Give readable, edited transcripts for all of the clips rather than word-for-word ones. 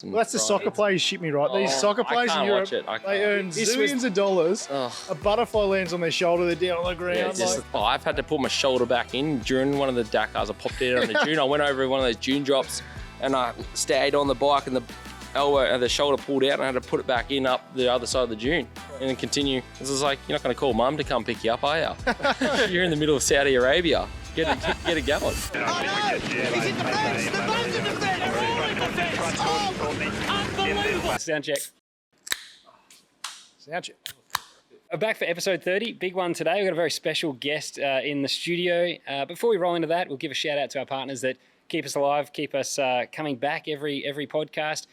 Well, that's the soccer players shit me right. These soccer players in Europe, they earn zillions of dollars. A butterfly lands on their shoulder, they're down on the ground. Yeah, I've had to put my shoulder back in during one of the Dakars. I popped out on the dune. I went over one of those dune drops and I stayed on the bike and the elbow and the shoulder pulled out and I had to put it back in up the other side of the dune and then continue. This is like, you're not going to call mum to come pick you up, are you? You're in the middle of Saudi Arabia. Get it going. Oh no! He's in defence! The boat's in defence! They're all in defence! Oh, unbelievable! Sound check. Sound check. We're back for episode 30. Big one today. We've got a very special guest in the studio. Before we roll into that, we'll give a shout out to our partners that keep us alive, keep us coming back every podcast.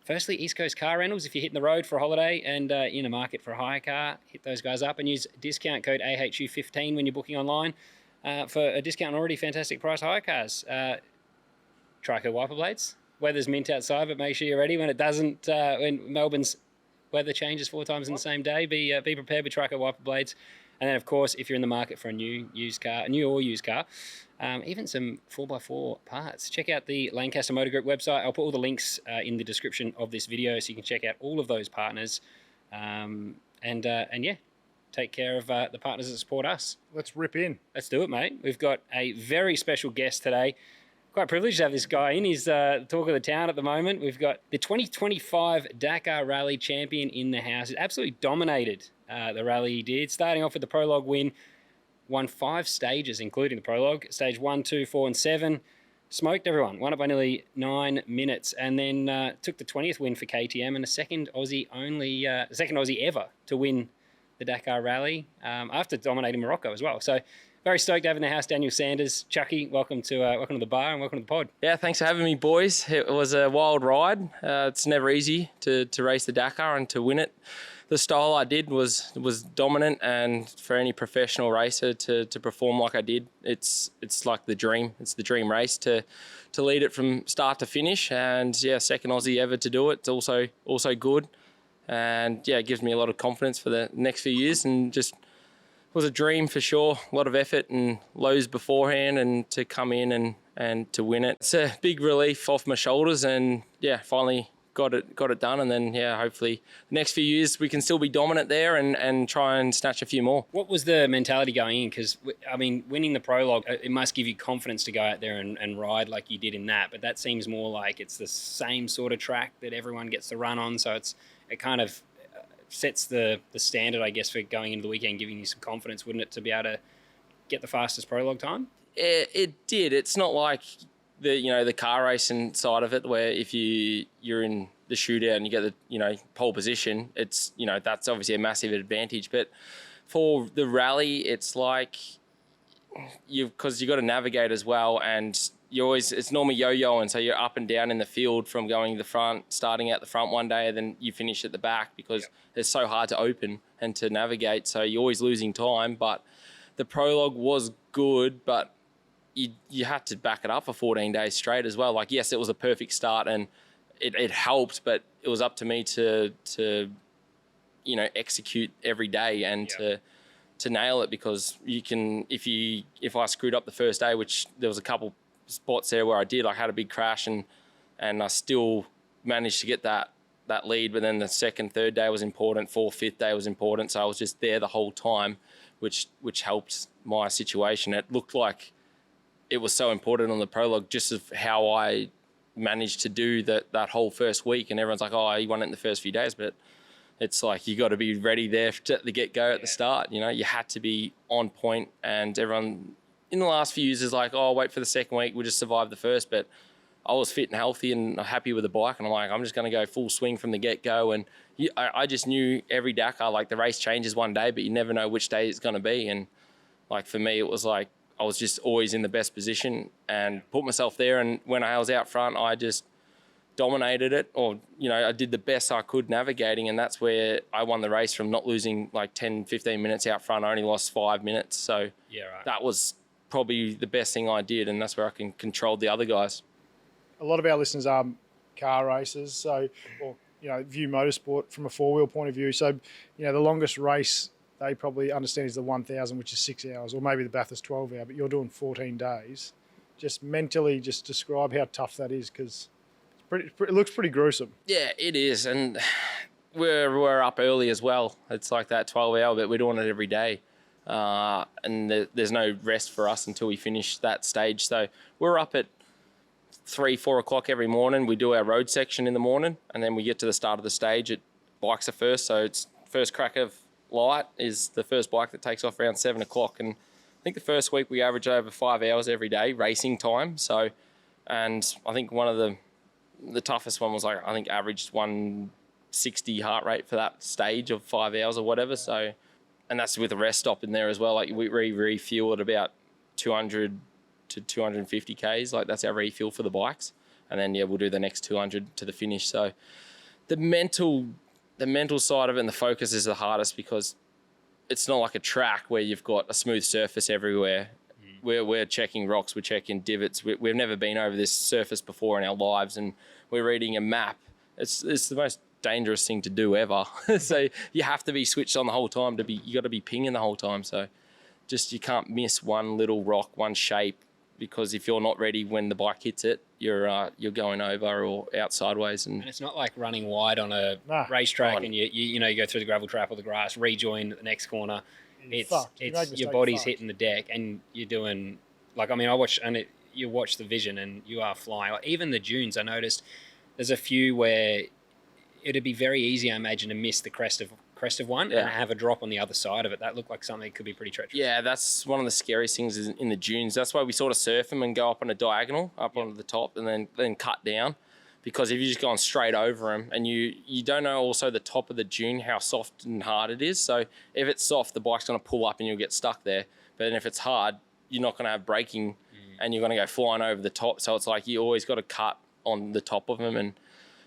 Firstly, East Coast Car Rentals. If you're hitting the road for a holiday and in a market for a hire car, hit those guys up and use discount code AHU15 when you're booking online. For a discount on already fantastic price hire cars. Trico wiper blades. Weather's mint outside, but make sure you're ready when it doesn't. When Melbourne's weather changes 4 times in the same day, be prepared with Trico wiper blades. And then, of course, if you're in the market for a new or used car, even some 4x4 parts, check out the Lancaster Motor Group website. I'll put all the links in the description of this video so you can check out all of those partners. And yeah. Take care of the partners that support us. Let's rip in. Let's do it, mate. We've got a very special guest today. Quite privileged to have this guy in. He's the talk of the town at the moment. We've got the 2025 Dakar Rally champion in the house. He absolutely dominated the rally he did, starting off with the prologue win. Won 5 stages, including the prologue. Stage 1, 2, 4, and 7. Smoked everyone. Won it by nearly 9 minutes. And then took the 20th win for KTM and the second Aussie ever to win the Dakar Rally, after dominating Morocco as well. So very stoked to have in the house Daniel Sanders. Chucky, welcome to the bar and welcome to the pod. Yeah, thanks for having me, boys. It was a wild ride. It's never easy to race the Dakar and to win it. The style I did was dominant, and for any professional racer to perform like I did, it's like the dream. It's the dream race to lead it from start to finish. And yeah, second Aussie ever to do it. It's also good. And yeah, it gives me a lot of confidence for the next few years, and just was a dream for sure. A lot of effort and lows beforehand, and to come in and to win it. It's a big relief off my shoulders, and yeah, finally got it done. And then yeah, hopefully the next few years we can still be dominant there and try and snatch a few more. What was the mentality going in? Because I mean, winning the prologue, it must give you confidence to go out there and ride like you did in that. But that seems more like it's the same sort of track that everyone gets to run on. So it kind of sets the standard, I guess, for going into the weekend, giving you some confidence, wouldn't it, to be able to get the fastest prologue time? It did. It's not like the car racing side of it, where if you're in the shootout and you get the pole position, it's that's obviously a massive advantage. But for the rally, it's like because you got to navigate as well, and it's normally yo-yoing, so you're up and down in the field from going to the front, starting at the front one day, and then you finish at the back because it's so hard to open and to navigate, so you're always losing time. But the prologue was good, but you had to back it up for 14 days straight as well. Like, yes, it was a perfect start and it helped, but it was up to me to execute every day and to nail it, because you can, if I screwed up the first day, which there was a couple spots there where I did, I had a big crash and I still managed to get that lead. But then the second, third day was important, fourth, fifth day was important. So I was just there the whole time, which helped my situation. It looked like it was so important on the prologue, just of how I managed to do that whole first week. And everyone's like, oh, you won it in the first few days. But it's like, you got to be ready there at the get-go at the start. You had to be on point, and everyone in the last few years is like, oh, wait for the second week, we'll just survive the first. But I was fit and healthy and happy with the bike, and I'm like, I'm just going to go full swing from the get-go. And I just knew every Dakar, like, the race changes one day, but you never know which day it's going to be. And like, for me, it was like I was just always in the best position and put myself there. And when I was out front, I just dominated it, or I did the best I could navigating, and that's where I won the race, from not losing like 10-15 minutes out front. I only lost 5 minutes, so that was probably the best thing I did, and that's where I can control the other guys. A lot of our listeners are car racers, so view motorsport from a four-wheel point of view. So the longest race they probably understand is the 1,000, which is 6 hours, or maybe the Bathurst 12 hour, but you're doing 14 days. Just mentally, just describe how tough that is, because It looks pretty gruesome. Yeah, it is, and we're up early as well. It's like that 12-hour, but we're doing it every day. And there's no rest for us until we finish that stage. So we're up at 3-4 o'clock every morning. We do our road section in the morning, and then we get to the start of the stage. Bikes are first, so it's first crack of light is the first bike that takes off around 7 o'clock. And I think the first week we average over 5 hours every day racing time. So, and I think one of the toughest one was like, I think averaged 160 heart rate for that stage of 5 hours or whatever. So, and that's with a rest stop in there as well. Like we refuel at about 200 to 250 Ks. Like that's our refuel for the bikes. And then, we'll do the next 200 to the finish. So the mental side of it and the focus is the hardest because it's not like a track where you've got a smooth surface everywhere. We're checking rocks, we're checking divots. We've never been over this surface before in our lives, and we're reading a map. It's the most dangerous thing to do ever. So you have to be switched on the whole time. You got to be pinging the whole time. So just you can't miss one little rock, one shape, because if you're not ready when the bike hits it, you're going over or out sideways. And it's not like running wide on a racetrack and you go through the gravel trap or the grass, rejoin at the next corner. It's your body's hitting the deck and you're doing you watch the vision and you are flying. Like, even the dunes, I noticed there's a few where it'd be very easy, I imagine, to miss the crest of one and have a drop on the other side of it. That looked like something that could be pretty treacherous. Yeah, that's one of the scariest things in the dunes. That's why we sort of surf them and go up on a diagonal, onto the top, and then cut down. Because if you're just going straight over them and you don't know also the top of the dune, how soft and hard it is. So if it's soft, the bike's going to pull up and you'll get stuck there. But then if it's hard, you're not going to have braking and you're going to go flying over the top. So it's like you always got to cut on the top of them and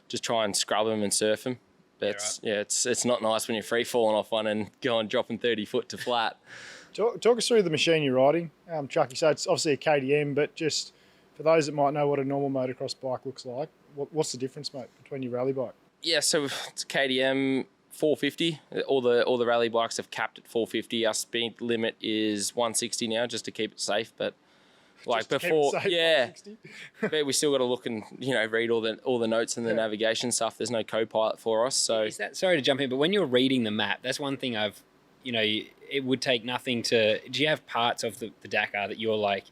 just try and scrub them and surf them. But it's not nice when you're free falling off one and going dropping 30 foot to flat. Talk us through the machine you're riding, Chucky. So it's obviously a KTM, but just for those that might know what a normal motocross bike looks like, what's the difference, mate, between your rally bike? Yeah, so it's KTM 450. All the rally bikes have capped at 450. Our speed limit is 160 now, just to keep it safe. But like before, but we still got to look and read all the notes and the navigation stuff. There's no co-pilot for us, so is that, sorry to jump in, but when you're reading the map, that's one thing it would take nothing to. Do you have parts of the Dakar that you're like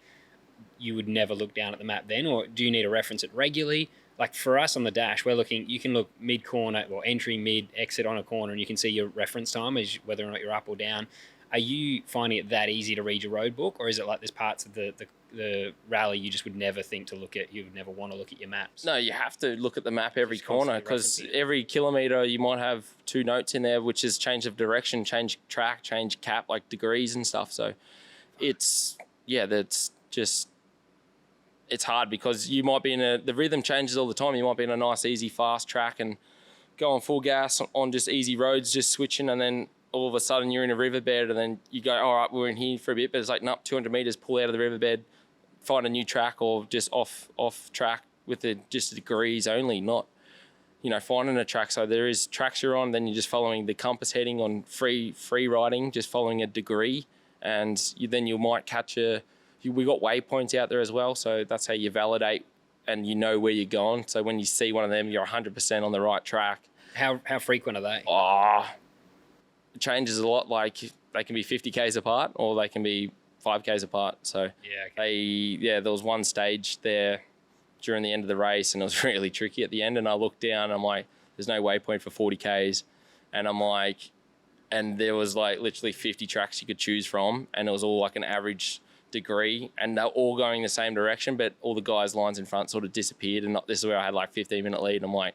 you would never look down at the map then, or do you need to reference it regularly? Like for us on the dash, you can look mid-corner or entry, mid, exit on a corner, and you can see your reference time as whether or not you're up or down. Are you finding it that easy to read your road book, or is it like there's parts of the rally you just would never think to look at? You would never want to look at your maps? No, you have to look at the map every corner because every kilometre you might have 2 notes in there, which is change of direction, change track, change cap, like degrees and stuff. So it's hard because you might be the rhythm changes all the time. You might be in a nice, easy, fast track and going full gas on just easy roads, just switching, and then all of a sudden you're in a riverbed and then you go, all right, we're in here for a bit, but it's like, nope, 200 metres, pull out of the riverbed, find a new track or just off track with just degrees only, not, finding a track. So there is tracks you're on, then you're just following the compass heading on free riding, just following a degree, and then you might catch we got waypoints out there as well, so that's how you validate and you know where you're going. So when you see one of them, you're 100% on the right track. How frequent are they? It changes a lot. Like they can be 50 Ks apart or they can be 5 Ks apart. So there was one stage there during the end of the race and it was really tricky at the end, and I looked down and I'm like, there's no waypoint for 40 Ks, and I'm like, and there was like literally 50 tracks you could choose from, and it was all like an average degree, and they're all going the same direction, but all the guys' lines in front sort of disappeared, and this is where I had like 15-minute lead, and I'm like,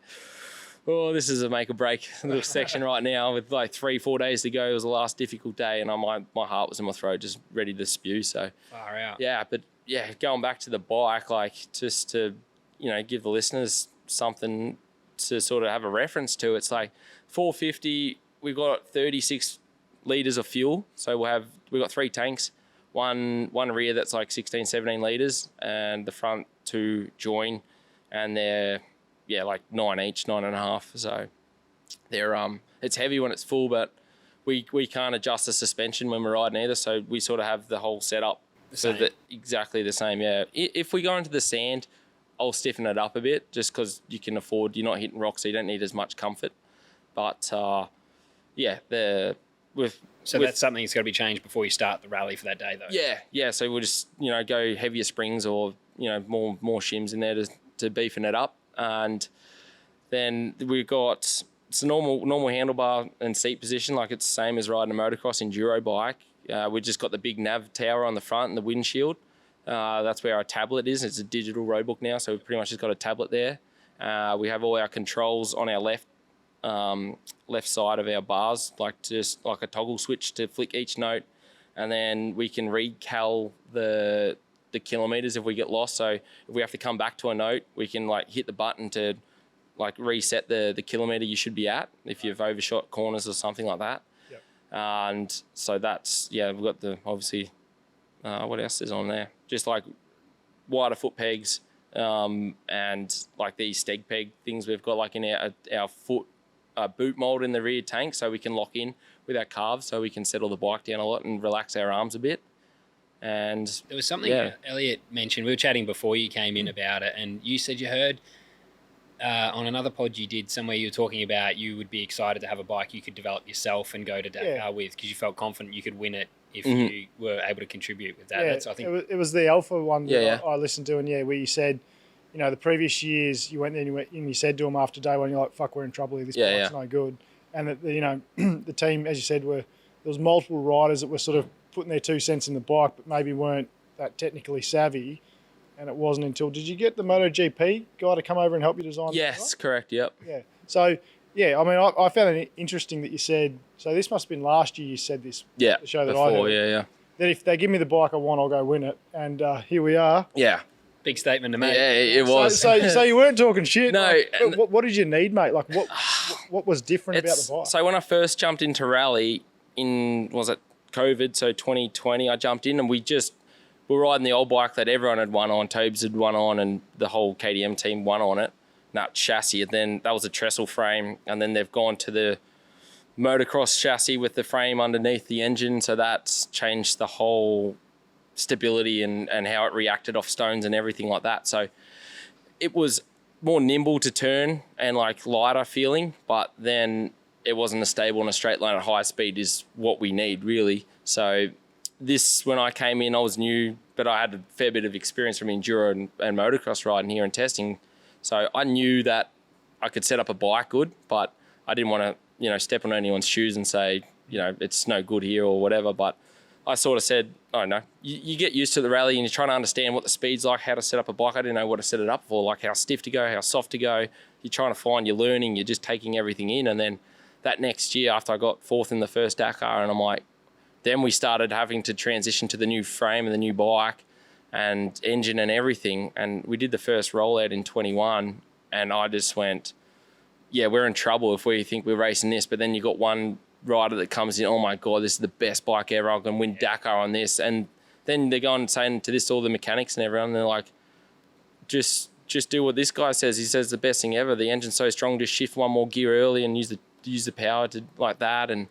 oh, this is a make or break little section right now with like 3-4 days to go. It was the last difficult day, and my heart was in my throat, just ready to spew. So far out. Yeah, but going back to the bike, like just to give the listeners something to sort of have a reference to. It's like 450. We've got 36 liters of fuel, so we've got 3 tanks. One rear that's like 16, 17 litres, and the front 2 join, and they're like 9 each, 9.5. So they're it's heavy when it's full, but we can't adjust the suspension when we're riding either. So we sort of have the whole setup exactly the same. Yeah. If we go into the sand, I'll stiffen it up a bit just because you're not hitting rocks, so you don't need as much comfort. But that's something that's got to be changed before you start the rally for that day, though. Yeah. So we'll just go heavier springs or more shims in there to beefing it up, and then we've got it's a normal handlebar and seat position, like it's the same as riding a motocross enduro bike. We've just got the big nav tower on the front and the windshield. That's where our tablet is. It's a digital roadbook now, so we've pretty much just got a tablet there. We have all our controls on our left side of our bars, just like a toggle switch to flick each note, and then we can recal the kilometers if we get lost. So if we have to come back to a note, we can hit the button to reset the kilometer you should be at if you've overshot corners or something like that. Yep. And so that's we've got the obviously what else is on there? Just wider foot pegs, and these steg peg things we've got in our foot boot mold in the rear tank, so we can lock in with our calves, so we can settle the bike down a lot and relax our arms a bit. And there was something Elliot mentioned. We were chatting before you came in about it, and you said you heard on another pod you did somewhere you were talking about you would be excited to have a bike you could develop yourself and go to Dakar with because you felt confident you could win it if you were able to contribute with that. Yeah, That's, I think it was the Alpha one that I I listened to, and where you said, the previous years you went there and you said to them after day one, you're like, fuck, we're in trouble here, this bike's no good. And that, the team, as you said, there was multiple riders that were sort of putting their 2 cents in the bike, but maybe weren't that technically savvy. And it wasn't until, did you get the MotoGP guy to come over and help you design? Yes, correct. Yep. Yeah. So, I found it interesting that you said, so this must have been last year you said this. Yeah. The show that before, I heard. That if they give me the bike I want, I'll go win it. And here we are. Yeah. Big statement to make. Yeah, it was. So you weren't talking shit. No. What did you need, mate? What was different about the bike? So when I first jumped into rally was it COVID, so 2020, I jumped in and we were riding the old bike that everyone had won on, Tobes had won on, and the whole KTM team won on it. That chassis, and then that was a trestle frame, and then they've gone to the motocross chassis with the frame underneath the engine, so that's changed the whole stability and how it reacted off stones and everything like that. So it was more nimble to turn and lighter feeling, but then it wasn't as stable in a straight line at high speed is what we need really. So when I came in, I was new, but I had a fair bit of experience from enduro and motocross riding here and testing. So I knew that I could set up a bike good, but I didn't want to, step on anyone's shoes and say, it's no good here or whatever. But I sort of said, oh no, you get used to the rally and you're trying to understand what the speed's like, how to set up a bike. I didn't know what to set it up for, how stiff to go, how soft to go. You're trying to find, you're learning, you're just taking everything in. And then that next year after I got fourth in the first Dakar, and I'm like, then we started having to transition to the new frame and the new bike and engine and everything. And we did the first rollout in 21, and I just went, yeah, we're in trouble if we think we're racing this. But then you got one rider that comes in, oh my God, this is the best bike ever. I can win Dakar on this. And then they're going and saying to all the mechanics and everyone, and they're like, just do what this guy says. He says the best thing ever. The engine's so strong, just shift one more gear early and use the power to like that. And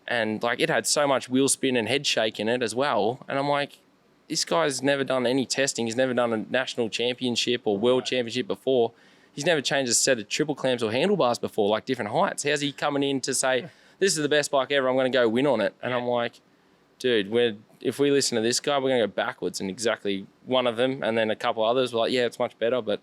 it had so much wheel spin and head shake in it as well. And I'm like, this guy's never done any testing. He's never done a national championship or world championship before. He's never changed a set of triple clamps or handlebars before, different heights. How's he coming in to say, this is the best bike ever, I'm going to go win on it? And I'm like, dude, if we listen to this guy, we're going to go backwards. And exactly one of them and then a couple others were like, yeah, it's much better. But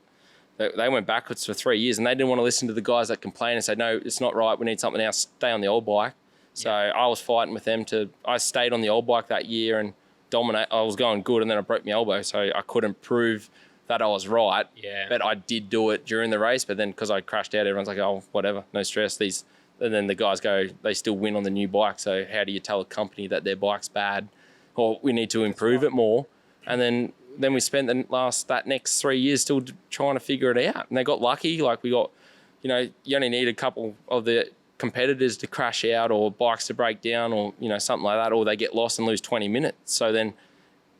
they went backwards for 3 years and they didn't want to listen to the guys that complain and say, no, it's not right. We need something else. Stay on the old bike. So I was fighting with them I stayed on the old bike that year and dominate. I was going good and then I broke my elbow. So I couldn't prove that I was right. Yeah. But I did do it during the race. But then because I crashed out, everyone's like, oh, whatever, no stress. And then the guys go, they still win on the new bike. So how do you tell a company that their bike's bad or we need to improve it more? And then we spent that next 3 years still trying to figure it out. And they got lucky. We got, you only need a couple of the competitors to crash out or bikes to break down or, something like that, or they get lost and lose 20 minutes. So then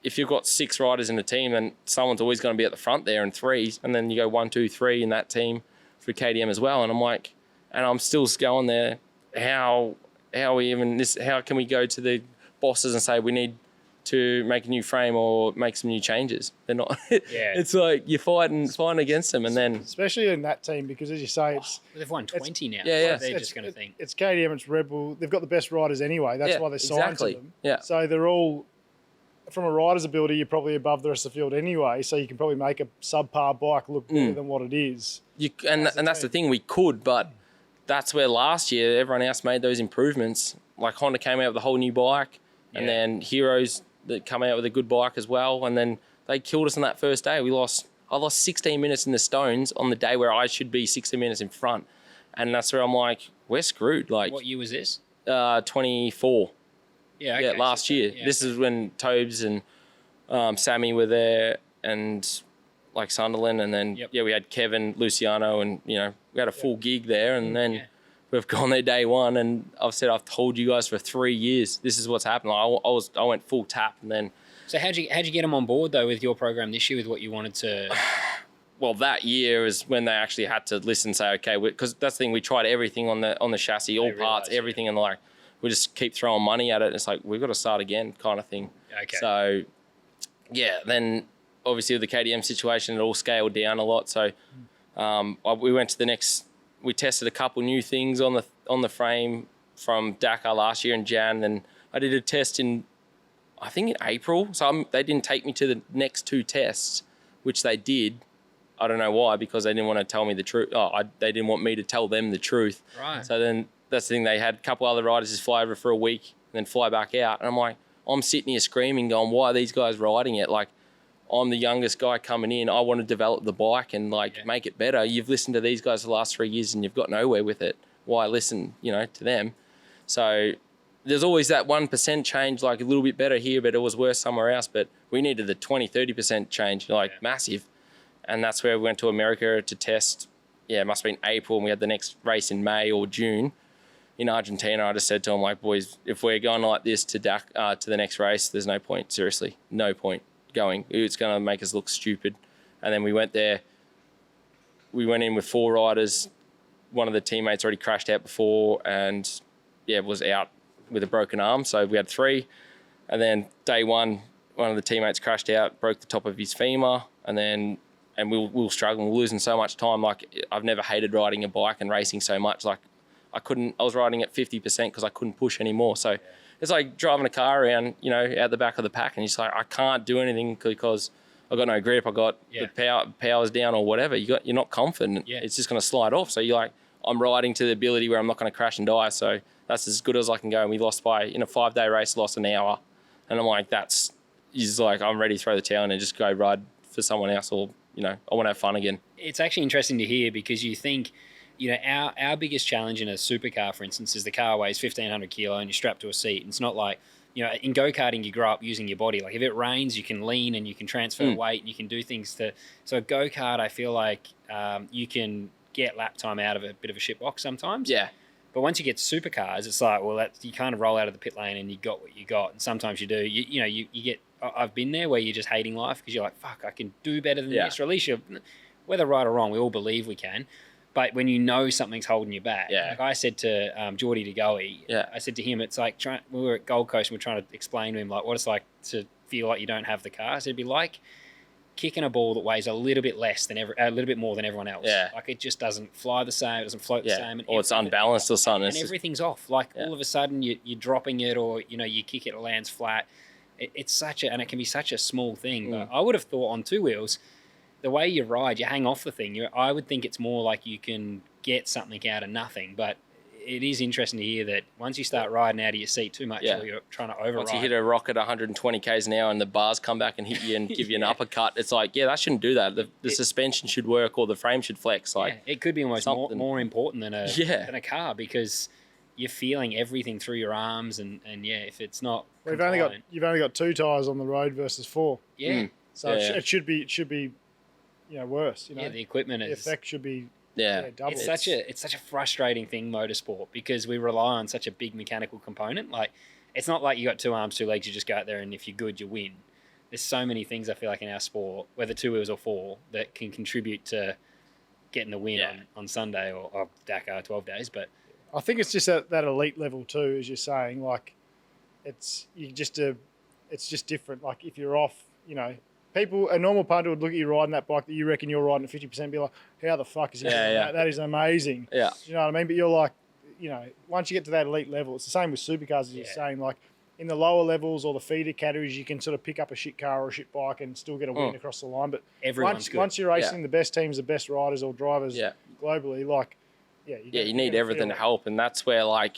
if you've got 6 riders in a team, then someone's always going to be at the front there in threes. And then you go 1, 2, 3 in that team for KTM as well. And I'm like, and I'm still going there. How can we go to the bosses and say we need to make a new frame or make some new changes. They're not. It's like you're fighting against them, and then especially in that team, because as you say, they've won 20 now. Yeah. They're just going to think it's KTM, it's Red Bull. They've got the best riders anyway. That's why they're signed to them. Yeah. So they're all, from a rider's ability, you're probably above the rest of the field anyway. So you can probably make a subpar bike look better than what it is. And that's the thing, we could, but that's where last year everyone else made those improvements. Like Honda came out with a whole new bike, and then Heroes that come out with a good bike as well, and then they killed us on that first day. I lost 16 minutes in the Stones on the day where I should be 16 minutes in front, and that's where I'm like, we're screwed. Like, what year was this? 24. Yeah, okay. Last year. Yeah, this is when Tobes and Sammy were there, and like Sunderland, and then we had Kevin, Luciano, and we had a full gig there, and then we've gone there day one, and I've told you guys for 3 years this is what's happened. I went full tap, and then. So how'd you get them on board though with your program this year, with what you wanted to? Well, that year is when they actually had to listen and say, okay, because that's the thing, we tried everything on the chassis, all parts, everything, and like we just keep throwing money at it. And it's like we've got to start again, kind of thing. Okay. So then obviously with the KTM situation, it all scaled down a lot. So we went to the next. We tested a couple new things on the frame from Dakar last year in Jan, and I did a test in April. So they didn't take me to the next 2 tests, which they did. I don't know why, because they didn't want to tell me the truth. They didn't want me to tell them the truth. Right. So then that's the thing. They had a couple other riders just fly over for a week and then fly back out. And I'm like, I'm sitting here screaming, going, why are these guys riding it? Like, I'm the youngest guy coming in. I want to develop the bike and make it better. You've listened to these guys for the last 3 years and you've got nowhere with it. Why listen, to them? So there's always that 1% change, like a little bit better here, but it was worse somewhere else. But we needed the 20-30% change, massive. And that's where we went to America to test. Yeah, it must have been April, and we had the next race in May or June in Argentina. I just said to them, like, boys, if we're going like this to the next race, there's no point, seriously, no point going. It's going to make us look stupid. And then we went there. We went in with 4 riders. One of the teammates already crashed out before and, was out with a broken arm. So we had 3. And then day one of the teammates crashed out, broke the top of his femur, and we were struggling, losing so much time. Like, I've never hated riding a bike and racing so much. Like, I was riding at 50% because I couldn't push anymore. So it's like driving a car around, out the back of the pack, and you're just like, I can't do anything because I've got no grip. I got the power's down or whatever. You're not confident. Yeah. It's just going to slide off. So you're like, I'm riding to the ability where I'm not going to crash and die. So that's as good as I can go. And we lost in a 5-day race, lost an hour. And I'm like, I'm ready to throw the towel and just go ride for someone else, or I want to have fun again. It's actually interesting to hear, because you think, our biggest challenge in a supercar, for instance, is the car weighs 1,500 kilo and you're strapped to a seat. And it's not like, in go-karting, you grow up using your body. Like, if it rains, you can lean and you can transfer weight and you can do things so a go-kart, I feel like you can get lap time out of a bit of a shitbox sometimes. Yeah. But once you get to supercars, it's like, well, you kind of roll out of the pit lane and you got what you got. And sometimes you do. You get. I've been there where you're just hating life because you're like, fuck, I can do better than the next release. Whether right or wrong, we all believe we can. But when something's holding you back, like I said to Geordie De Goey, I said to him, it's like we were at Gold Coast and we're trying to explain to him like what it's like to feel like you don't have the car. So it'd be like kicking a ball that weighs a little bit more than everyone else. Yeah. Like, it just doesn't fly the same, it doesn't float the same. And or it's unbalanced or something. And everything's off. Like, all of a sudden you're dropping it, or, you kick it, it lands flat. And it can be such a small thing. But I would have thought on 2 wheels, the way you ride, you hang off the thing. I would think it's more like you can get something out of nothing. But it is interesting to hear that once you start riding out of your seat too much, or you're trying to override. Once you hit a rock at 120 k's an hour and the bars come back and hit you and give you an uppercut, it's like, that shouldn't do that. The suspension should work, or the frame should flex. Like, it could be almost more important than a car, because you're feeling everything through your arms, and if it's not, you've only got 2 tyres on the road versus 4. Yeah. So it should be worse. Yeah, the equipment the effect should be. Double. It's such a frustrating thing, motorsport, because we rely on such a big mechanical component. Like, it's not like you got 2 arms, 2 legs, you just go out there and if you're good, you win. There's so many things I feel like in our sport, whether 2 wheels or 4, that can contribute to getting the win on Sunday or Dakar 12 days. But I think it's just at that elite level too, as you're saying. Like, it's it's just different. Like if you're off, a normal punter would look at you riding that bike that you reckon you're riding at 50% and be like, how the fuck is he doing that? That is amazing. Yeah. Do you know what I mean? But you're like, once you get to that elite level, it's the same with supercars as you're saying. Like in the lower levels or the feeder categories, you can sort of pick up a shit car or a shit bike and still get a win across the line. But once you're racing the best teams, the best riders or drivers globally, like, you need everything to help. And that's where, like,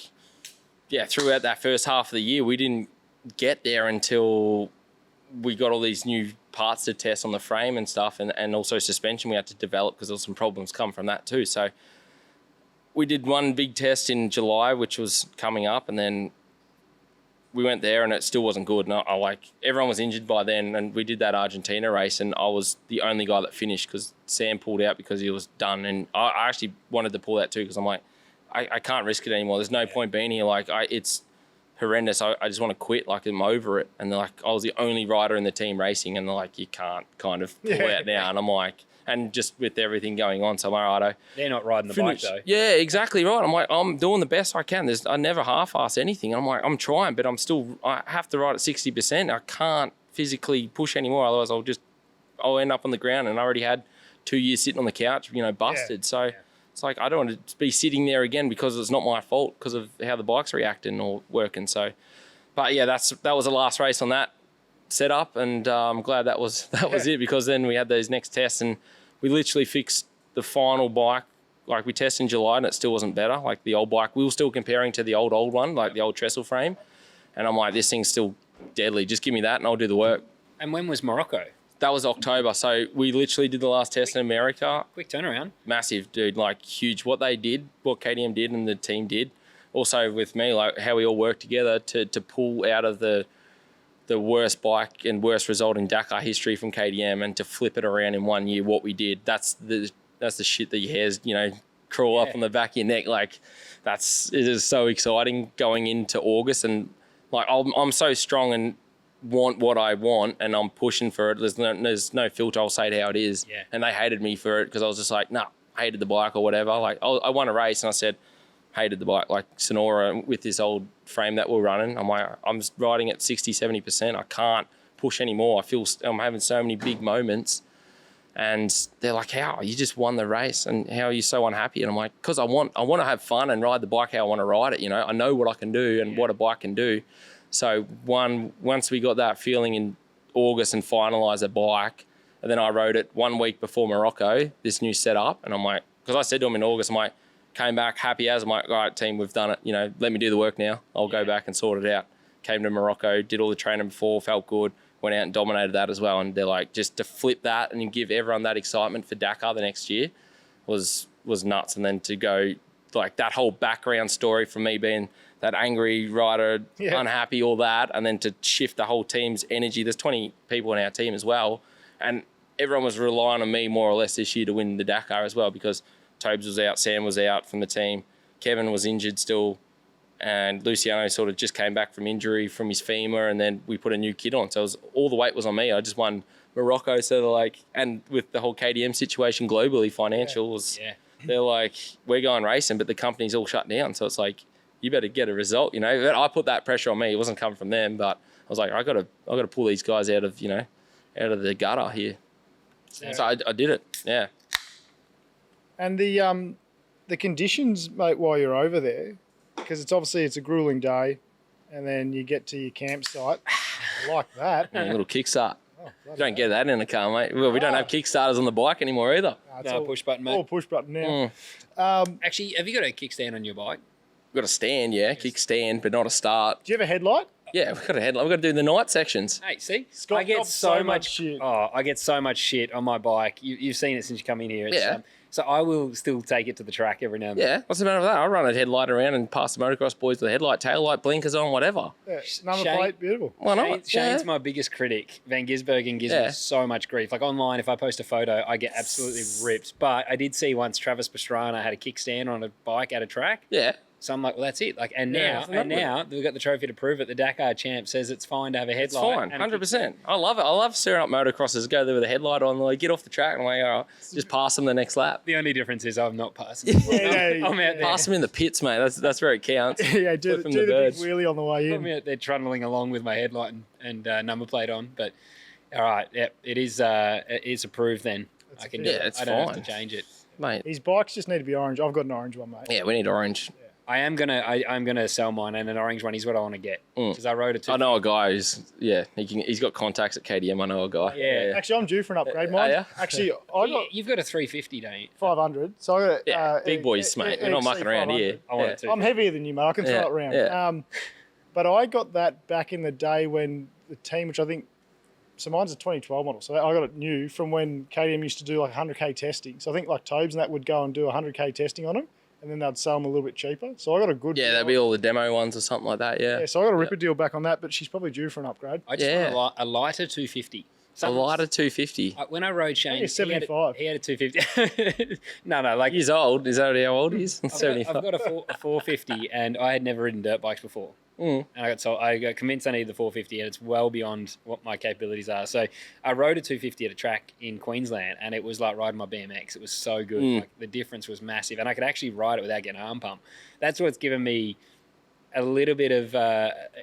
throughout that first half of the year, we didn't get there until we got all these new parts to test on the frame and stuff, and also suspension we had to develop because there was some problems come from that too. So we did one big test in July, which was coming up, and then we went there and it still wasn't good. And I like, everyone was injured by then, and we did that Argentina race and I was the only guy that finished because Sam pulled out because he was done. And I actually wanted to pull that too because I'm like, I can't risk it anymore. There's no point being here. Like, it's horrendous. I just want to quit. Like, I'm over it. And they're like, I was the only rider in the team racing, and they're like, you can't kind of pull out now. And I'm like, and just with everything going on, so I'm like, righto. They're not riding the bike though. Yeah, exactly right. I'm like, I'm doing the best I can. I never half-ass anything. I'm like, I'm trying, but I have to ride at 60%. I can't physically push anymore. Otherwise I'll end up on the ground, and I already had 2 years sitting on the couch, busted. Yeah. So it's like, I don't want to be sitting there again because it's not my fault because of how the bike's reacting or working. So, but yeah, that was the last race on that setup, and I'm glad that was it, because then we had those next tests and we literally fixed the final bike. Like, we tested in July and it still wasn't better. Like, the old bike, we were still comparing to the old one, like the old trestle frame. And I'm like, this thing's still deadly. Just give me that and I'll do the work. And when was Morocco? That was October. So we literally did the last test in America. Quick turnaround. Massive, dude. Like, huge. What they did, what KTM did and the team did. Also with me, like how we all worked together to pull out of the worst bike and worst result in Dakar history from KTM and to flip it around in 1 year, what we did. That's the shit that your hairs, crawl up on the back of your neck. Like, it is so exciting going into August. And like, I'm so strong and want what I want, and I'm pushing for it. There's no filter. I'll say it how it is. Yeah. And they hated me for it because I was just like, nah, hated the bike or whatever. Like, I won a race and I said, hated the bike. Like, Sonora with this old frame that we're running, I'm like, I'm riding at 60, 70%. I can't push anymore. I feel I'm having so many big moments. And they're like, how? You just won the race, and how are you so unhappy? And I'm like, because I want to have fun and ride the bike how I want to ride it. I know what I can do and what a bike can do. So once we got that feeling in August and finalised the bike, and then I rode it 1 week before Morocco, this new setup, and I'm like, because I said to them in August, I'm like, came back happy as, I'm like, all right, team, we've done it. Let me do the work now. I'll go back and sort it out. Came to Morocco, did all the training before, felt good, went out and dominated that as well. And they're like, just to flip that and give everyone that excitement for Dakar the next year was nuts. And then to go, like, that whole background story from me being that angry rider, unhappy, all that, and then to shift the whole team's energy. There's 20 people in our team as well, and everyone was relying on me more or less this year to win the Dakar as well, because Tobes was out, Sam was out from the team, Kevin was injured still, and Luciano sort of just came back from injury from his femur, and then we put a new kid on. So all the weight was on me. I just won Morocco, so they're like, and with the whole KTM situation globally, financials, they're like, we're going racing, but the company's all shut down. So it's like, you better get a result, I put that pressure on me. It wasn't coming from them, but I was like, I gotta pull these guys out of the gutter here. So I did it. Yeah. And the conditions, mate, while you're over there, because it's a grueling day, and then you get to your campsite like that. A little kickstart. You don't get that in a car, mate. Well, we don't have kickstarters on the bike anymore either. No, push button, mate. All push button now. Actually, have you got a kickstand on your bike? We've got a stand, kickstand, but not a start. Do you have a headlight? Yeah, we've got a headlight. We've got to do the night sections. Hey, see? Scott I get so much shit. Oh, I get so much shit on my bike. You've seen it since you come in here. It's, so I will still take it to the track every now and then. Yeah, what's the matter with that? I'll run a headlight around and pass the motocross boys with a headlight, tail light, blinkers on, whatever. Yeah, number plate, beautiful. Why not? Shane's my biggest critic. Van Gisbergen gives me so much grief. Like, online, if I post a photo, I get absolutely ripped. But I did see once Travis Pastrana had a kickstand on a bike at a track. Yeah. So I'm like, well, that's it. Like, and Yeah, now we've got the trophy to prove it. The Dakar champ says it's fine to have a headlight. It's fine, and 100%. I love it. I love steering up motocrossers. Go there with a headlight on, like get off the track, and I'm like, oh, just pass them the next lap. The only difference is I'm not passing. I'm out there. Pass them in the pits, mate. That's where it counts. Yeah, do Flip the them the big birds. wheelie on the way I'm in. out there trundling along with my headlight and number plate on. But all right, it is approved then. I can do it. it's I don't fine. have to change it. Mate. His bikes just need to be orange. I've got an orange one, mate. Yeah, we need orange. I'm gonna sell mine, and an orange one is what I want to get because I rode it. I know a guy who's he's got contacts at KTM. I know a guy. Yeah. Actually, I'm due for an upgrade. Mine. yeah? Actually, I got You've got a 350, don't you? 500. So I got Big boys, mate. We're not mucking around here. I want it too. I'm heavier than you, mate. I can throw Yeah, it around. yeah. But I got that back in the day when the team, which I think, so mine's a 2012 model. So I got it new from when KTM used to do like 100k testing. So I think like Tobes and that would go and do 100k testing on them, and then they'd sell them a little bit cheaper. So I got a good. Yeah, that'd be all the demo ones or something like that. Yeah. Yeah, so I got a ripper deal back on that, but she's probably due for an upgrade. I just want a lighter 250. A lighter 250. When I rode Shane, He's 75. He had a 250. no, like He's old. Is that how old he is? 75. I've got a 450, and I had never ridden dirt bikes before. And I got convinced I needed the 450, and it's well beyond what my capabilities are. So I rode a 250 at a track in Queensland, and it was like riding my BMX. It was so good. Like, the difference was massive, and I could actually ride it without getting an arm pump. That's what's given me a little bit of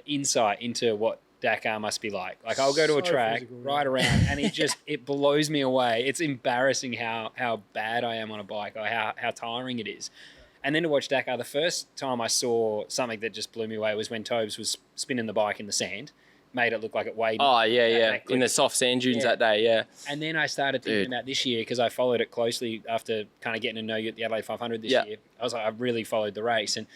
insight into what Dakar must be like. Like, I'll go to a So track, physical, ride around, and it blows me away. It's embarrassing how bad I am on a bike, or how tiring it is. And then to watch Dakar, the first time I saw something that just blew me away was when Tobes was spinning the bike in the sand, made it look like it weighed. Oh, yeah. that In the soft sand dunes that day, yeah. And then I started thinking about this year, because I followed it closely after kind of getting to know you at the Adelaide 500 this year. I was like, I really followed the race, and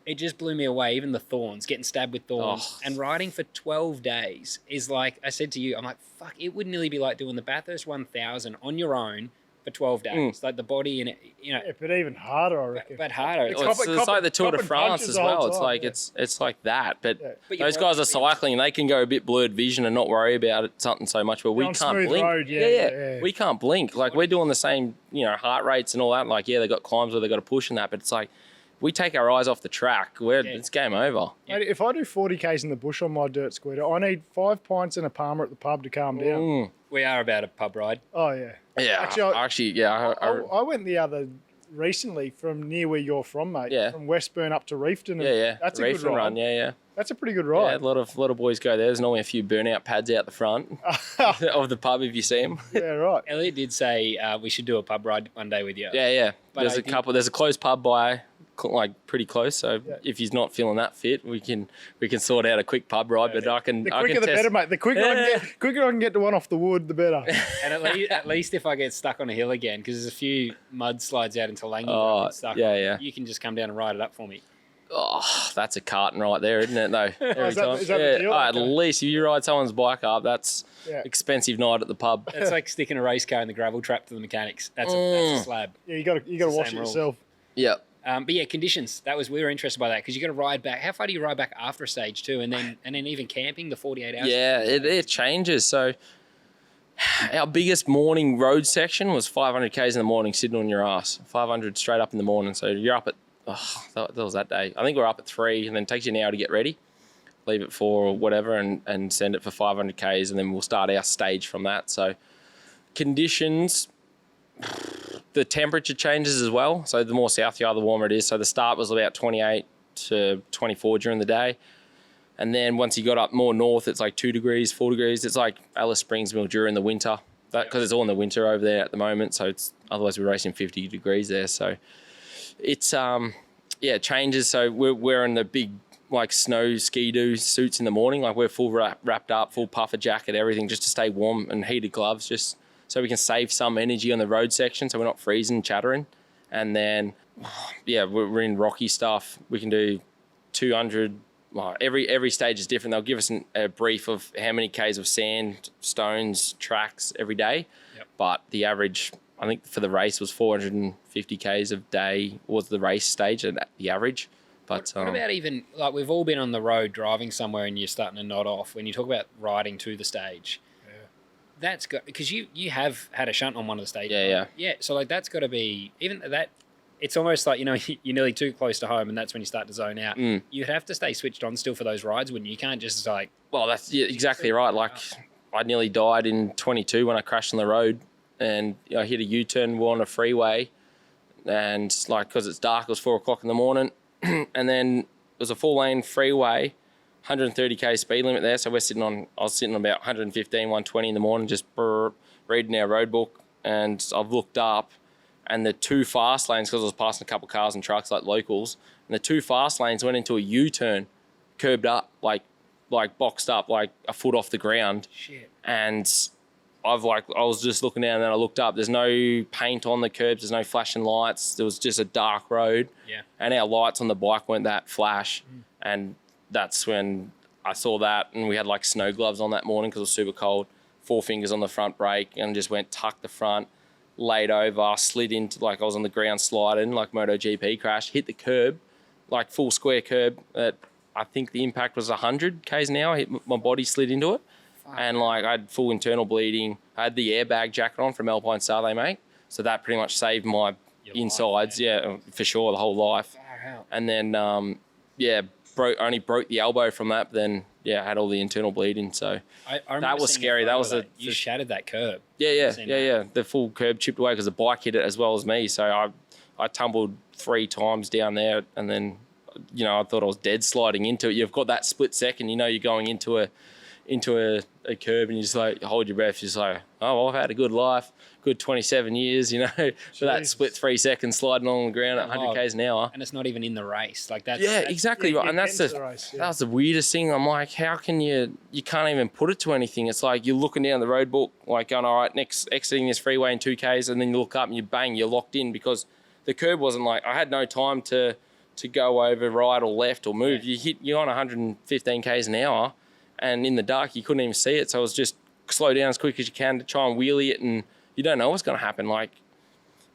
it just blew me away. Even the thorns, getting stabbed with thorns, and riding for 12 days is like, I said to you, I'm like, fuck, it would nearly be like doing the Bathurst 1000 on your own for 12 days. Like the body and Yeah, but even harder, I reckon. but harder. It's It's like the Tour de copping France punches as the whole well. It's time, like yeah. it's like that. But But your those guys are body- cycling. They can go a bit blurred vision and not worry about it something so much. But we On can't smooth blink. road, yeah. We can't blink. Like we're doing the same, heart rates and all that. Like they got climbs where they got to push and that. But it's like we take our eyes off the track. It's game over. Mate, if I do 40k's in the bush on my dirt scooter, I need 5 pints and a palmer at the pub to calm down. We are about a pub ride. Oh, yeah. Yeah, I went the other recently from near where you're from, mate. Yeah. From Westburn up to Reefton. And yeah. That's a Reef good and ride. run. Yeah. That's a pretty good Yeah, ride. a lot of boys go there. There's normally a few burnout pads out the front of the pub if you see them. Yeah, right. Elliot did say we should do a pub ride one day with you. Yeah. But There's I a think- couple. There's a close pub by, like pretty close. So if he's not feeling that fit, we can sort out a quick pub ride. But I can The I quicker can the test. better, mate. The quicker I can get to one off the wood, the better. And at least if I get stuck on a hill again, because there's a few mudslides out into Langley. Oh, stuck yeah, on, yeah. You can just come down and ride it up for me. Oh, that's a carton right there, isn't it? Though every is that- time. is that the deal? At Okay. least if you ride someone's bike up, that's Yeah. expensive night at the pub. It's like sticking a race car in the gravel trap to the mechanics. That's a slab. Yeah, you got to the wash same it rule. yourself. Yeah. But yeah, conditions. We were interested by that because you got to ride back. How far do you ride back after a stage too, and then even camping the 48 hours? Yeah, it changes. So our biggest morning road section was 500 k's in the morning, sitting on your ass. 500 straight up in the morning. So you're up at that was that day. I think we're up at 3, and then it takes you an hour to get ready. Leave at 4 or whatever, and send it for 500 k's, and then we'll start our stage from that. So conditions. The temperature changes as well. So the more south you are, the warmer it is. So the start was about 28 to 24 during the day. And then once you got up more north, it's like 2 degrees, 4 degrees. It's like Alice Springs Mill during the winter. Because it's all in the winter over there at the moment. So otherwise we're racing 50 degrees there. So it's, it changes. So we're wearing the big like snow ski-doo suits in the morning. Like we're full wrapped up, full puffer jacket, everything just to stay warm, and heated gloves just so we can save some energy on the road section so we're not freezing, chattering. And then, we're in rocky stuff. We can do 200. Well, every stage is different. They'll give us a brief of how many Ks of sand, stones, tracks every day. Yep. But the average, I think for the race, was 450 Ks a day was the race stage, and the average. But What about even, like, we've all been on the road driving somewhere and you're starting to nod off when you talk about riding to the stage. That's got, because you have had a shunt on one of the stages. Yeah. Yeah, so like that's got to be, even that, it's almost like, you're nearly too close to home and that's when you start to zone out. You'd have to stay switched on still for those rides, wouldn't you? You can't just like... Well, that's exactly right. Like, I nearly died in 22 when I crashed on the road, and I hit a U-turn. We're on a freeway, and like, because it's dark, it was 4 o'clock in the morning, and then it was a 4-lane freeway, 130k speed limit there. So I was sitting on about 115, 120 in the morning, just reading our road book, and I've looked up, and the 2 fast lanes, because I was passing a couple of cars and trucks like locals, and the 2 fast lanes went into a U-turn, curbed up, like boxed up, like a foot off the ground. Shit. And I was just looking down, and then I looked up. There's no paint on the curbs. There's no flashing lights. There was just a dark road. Yeah. And our lights on the bike weren't that flash. And that's when I saw that. And we had like snow gloves on that morning because it was super cold. 4 fingers on the front brake, and just went tuck the front, laid over, slid into, like I was on the ground sliding, like MotoGP crash, hit the curb, like full square curb at, I think the impact was 100 k's an hour. My body slid into it. And like I had full internal bleeding. I had the airbag jacket on from Alpine Star they make. So that pretty much saved my insides. Yeah, for sure, the whole life. And then, only broke the elbow from that. But then, I had all the internal bleeding. So that was scary. That was you shattered that curb. Yeah. The full curb chipped away because the bike hit it as well as me. So I tumbled 3 times down there, and then, I thought I was dead sliding into it. You've got that split second, you're going into a curb, and you just like hold your breath. You're just like, oh, well, I've had a good life, good 27 years, for that split 3 seconds sliding on the ground at 100 k's an hour. And it's not even in the race. Like that's exactly right. And that's that was the weirdest thing. I'm like, how can you can't even put it to anything. It's like you're looking down the road book, like going, all right, next exiting this freeway in 2 k's, and then you look up and you're locked in because the curb wasn't like, I had no time to go over right or left or move. You're on 115 k's an hour, and in the dark you couldn't even see it. So it was just slow down as quick as you can to try and wheelie it, and you don't know what's going to happen. Like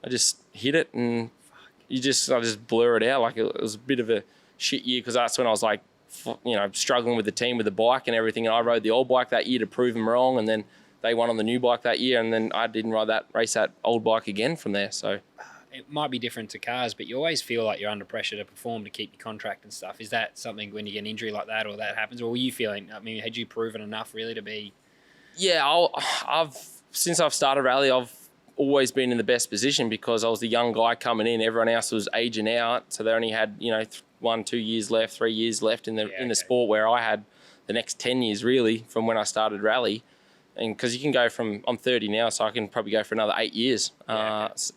I just hit it, and I just blur it out. Like it was a bit of a shit year because that's when I was like, struggling with the team with the bike and everything. And I rode the old bike that year to prove them wrong, and then they won on the new bike that year, and then I didn't race that old bike again from there. So. It might be different to cars, but you always feel like you're under pressure to perform to keep your contract and stuff. Is that something when you get an injury like that or that happens, or were you feeling, had you proven enough really to be... Yeah, since I've started rally, I've always been in the best position because I was the young guy coming in. Everyone else was aging out, so they only had 1, 2 years left, 3 years left in the sport, where I had the next 10 years really from when I started rally. And because you can go from, I'm 30 now, so I can probably go for another 8 years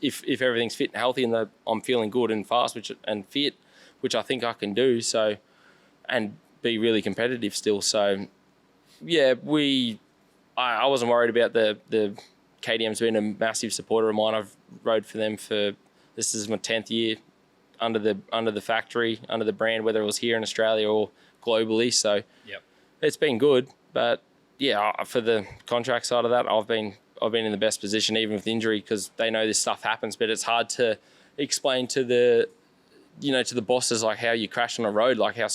if everything's fit and healthy and I'm feeling good and fast and fit, which I think I can do. So, and be really competitive still. So, yeah, I wasn't worried about the KTM's been a massive supporter of mine. I've rode for them this is my 10th year under the factory, under the brand, whether it was here in Australia or globally. So, it's been good, but. Yeah, for the contract side of that, I've been in the best position even with injury because they know this stuff happens, but it's hard to explain to the bosses like how you crash on a road, like how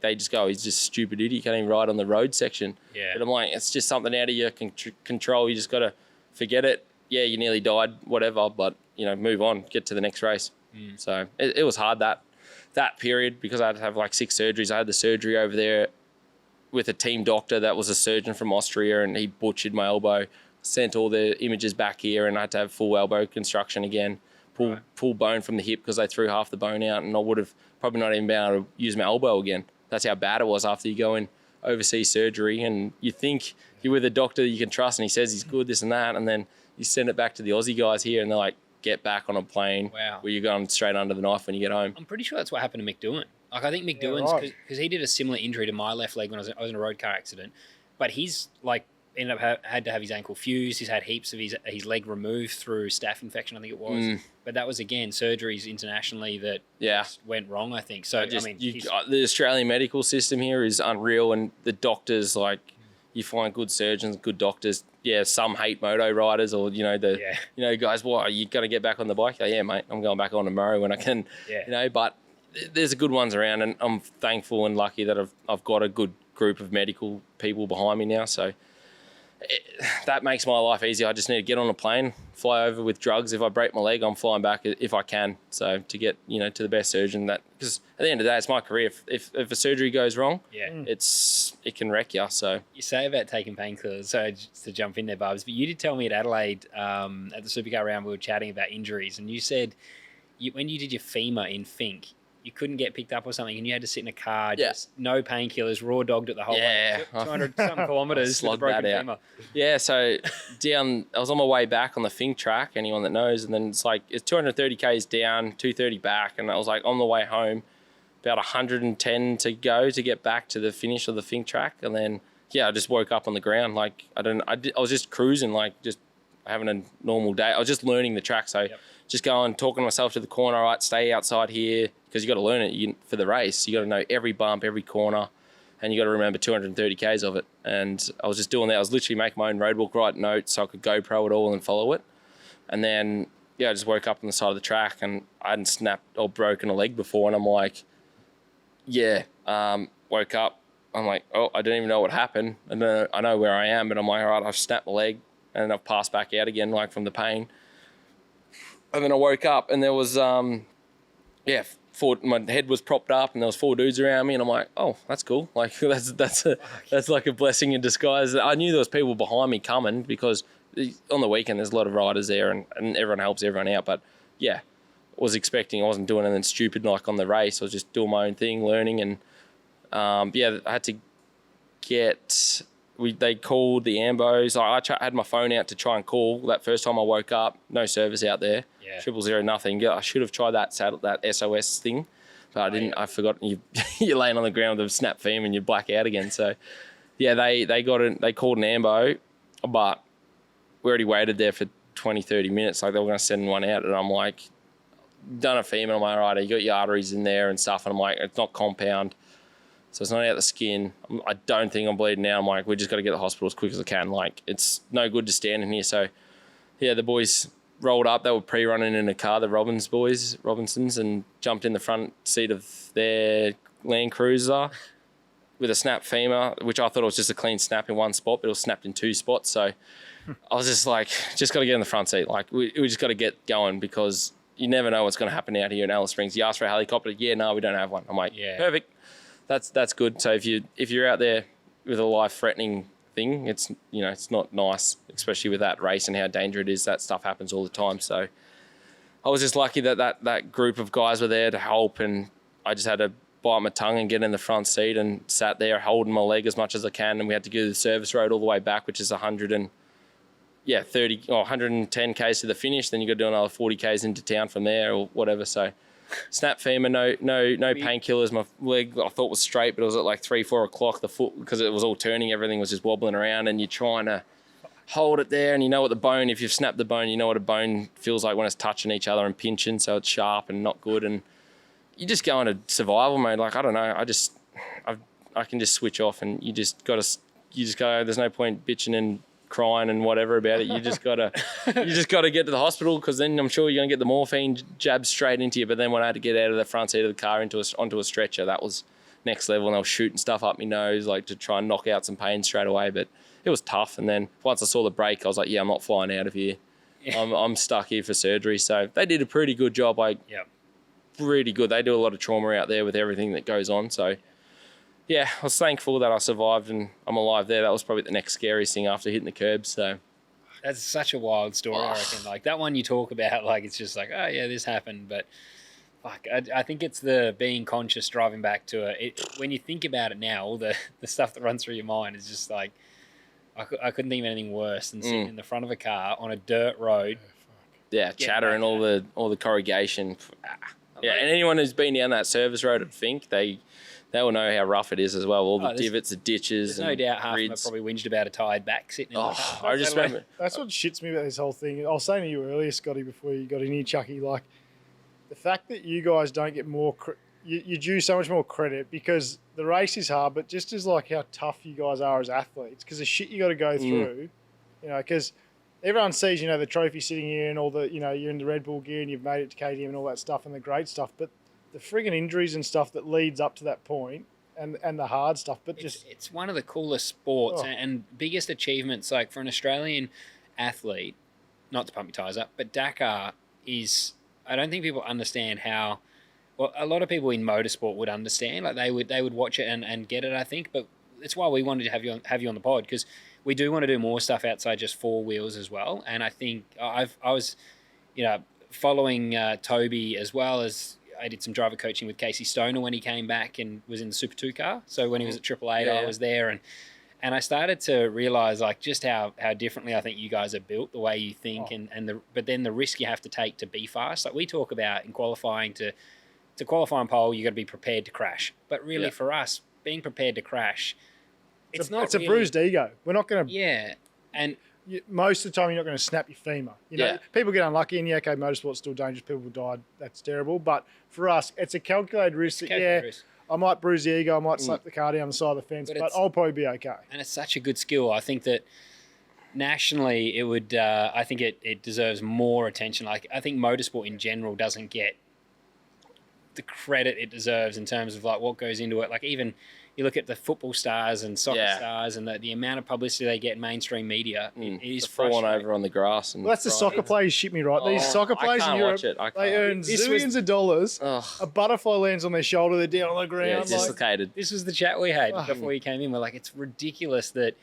they just go, he's just a stupid idiot, you can't even ride on the road section. Yeah. But I'm like, it's just something out of your control. You just got to forget it. Yeah, you nearly died, whatever, but move on, get to the next race. So it was hard that period because I had to have like 6 surgeries. I had the surgery over there with a team doctor that was a surgeon from Austria, and he butchered my elbow, sent all the images back here, and I had to have full elbow construction again, pull bone from the hip because they threw half the bone out, and I would have probably not even been able to use my elbow again. That's how bad it was after you go in overseas surgery, and you think you're with a doctor you can trust and he says he's good, this and that, and then you send it back to the Aussie guys here and they're like, get back on a plane where you're going straight under the knife when you get home. I'm pretty sure that's what happened to McDoohan. Like I think McDoohan's because he did a similar injury to my left leg when I was in a road car accident, but he's like ended up had to have his ankle fused. He's had heaps of his leg removed through staph infection, I think it was. But that was again surgeries internationally that went wrong, I think. So the Australian medical system here is unreal, and the doctors you find good surgeons, good doctors. Yeah, some hate moto riders or guys. Why you got to get back on the bike? Oh, yeah, mate, I'm going back on tomorrow when I can. Yeah. But there's good ones around, and I'm thankful and lucky that I've got a good group of medical people behind me now. So that makes my life easy. I just need to get on a plane, fly over with drugs. If I break my leg, I'm flying back if I can. So to get, to the best surgeon, because at the end of the day, it's my career. If a surgery goes wrong, it can wreck you. So you say about taking painkillers, so just to jump in there, Barbs, but you did tell me at Adelaide at the Supercar round, we were chatting about injuries, and you said when you did your femur in Fink, you couldn't get picked up or something, and you had to sit in a car, just no painkillers, raw dogged it the whole way. 200-something kilometres with a broken femur. Yeah, so I was on my way back on the Fink track, anyone that knows, and then it's 230 Ks down, 230 back, and I was on the way home, about 110 to go to get back to the finish of the Fink track, and then, I just woke up on the ground. I was just cruising, just having a normal day. I was just learning the track, so just going, talking myself to the corner, all right, stay outside here, because you got to learn it for the race. You got to know every bump, every corner, and you got to remember 230 Ks of it. And I was just doing that. I was literally making my own roadbook, write notes so I could GoPro it all and follow it. And then, I just woke up on the side of the track and I hadn't snapped or broken a leg before. And I'm like, woke up. I'm like, oh, I don't even know what happened. And then I know where I am, but I'm like, all right, I've snapped my leg and then I've passed back out again, from the pain. And then I woke up and there was, my head was propped up and there was 4 dudes around me and I'm like, oh, that's cool. That's like a blessing in disguise. I knew there was people behind me coming because on the weekend there's a lot of riders there and everyone helps everyone out. But I wasn't doing anything stupid on the race. I was just doing my own thing, learning, and I had to get. They called the ambos. I had my phone out to try and call. That first time I woke up, no service out there. 000 nothing. I should have tried that SOS thing, but I didn't. I forgot. You're laying on the ground with a snap femur and you black out again. So, they called an ambo, but we already waited there for 20, 30 minutes. They were going to send one out, and I'm like, done a femur. I'm like, all right, you got your arteries in there and stuff. And I'm like, it's not compound. So it's not out the skin. I don't think I'm bleeding now. I'm like, we just got to get to the hospital as quick as I can. It's no good to stand in here. So, the boys rolled up. They were pre-running in a car, the Robinsons, and jumped in the front seat of their Land Cruiser with a snap femur, which I thought it was just a clean snap in one spot, but it was snapped in 2 spots. So I was just like, just got to get in the front seat. We just got to get going because you never know what's going to happen out here in Alice Springs. You ask for a helicopter. No, we don't have one. I'm like, perfect. That's good. So if you're out there with a life-threatening thing, it's it's not nice, especially with that race and how dangerous it is. That stuff happens all the time. So I was just lucky that group of guys were there to help, and I just had to bite my tongue and get in the front seat and sat there holding my leg as much as I can. And we had to go to the service road all the way back, which is 110 Ks to the finish. Then you got to do another 40 Ks into town from there or whatever. So. Snap femur, no painkillers. My leg I thought was straight, but it was at 3, 4 o'clock. The foot, because it was all turning, everything was just wobbling around, and you're trying to hold it there. And you know what the bone, if you've snapped the bone, you know what a bone feels like when it's touching each other and pinching, so it's sharp and not good. And you just go into survival mode. I don't know. I can just switch off, and you just go. There's no point bitching and crying and whatever about it. You just gotta get to the hospital, because then I'm sure you're gonna get the morphine jabbed straight into you. But then when I had to get out of the front seat of the car onto a stretcher, that was next level, and they were shooting stuff up my nose to try and knock out some pain straight away. But it was tough. And then once I saw the break, I was like, I'm not flying out of here. I'm stuck here for surgery. So they did a pretty good job. Pretty good. They do a lot of trauma out there with everything that goes on. So I was thankful that I survived and I'm alive there. That was probably the next scariest thing after hitting the curb. So that's such a wild story, I reckon. That one you talk about, it's just this happened. But I think it's the being conscious driving back to it. When you think about it now, all the stuff that runs through your mind is just I couldn't think of anything worse than sitting in the front of a car on a dirt road. Chattering all the corrugation. And anyone who's been down that service road at Fink, they will know how rough it is as well. All the divots, the ditches. There's no doubt half of them probably whinged about a tired back sitting in the car. I just remember. That's what shits me about this whole thing. I was saying to you earlier, Scotty, before you got in here, Chucky, the fact that you guys don't get more, you due so much more credit, because the race is hard, but just as how tough you guys are as athletes, because the shit you got to go through, because everyone sees, the trophy sitting here and all the, you're in the Red Bull gear and you've made it to KTM and all that stuff and the great stuff, but the friggin' injuries and stuff that leads up to that point, and the hard stuff. But It's one of the coolest sports Oh. and biggest achievements. Like for an Australian athlete, not to pump your tires up, but Dakar is. I don't think people understand how. Well, a lot of people in motorsport would understand. Like they would watch it and get it. I think, but it's why we wanted to have you on the pod, because we do want to do more stuff outside just four wheels as well. And I think I was, following Toby, as well as I did some driver coaching with Casey Stoner when he came back and was in the Super 2 car. So when he was at Triple Eight, I was there, and I started to realise like just how differently I think you guys are built, the way you think, but then the risk you have to take to be fast. Like we talk about in qualifying, to qualify and pole, you got to be prepared to crash. But really, for us, being prepared to crash, it's a bruised ego. We're not going to. Yeah, and most of the time, you're not going to snap your femur. People get unlucky, and motorsport's still dangerous. People died. That's terrible. But for us, it's a calculated risk. I might bruise the ego. I might slap the car down the side of the fence, but I'll probably be okay. And it's such a good skill. I think that nationally, it would. I think it deserves more attention. Like I think motorsport in general doesn't get the credit it deserves in terms of like what goes into it. Like even you look at the football stars and soccer stars and the amount of publicity they get in mainstream media, it is falling over on the grass. And that's the soccer players shit me right. These soccer players in Europe, they earn zillions of dollars. A butterfly lands on their shoulder, they're down on the ground. Yeah, it's dislocated. This was the chat we had before you came in. We're like, it's ridiculous that.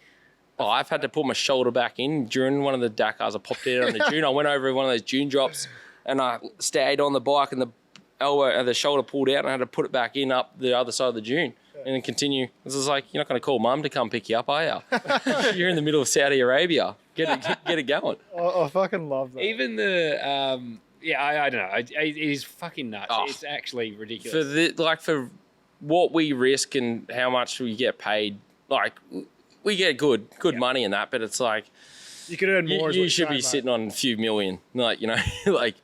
Oh, I've had to put my shoulder back in during one of the Dakars. I popped it on the dune. I went over one of those dune drops and I stayed on the bike and the elbow and the shoulder pulled out and I had to put it back in up the other side of the dune and then continue. This is like, you're not going to call mum to come pick you up, are you? You're in the middle of Saudi Arabia. Get it going. I fucking love that. Even the, I don't know. It is fucking nuts. Oh. It's actually ridiculous. For what we risk and how much we get paid, like we get good money in that, but it's like you could earn more. You should be sitting on a few million, like like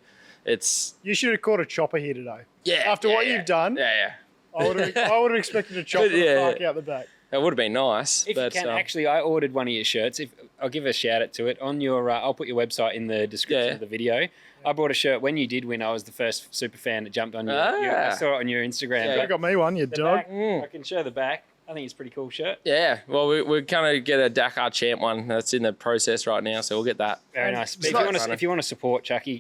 it's. You should have caught a chopper here today. Yeah. After what you've done. Yeah. I would have expected a chopper to park out the back. That would have been nice. If you can, actually, I ordered one of your shirts. I'll give a shout out to it on your. I'll put your website in the description of the video. I bought a shirt when you did win. I was the first super fan that jumped on I saw it on your Instagram. Yeah, you got me one, you dog. Back, I can show the back. I think it's a pretty cool shirt. Yeah, well, we're going to get a Dakar champ one. That's in the process right now, so we'll get that. Very nice. But if you want to support Chucky,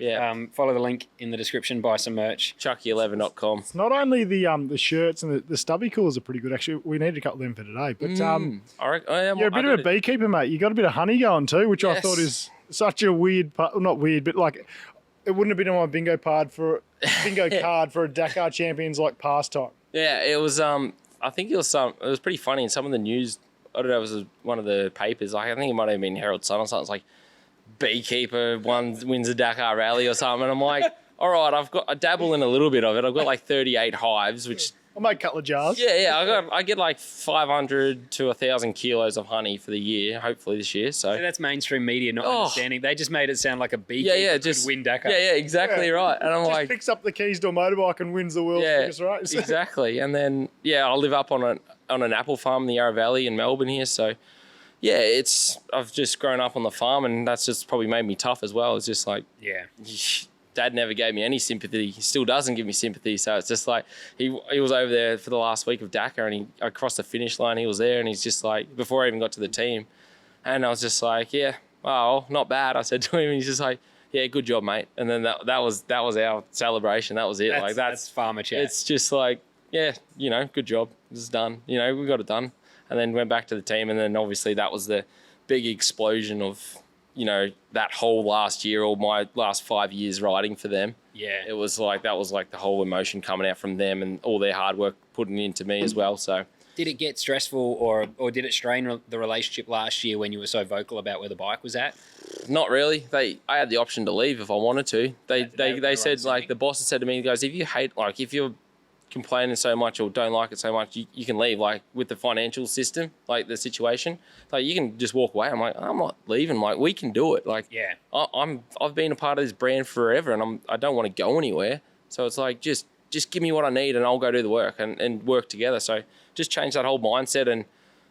follow the link in the description, buy some merch. Chucky11.com. It's not only the shirts and the stubby coolers are pretty good. Actually, we need a couple of them for today. But you're a bit of a beekeeper, mate. You got a bit of honey going too, which I thought is such a weird part. Well, not weird, but like it wouldn't have been on my bingo card for a Dakar Champions like pastime. Yeah, it was. I think it was pretty funny in some of the news. I don't know, it was one of the papers. Like I think it might have been Herald Sun or something. It's like beekeeper wins a Dakar Rally or something. And I'm like, all right, I dabble in a little bit of it. I've got like 38 hives, which I'll make a couple of jars. Yeah. I get like 500 to 1,000 kilos of honey for the year, hopefully this year. So that's mainstream media not understanding. They just made it sound like a beekeeper could win Dakar. Yeah, exactly right. And I'm like, picks up the keys to a motorbike and wins the world's biggest race. Exactly. And then I live up on an apple farm in the Yarra Valley in Melbourne here. So I've just grown up on the farm, and that's just probably made me tough as well. It's just like Dad never gave me any sympathy. He still doesn't give me sympathy. So it's just like he was over there for the last week of Dakar, and I crossed the finish line. He was there, and he's just like, before I even got to the team, and I was just like, not bad. I said to him, and he's just like, yeah, good job, mate. And then that was our celebration. That was it. That's farmer chat. It's just like, good job. This is done. We got it done. And then went back to the team, and then obviously that was the big explosion of that whole last year or my last 5 years riding for them. Yeah. It was like, that was like the whole emotion coming out from them and all their hard work putting into me as well. So did it get stressful or did it strain the relationship last year when you were so vocal about where the bike was at? Not really. I had the option to leave if I wanted to. They said, like, the boss had said to me, he goes, if you're complaining so much or don't like it so much, you can leave. Like with the financial system, like the situation, like you can just walk away. I'm like, I'm not leaving. Like we can do it. Like I've been a part of this brand forever, and I don't want to go anywhere. So it's like just give me what I need, and I'll go do the work and work together. So just change that whole mindset and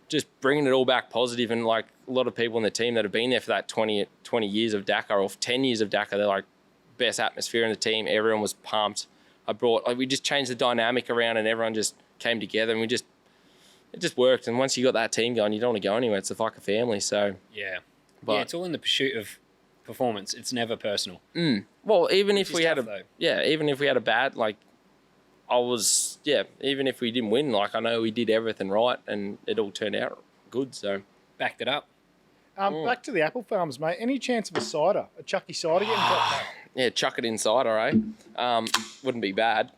just bringing it all back positive. And like a lot of people in the team that have been there for that 20 years of Dakar or 10 years of Dakar, they're like best atmosphere in the team. Everyone was pumped. We just changed the dynamic around, and everyone just came together, and we just it just worked. And once you got that team going, you don't want to go anywhere. It's like a family. So Yeah. But- yeah, it's all in the pursuit of performance. It's never personal. well, even if is we had tough, though. even if we had a bad, like, even if we didn't win, like, I know we did everything right and it all turned out good. So Backed it up. Back to the apple farms, mate. Any chance of a cider, a Chucky cider getting dropped? Mate? yeah, chuck it inside, all right. Wouldn't be bad.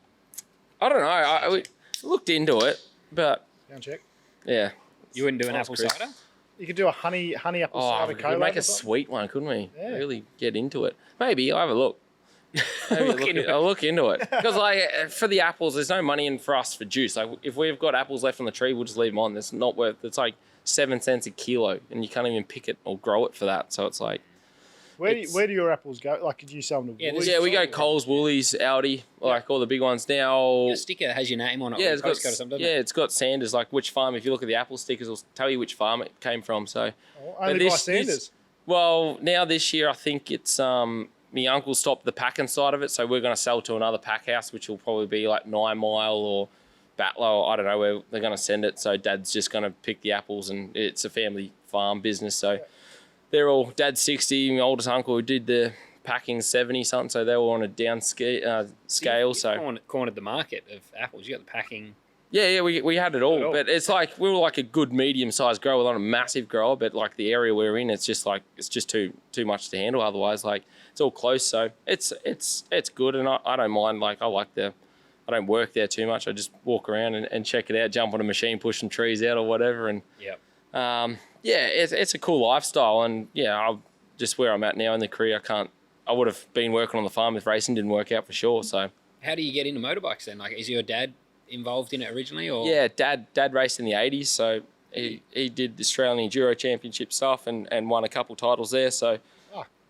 I don't know. We looked into it, but Down check. yeah. You wouldn't do an Sounds apple crisp. cider? You could do a honey apple Oh, cider we could cola. make a sweet one, couldn't we? Yeah. Really get into it. Maybe I'll have a look. Maybe I'll look into it. Because like for the apples, there's no money in for us for juice. Like if we've got apples left on the tree, we'll just leave them on. It's not worth. It's like 7 cents a kilo, and you can't even pick it or grow it for that. So it's like. Where do your apples go? Like, could you sell them to Yeah, Woolies? Yeah, we go Coles, Woolies, Aldi, like all the big ones now. Your sticker has your name on it. Yeah, or it's your got postcode or something, doesn't yeah, it? it's got Sanders. Like which farm? If you look at the apple stickers, it'll tell you which farm it came from. So Oh, only by this- Sanders. well, now this year I think it's my uncle stopped the packing side of it, so we're going to sell to another pack house, which will probably be like 9 Mile or Battler. Or I don't know where they're going to send it. So Dad's just going to pick the apples, and it's a family farm business. So they're all Dad's 60, my oldest uncle who did the packing 70 something, so they were on a down scale. You've So cornered the market of apples. You got the packing. yeah, we had it all, but it's like we were like a good medium-sized grower, not a massive grower, but like the area we're in, it's just too much to handle. Otherwise, like it's all close, so it's good, and I don't mind. Like I don't work there too much. I just walk around and check it out, jump on a machine, push some trees out or whatever, and Yep. it's a cool lifestyle, and I'll just where I'm at now in the career. I would have been working on the farm if racing didn't work out for sure. So How do you get into motorbikes then? Like, is your dad involved in it originally, or yeah, dad raced in the 80s, so he did the Australian Enduro Championship stuff and won a couple titles there. So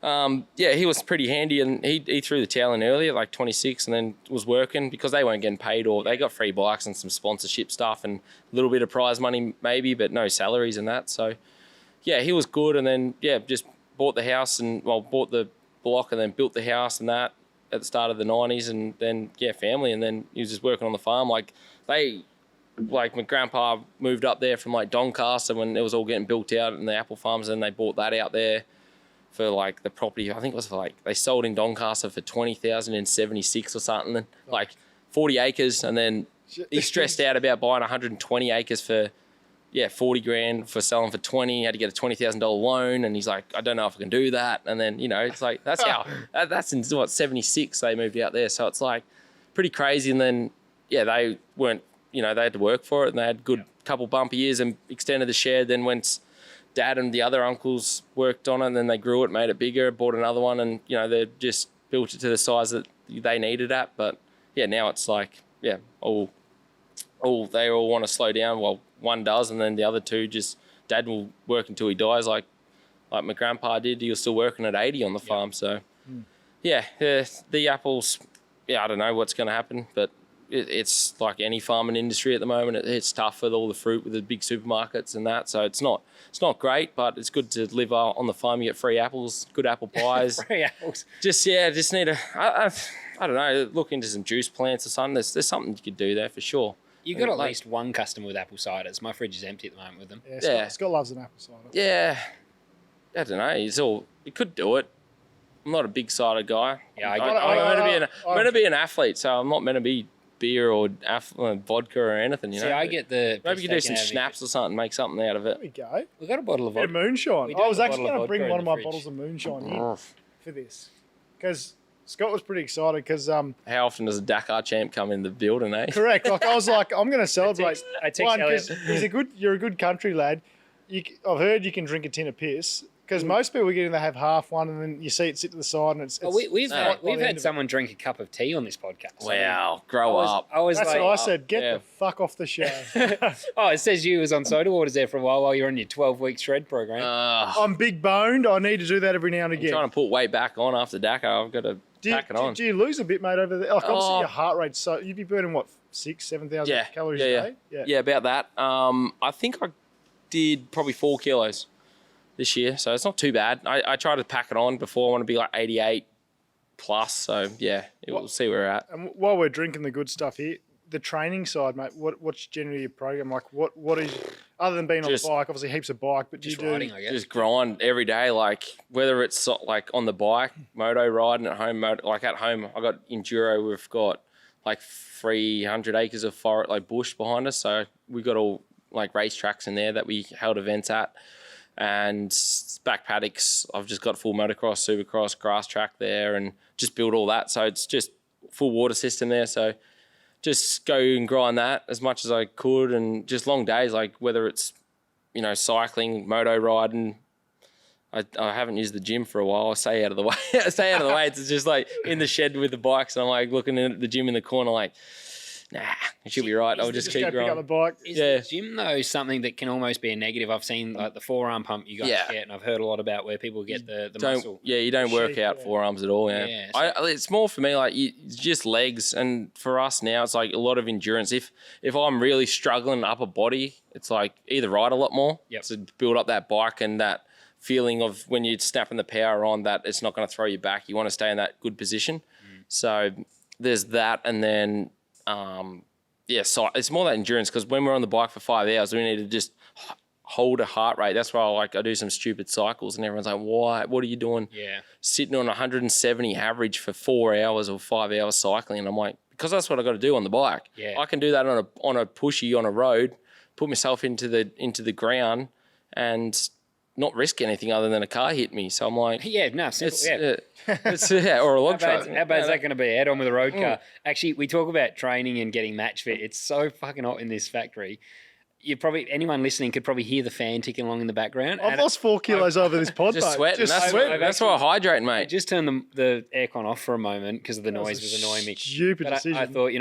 he was pretty handy, and he threw the towel in early at like 26, and then was working because they weren't getting paid, or they got free bikes and some sponsorship stuff and a little bit of prize money maybe, but no salaries and that. So yeah, he was good, and then just bought the house and bought the block and then built the house and that at the start of the 90s, and then family, and then he was just working on the farm. Like my grandpa moved up there from like Doncaster when it was all getting built out in the apple farms, and they bought that out there for like the property. I think it was for like they sold in Doncaster for 20,000 in 76 or something, like 40 acres, and then he stressed out about buying 120 acres for 40 grand for selling for 20. He had to get a $20,000 loan, and he's like, I don't know if I can do that. And then it's like that's how that's in 76 they moved out there, so it's like pretty crazy. And then they weren't, they had to work for it, and they had good couple bumpy years and extended the shed. Then once Dad and the other uncles worked on it, and then they grew it, made it bigger, bought another one, and they just built it to the size that they needed at. But now it's like they all want to slow down. Well, one does, and then the other two just Dad will work until he dies, like my grandpa did. He was still working at 80 on the farm. So the apples, I don't know what's going to happen, but it's like any farming industry at the moment. It's tough with all the fruit with the big supermarkets and that. So it's not great, but it's good to live on the farm. You get free apples, good apple pies. free apples? Just need to I don't know, look into some juice plants or something. There's something you could do there for sure. You got at least one customer with apple ciders. My fridge is empty at the moment with them. Yeah, Scott loves an apple cider. Yeah, I don't know. You could do it. I'm not a big cider guy. Yeah, I'm meant to be an athlete, so I'm not meant to be beer or vodka or anything. See, I get the maybe you could do some schnapps or something, make something out of it. There we go. We got a bottle of Bit of vodka. moonshine. We do I was have a actually bottle going of to bring vodka one in of the my fridge. bottles of moonshine here for this, because Scott was pretty excited because How often does a Dakar champ come in the building, eh? correct. Like I was like, I'm going to celebrate. I text one Elliot. because you're a good country lad. I've heard you can drink a tin of piss. Because most people get in, they have half one, and then you see it sit to the side, and it's. We've by the had end of someone drink a cup of tea on this podcast. Wow, grow up. I was That's like, what I said. Get yeah. the fuck off the show. oh, it says you was on soda waters there for a while you're on your 12-week shred program. I'm big boned. I need to do that every now and I'm again. trying to put weight back on after Dakar. I've got to pack it on. Do you lose a bit, mate, over there? Like, obviously, Oh. your heart rate, so you'd be burning, what, 7,000 calories a day? Yeah, about that. I think I did probably 4 kilos this year, so it's not too bad. I try to pack it on before. I want to be like 88 plus, so yeah, we'll see where we're at. And while we're drinking the good stuff here, the training side, mate, what's generally your program? Like, what is, other than being on the bike, obviously heaps of bike, but Just you do riding, I guess. Just grind every day, like whether it's like on the bike, moto riding at home, like at home, I got enduro. We've got like 300 acres of forest, like bush behind us. So we got all like race tracks in there that we held events at, and back paddocks. I've just got full motocross, supercross, grass track there, and just build all that. So it's just full water system there. So just go and grind that as much as I could, and just long days, like whether it's, you know, cycling, moto riding. I haven't used the gym for a while. I stay out of the way. It's just like in the shed with the bikes, and I'm like looking at the gym in the corner, like, nah, it should be right. I'll just keep go pick up the grinding. bike. Is the gym, though, something that can almost be a negative? I've seen like the forearm pump you guys get, and I've heard a lot about where people get the muscle. Yeah, you don't work out forearms at all. Yeah, it's more for me like it's just legs, and for us now it's like a lot of endurance. If I'm really struggling upper body, it's like either ride a lot more to build up that bike and that feeling of when you're snapping the power on, that it's not going to throw you back. You want to stay in that good position. So there's that, and then so it's more that endurance, because when we're on the bike for 5 hours, we need to just hold a heart rate. That's why I do some stupid cycles, and everyone's like, "Why? What are you doing? Sitting on 170 average for 4 hours or 5 hours cycling?" And I'm like, because that's what I got to do on the bike. I can do that on a pushy on a road, put myself into the ground, and not risk anything other than a car hit me. So I'm like, simple. Or a log truck. How bad is that going to be? Head on with a road car. Actually, we talk about training and getting match fit. It's so fucking hot in this factory. Anyone listening could probably hear the fan ticking along in the background. I've lost 4 kilos over this pod, just mate. sweating. That's why I hydrate, mate. Just turn the aircon off for a moment because the noise was annoying me. Stupid decision. I thought,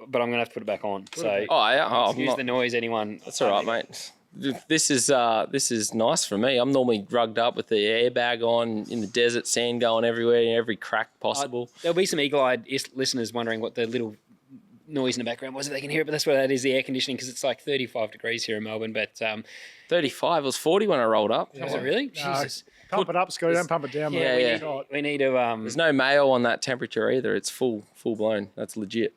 but I'm going to have to put it back on. Excuse the noise, anyone. That's all right, mate. This is nice for me. I'm normally rugged up with the airbag on in the desert, sand going everywhere, every crack possible. There'll be some eagle-eyed listeners wondering what the little noise in the background was. They can hear it, but that's what that is, the air conditioning, because it's like 35 degrees here in Melbourne. But 35. It was 40 when I rolled up. Was it really? Jesus. Pump it up, Scotty. Don't pump it down. We need to. There's no mayo on that temperature either. It's full blown. That's legit.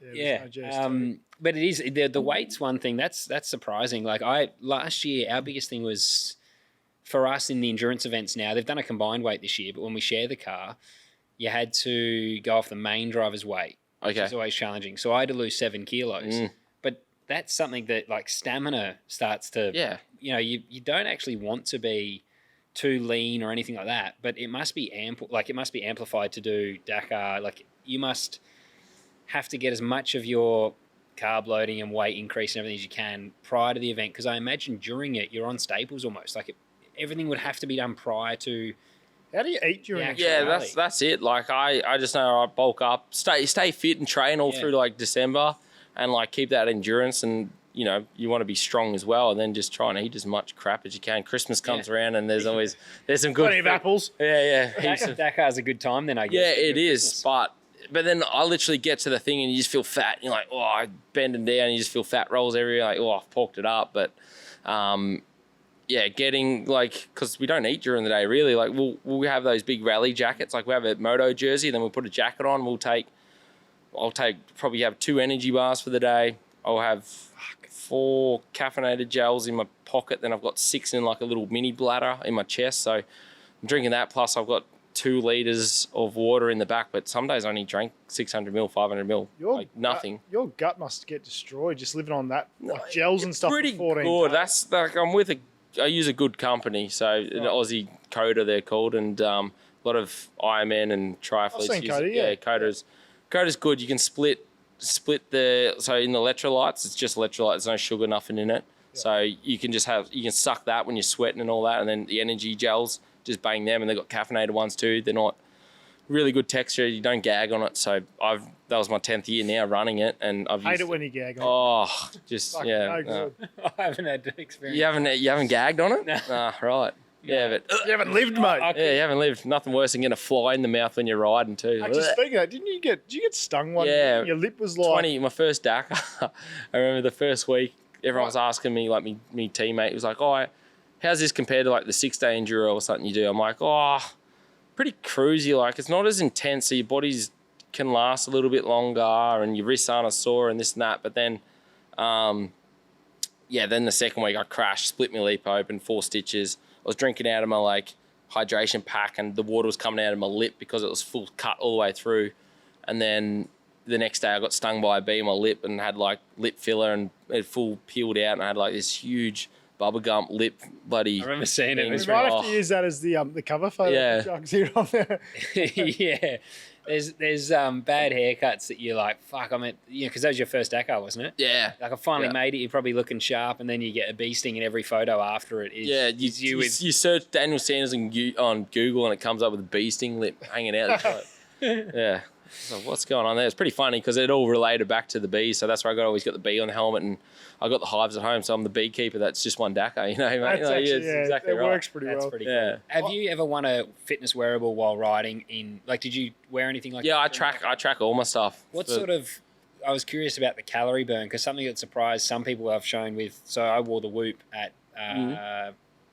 But it is the weight's one thing that's surprising. Like last year, our biggest thing was for us in the endurance events. Now they've done a combined weight this year, but when we share the car, you had to go off the main driver's weight. Which is always challenging. So I had to lose 7 kilos. But that's something that like stamina starts to. You don't actually want to be too lean or anything like that, but it must be amplified to do Dakar. Like you must have to get as much of your carb loading and weight increase and everything as you can prior to the event, because I imagine during it you're on staples almost. Like everything would have to be done prior to. How do you eat during it? Yeah, that's it. Like I just know I bulk up, stay fit and train all through like December, and like keep that endurance, and you want to be strong as well, and then just try and eat as much crap as you can. Christmas comes around, and there's some good plenty of apples. Dakar's a good time then, I guess. Yeah, it is, but then I literally get to the thing and you just feel fat. You're like, I bending down, and you just feel fat rolls everywhere. Like, I've porked it up. But getting like, because we don't eat during the day really. Like we'll have those big rally jackets. Like we have a moto jersey, then we'll put a jacket on. I'll probably have 2 energy bars for the day. I'll have 4 caffeinated gels in my pocket. Then I've got 6 in like a little mini bladder in my chest. So I'm drinking that. Plus I've got 2 liters of water in the back. But some days I only drank 600 ml, 500 ml, like nothing. Your gut must get destroyed just living on that, like gels and stuff. Pretty for 14 good. days. That's like I use a good company. So an Aussie Coda they're called, and a lot of Ironman and triathletes. I've seen use Coda, it. Coda's good. You can split in the electrolytes, it's just electrolytes, there's no sugar, nothing in it. So you can suck that when you're sweating and all that, and then the energy gels, just bang them, and they've got caffeinated ones too. They're not really good texture, you don't gag on it. So that was my 10th year now running it, and I've hate it when you gag on it. Oh, just No good. I haven't had the experience. You haven't gagged on it? No. Right. Yeah, but You haven't lived, mate. you haven't lived. Nothing worse than getting a fly in the mouth when you're riding too. Actually, speaking of that, did you get stung one? Yeah. Your lip was like... my first Dakar. I remember the first week, everyone was asking me, like me teammate was like, how's this compared to like the 6-day enduro or something you do? I'm like, pretty cruisy. Like it's not as intense. So your body's can last a little bit longer and your wrists aren't as sore and this and that. But then, then the second week I crashed, split my lip open, 4 stitches. I was drinking out of my like hydration pack and the water was coming out of my lip because it was full cut all the way through. And then the next day I got stung by a bee in my lip and had like lip filler and it full peeled out and I had like this huge bubblegum lip bloody. I remember seeing it. We might have to use that as the cover photo. Yeah. Chuck's here on there. Yeah. There's bad haircuts that you're like, fuck, because that was your first Dakar, wasn't it? Yeah. Like I finally made it, you're probably looking sharp, and then you get a bee sting in every photo after it. You search Daniel Sanders on Google and it comes up with a bee sting lip hanging out. Yeah. So what's going on there? It's pretty funny because it all related back to the bees. So that's why always got the bee on the helmet and I got the hives at home. So I'm the beekeeper. That's just one Dakar, mate. That's exactly right. It works pretty well. That's pretty cool. Have you ever won a fitness wearable while riding in, like, did you wear anything like that? Yeah, I track all my stuff. I was curious about the calorie burn because something that surprised some people I've shown with, so I wore the Whoop at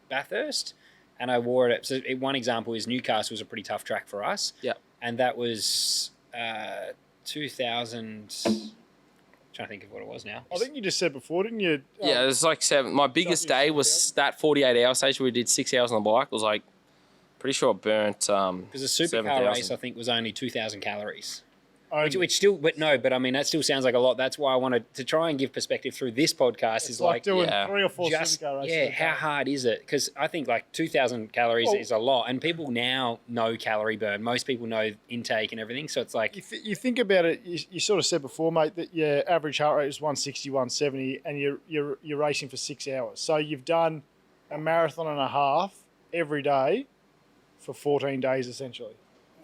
Bathurst and I wore it. So one example is Newcastle was a pretty tough track for us. Yeah. And that was 2000. Trying to think of what it was now. I think you just said before, didn't you? Yeah, it was like 7. My biggest day was that 48-hour stage where we did 6 hours on the bike. It was like, pretty sure it burnt because a supercar race, I think, was only 2,000 calories. Which still, but I mean, that still sounds like a lot. That's why I wanted to try and give perspective through this podcast. It's like doing 3 or 4 supercar races. Yeah, how hard is it? Because I think like 2,000 calories is a lot, and people now know calorie burn. Most people know intake and everything, so it's like you think about it. You sort of said before, mate, that your average heart rate is 160, 170, and you're racing for 6 hours. So you've done a marathon and a half every day for 14 days essentially.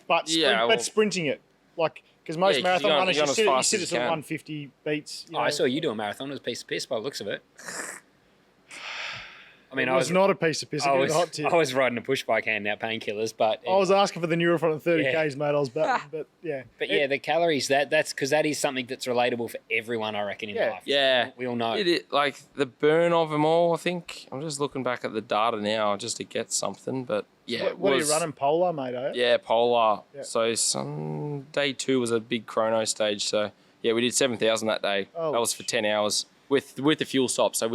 But sprinting it like. Because most marathon runners, you sit at some 150 beats. I saw you do a marathon. It was a piece of piss by the looks of it. I mean, it was not a piece of piss. I was riding a push bike handing out painkillers, but I was asking for the Nurofen at 30 Ks, mate. I was batting, but yeah. But the calories, that's because that is something that's relatable for everyone, I reckon, in life. Yeah. We all know. Like the burn of them all, I think. I'm just looking back at the data now just to get something, but yeah. What are you running, Polar, mate? Are you? Yeah, Polar. Yeah. So day 2 was a big chrono stage. So yeah, we did 7,000 that day. Oh, that was for 10 hours with the fuel stop. So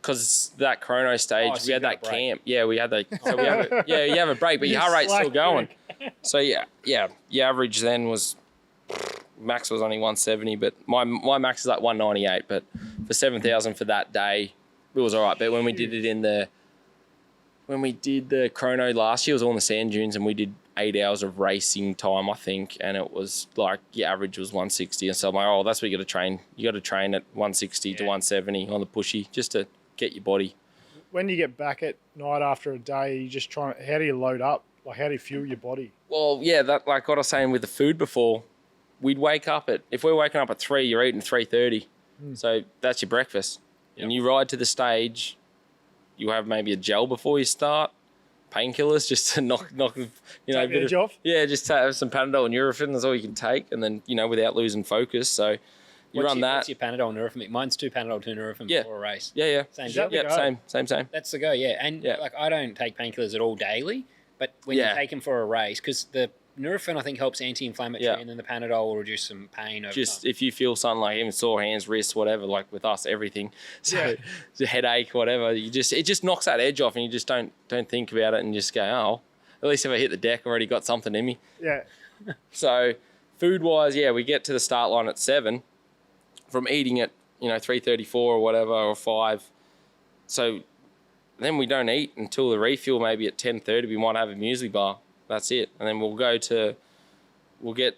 because that chrono stage, we had that camp. Yeah, we had that. So you have a break, but your heart rate's still going. So yeah, your average then was, max was only 170, but my max is like 198. But for 7,000 for that day, it was all right. But when we did it when we did the chrono last year, it was all in the sand dunes, and we did 8 hours of racing time, I think, and it was like your average was 160. And so I'm like, that's what you got to train. You got to train at 160 to 170 on the pushy just to get your body. When you get back at night after a day, you just how do you load up? Like, how do you fuel your body? Well, yeah, that like what I was saying with the food before, we'd wake up if we're waking up at 3, you're eating 3:30. So that's your breakfast. Yep. And you ride to the stage, you have maybe a gel before you start, painkillers just to knock Take the edge off? Yeah, just have some Panadol and Nurofen, that's all you can take, and then, without losing focus. So What's your Panadol Nurofen? Mine's 2 Panadol, 2 Nurofen before a race. Yeah. Same. Same. That's the go. Yeah, and like I don't take painkillers at all daily, but when you take them for a race, because the Nurofen I think helps anti-inflammatory, and then the Panadol will reduce some pain. Just if you feel something like even sore hands, wrists, whatever, like with us, everything. So the headache, whatever, it just knocks that edge off, and you just don't think about it, and just go, at least if I hit the deck, I already got something in me. Yeah. So food wise, we get to the start line at 7. From eating at 3:34 or whatever, or 5. So then we don't eat until the refuel, maybe at 10:30. We might have a muesli bar. That's it. And then we'll get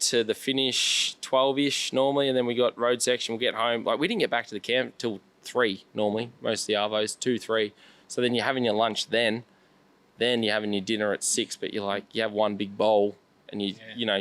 to the finish 12-ish normally, and then we got road section. We'll get home. Like, we didn't get back to the camp till 3 normally, most of the Arvos, 2, 3. So then you're having your lunch then you're having your dinner at 6, but you have one big bowl, and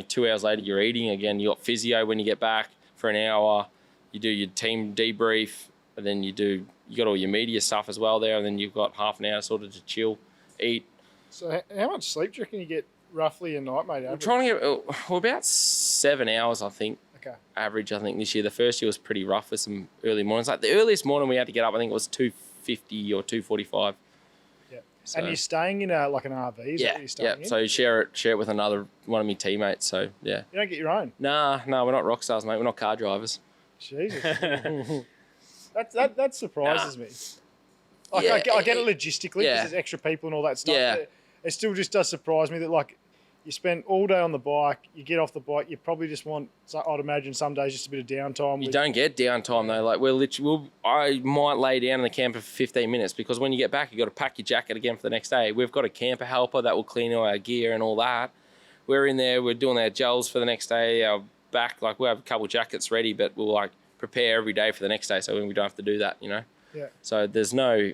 2 hours later you're eating again. You got physio when you get back for an hour. You do your team debrief, and then you got all your media stuff as well there, and then you've got half an hour sort of to chill, eat. So how much sleep do you reckon you get roughly a night, mate? We're trying to get about 7 hours, I think. Okay. Average, I think, this year. The first year was pretty rough with some early mornings. Like the earliest morning we had to get up, I think it was 2:50 or 2:45. Yeah. So, And you're staying in like an RV? Is that yeah, what you're staying in? So you share it with one of my teammates. So yeah. You don't get your own? Nah, we're not rock stars, mate. We're not car drivers. Jesus. that surprises me. Like, Yeah, I get it logistically because yeah. there's extra people and all that stuff. Yeah. But it still just does surprise me that, like, you spend all day on the bike, you get off the bike, you probably just want, I'd imagine some days just a bit of downtime. You don't get downtime though. Like I might lay down in the camper for 15 minutes because when you get back, you got to pack your jacket again for the next day. We've got a camper helper that will clean all our gear and all that. We're in there, we're doing our gels for the next day. Our back, like we have a couple jackets ready, but we'll like prepare every day for the next day, so we don't have to do that, you know. Yeah. So there's no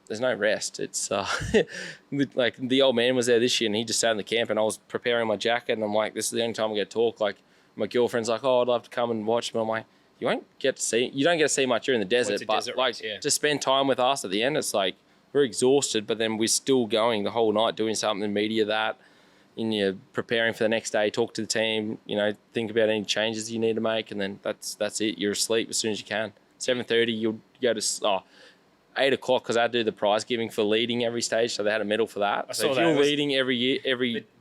rest. It's like the old man was there this year and he just sat in the camp and I was preparing my jacket and I'm like, this is the only time I get to talk. Like my girlfriend's like, oh, I'd love to come and watch, but I'm like, you don't get to see much here in the desert, but desert like race, yeah. to spend time with us at the end, it's like we're exhausted, but then we're still going the whole night doing something, media that, and you're preparing for the next day, talk to the team, you know, think about any changes you need to make, and then that's it. You're asleep as soon as you can. 7:30, you'll go to 8 o'clock because I do the prize giving for leading every stage, so they had a medal for that. I So saw if that. you're It was leading every year,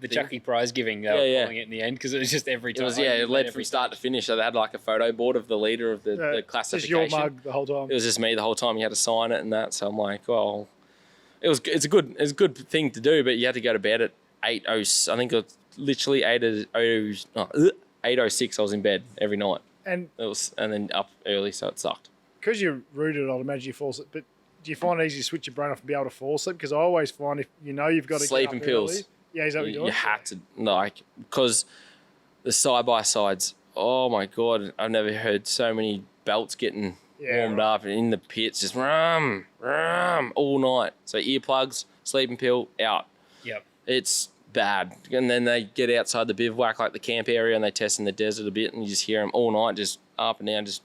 the Chucky prize giving, they were calling it in the end because it was just every time. it led from start to finish. So they had like a photo board of the leader of the Just classification. your mug the whole time. It was just me the whole time. You had to sign it and that. So I'm like, well, it's a good thing to do, but you had to go to bed at 8:00. I think it was literally 8:06. I was in bed every night. And then up early, so it sucked. Because you're rooted, I'd imagine you fall asleep. But do you find it easy to switch your brain off and be able to fall asleep? Because I always find if you know you've got to Sleeping get up pills. early, yeah, is that what you're doing? You had to, like, because the side-by-sides, oh my God, I've never heard so many belts getting warmed up and in the pits, just rum, all night. So earplugs, sleeping pill, out. Yep. It's bad. And then they get outside the bivouac, like the camp area, and they test in the desert a bit, and you just hear them all night, just up and down, just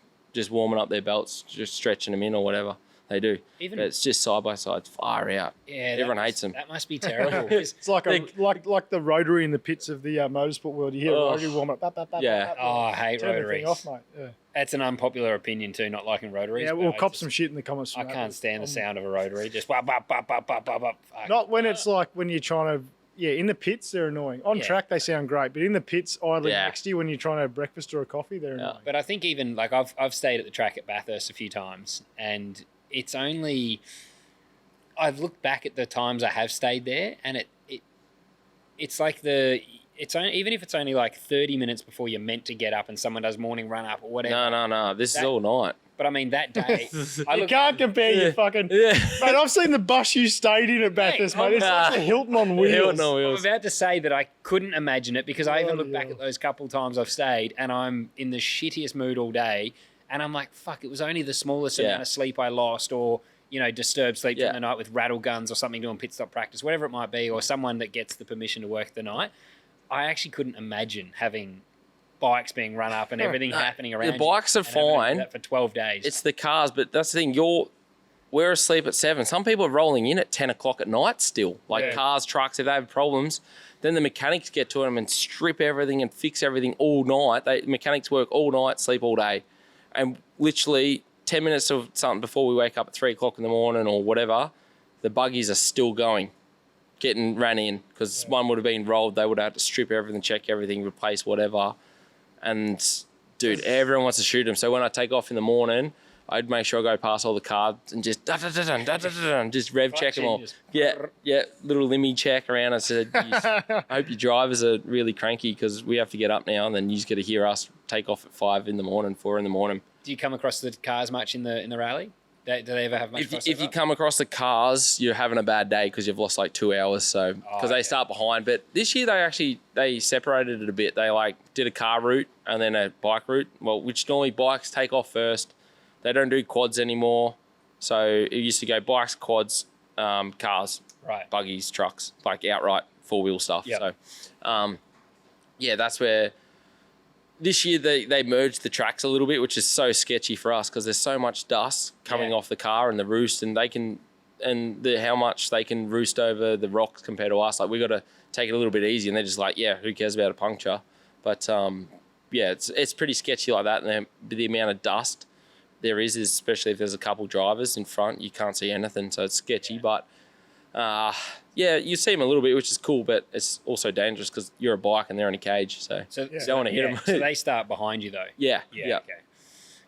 warming up their belts, just stretching them in or whatever they do. But it's just side by side, far out. Yeah, everyone hates them. That must be terrible. It's like like the rotary in the pits of the motorsport world. You hear a rotary warm up. I hate Turn the rotaries. thing off, mate. Yeah. That's an unpopular opinion too, not liking rotaries. Yeah, but we'll I cop just- some shit in the comments. I from can't that. stand the sound of a rotary. Just bop, bop, bop, bop, bop, bop, bop. Fuck. Not when it's like when you're trying to. Yeah, in the pits they're annoying. On track they sound great, but in the pits idling next to you when you're trying to have breakfast or a coffee, they're annoying. But I think even like I've stayed at the track at Bathurst a few times, and it's only I've looked back at the times I have stayed there, and it's like even if it's only like 30 minutes before you're meant to get up, and someone does morning run up or whatever. No. This is all night. But I mean that day, You can't compare your fucking. Mate, I've seen the bus you stayed in at Bathurst, mate. It's like the Hilton on wheels. I'm about to say that I couldn't imagine it because I even look back at those couple times I've stayed and I'm in the shittiest mood all day, and I'm like, fuck, it was only the smallest amount of sleep I lost, or disturbed sleep from the night with rattle guns or something doing pit stop practice, whatever it might be, or someone that gets the permission to work the night. I actually couldn't imagine having bikes being run up and everything happening around. The bikes are fine for 12 days. It's the cars, but that's the thing. We're asleep at 7. Some people are rolling in at 10 o'clock at night still. Like cars, trucks, if they have problems, then the mechanics get to them and strip everything and fix everything all night. Mechanics work all night, sleep all day, and literally 10 minutes of something before we wake up at 3 o'clock in the morning or whatever, the buggies are still going, getting ran in because one would have been rolled. They would have had to strip everything, check everything, replace whatever. And dude, everyone wants to shoot them. So when I take off in the morning, I'd make sure I go past all the cars and just just rev check them all. Yeah, little limmy check around. I said, I hope your drivers are really cranky because we have to get up now, and then you just get to hear us take off at 5 in the morning, 4 in the morning. Do you come across the cars much in the rally? Do they ever have much crossover? If you come across the cars, you're having a bad day because you've lost like 2 hours. So because they start behind. But this year they separated it a bit. They did a car route and then a bike route. Well, which normally bikes take off first. They don't do quads anymore. So it used to go bikes, quads, cars, buggies, trucks, like outright 4-wheel stuff. Yep. So that's where. This year they merged the tracks a little bit, which is so sketchy for us because there's so much dust coming off the car and the roost, and how much they can roost over the rocks compared to us. Like we got to take it a little bit easy, and they're just like, who cares about a puncture? But it's pretty sketchy like that, and the amount of dust there is especially if there's a couple drivers in front, you can't see anything, so it's sketchy. But Yeah, you see them a little bit, which is cool, but it's also dangerous because you're a bike and they're in a cage, so you don't want to hit them. So they start behind you though. Yeah. Okay.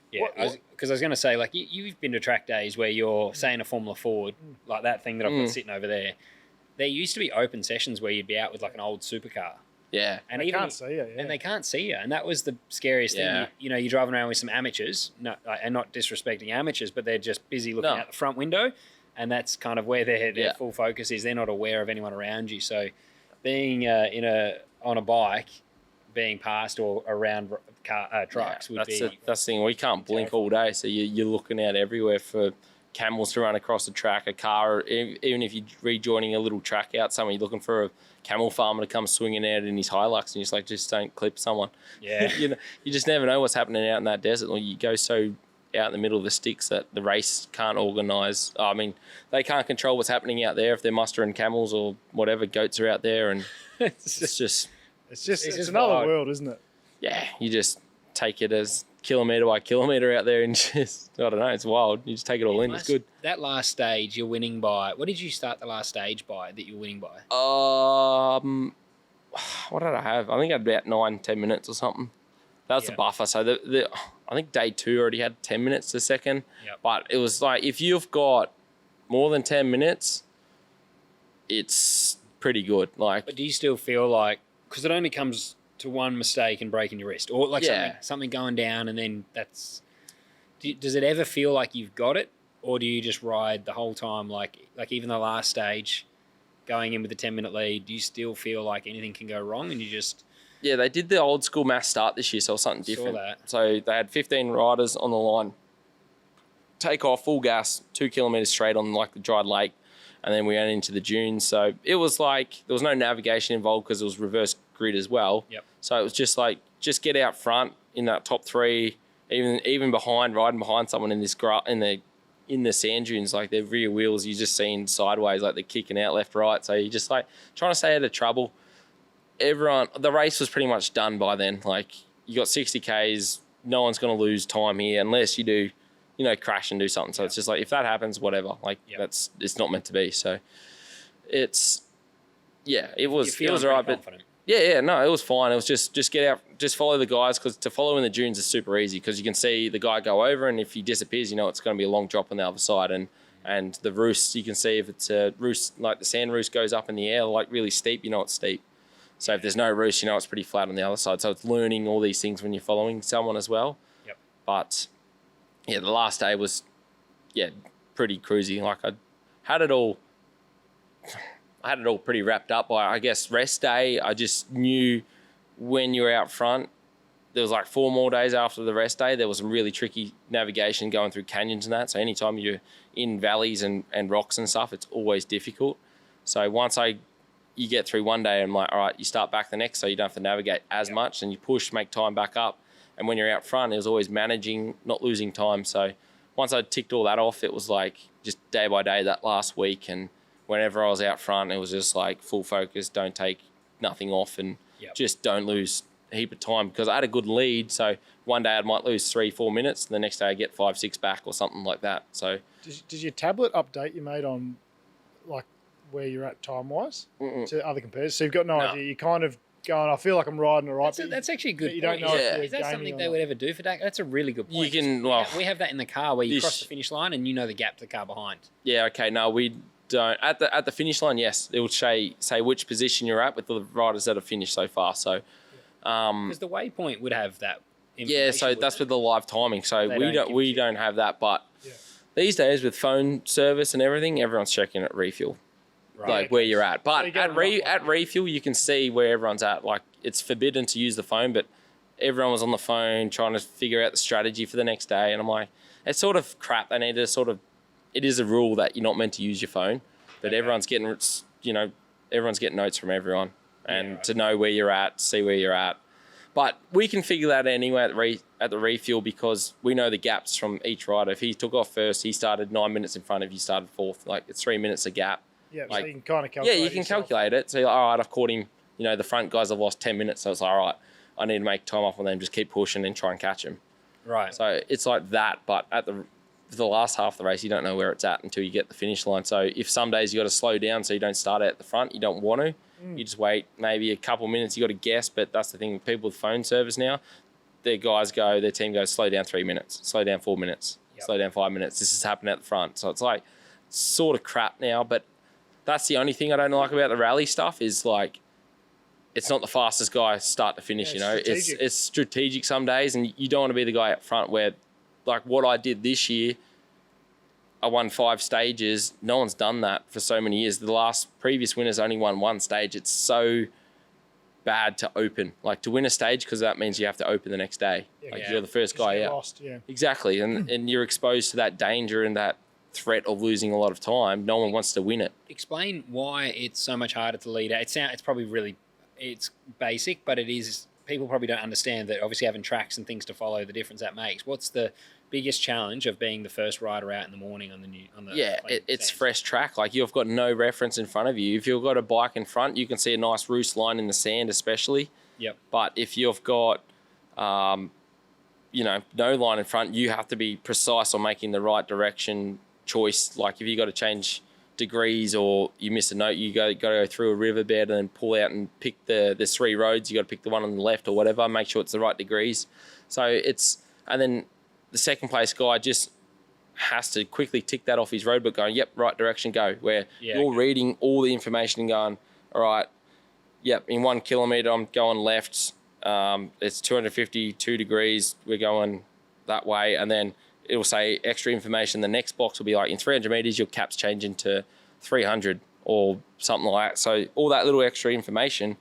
Yeah, because I was going to say, like, you've been to track days where you're saying a Formula Ford, like that thing that I've got sitting over there. There used to be open sessions where you'd be out with like an old supercar. Yeah. And they can't see you, And they can't see you. And that was the scariest thing. You're driving around with some amateurs, and not disrespecting amateurs, but they're just busy looking out the front window. And that's kind of where their full focus is. They're not aware of anyone around you. So being on a bike, being passed or around trucks would be... That's the thing. We can't blink all day, so you're looking out everywhere for camels to run across the track, a car, even if you're rejoining a little track out somewhere, you're looking for a camel farmer to come swinging out in his Hilux, and you're just like, just don't clip someone. Yeah. You just never know what's happening out in that desert. Or you go so out in the middle of the sticks that the race can't organise. I mean, they can't control what's happening out there if they're mustering camels or whatever. Goats are out there, and it's just another wild. world, isn't it? Yeah, you just take it as kilometre by kilometre out there, and just, I don't know, it's wild. You just take it all in. It's good. That last stage, you're winning by... What did you start the last stage by that you're winning by? What did I have? I think I had about 9-10 minutes or something. That was the buffer. So I think day 2 already had 10 minutes to second. Yep. But it was like, if you've got more than 10 minutes, it's pretty good. Like, But do you still feel like... Because it only comes to one mistake and breaking your wrist, or like something going down, and then that's... Does it ever feel like you've got it, or do you just ride the whole time? Like even the last stage, going in with the 10-minute lead, do you still feel like anything can go wrong, and you just... Yeah, they did the old school mass start this year, so it was something different. Saw that. So they had 15 riders on the line, take off full gas, 2 kilometres straight on like the dried lake, and then we went into the dunes. So it was like, there was no navigation involved because it was reverse grid as well. Yep. So it was just like, just get out front in that top 3, even behind, riding behind someone in this in the sand dunes, like their rear wheels, you're just seeing sideways, like they're kicking out left, right. So you're just like trying to stay out of trouble. The race was pretty much done by then. Like, you got 60 Ks, no one's going to lose time here unless you do, crash and do something. So it's just like, if that happens, whatever. Like, it's not meant to be. So it was all right. But no, it was fine. It was just get out, just follow the guys, because to follow in the dunes is super easy, because you can see the guy go over, and if he disappears, it's going to be a long drop on the other side. And the roost, you can see if it's a roost, like the sand roost goes up in the air, like really steep, it's steep. So if there's no roost, it's pretty flat on the other side. So it's learning all these things when you're following someone as well. Yep. But the last day was, pretty cruisy. Like, I had it all pretty wrapped up by, I guess, rest day. I just knew when you were out front, there was like 4 more days after the rest day, there was some really tricky navigation going through canyons and that. So anytime you're in valleys and rocks and stuff, it's always difficult. So once you get through one day, I'm like, all right, you start back the next, so you don't have to navigate as much, and you push, make time back up. And when you're out front, it was always managing, not losing time. So once I ticked all that off, it was like just day by day that last week. And whenever I was out front, it was just like full focus, don't take nothing off, and just don't lose a heap of time, because I had a good lead. So one day I might lose 3-4 minutes, and the next day I get 5-6 back or something like that. So Did your tablet update you made on like where you're at time-wise to other competitors? So you've got no idea. You're kind of going, I feel like I'm riding all right. That's actually a good you point. don't know if Is that something they would ever do for Dakar? That's a really good point. You can, we have that in the car where you cross the finish line and you know the gap to the car behind. Yeah, okay. No, we don't. At the finish line, yes, it will say which position you're at with the riders that have finished so far. So, because the waypoint would have that. Yeah, so that's with the live timing. So we don't have that. But these days with phone service and everything, everyone's checking at refuel. Right. Like where you're at. But So at refuel, you can see where everyone's at. Like, it's forbidden to use the phone, but everyone was on the phone trying to figure out the strategy for the next day. And I'm like, it's sort of crap. They need to it is a rule that you're not meant to use your phone, but everyone's getting, everyone's getting notes from everyone, and to know where you're at, see where you're at. But we can figure that anyway at the refuel, because we know the gaps from each rider. If he took off first, he started 9 minutes in front of you, started fourth. Like, it's 3 minutes a gap. Yeah, like, so you can kind of calculate. Yeah, you can calculate it. So you're like, all right, I've caught him. The front guys have lost 10 minutes. So it's like, all right, I need to make time off on them, just keep pushing and try and catch him. Right. So it's like that, but at for the last half of the race, you don't know where it's at until you get the finish line. So if some days you got to slow down so you don't start out at the front, you don't want to. You just wait maybe a couple minutes. You got to guess, but that's the thing. People with phone service now, their team goes, slow down 3 minutes, slow down 4 minutes, slow down 5 minutes. This is happening at the front. So it's like sort of crap now, but that's the only thing I don't like about the rally stuff is like, it's not the fastest guy start to finish, It's strategic some days, and you don't want to be the guy up front where, like what I did this year, I won 5 stages. No one's done that for so many years. The previous winners only won 1 stage. It's so bad to open. Like to win a stage, because that means you have to open the next day. You're the first guy out. Lost, yeah. Exactly, and you're exposed to that danger and that threat of losing a lot of time. No one wants to win it. Explain why it's so much harder to lead out. It's probably really, it's basic, but it is, people probably don't understand that obviously having tracks and things to follow, the difference that makes. What's the biggest challenge of being the first rider out in the morning on the it's fresh track. Like you've got no reference in front of you. If you've got a bike in front, you can see a nice roost line in the sand, especially. Yep. But if you've got, no line in front, you have to be precise on making the right direction choice. Like if you got to change degrees or you miss a note, you got to go through a riverbed and then pull out and pick there's 3 roads. You got to pick the one on the left or whatever. Make sure it's the right degrees. And then the second place guy just has to quickly tick that off his road book going, yep, right direction, go. Where you're reading all the information and going, all right, yep, in 1 kilometre, I'm going left. It's 252 degrees. We're going that way. And then it'll say extra information. The next box will be like, in 300 metres, your cap's changing to 300 or something like that. So all that little extra information,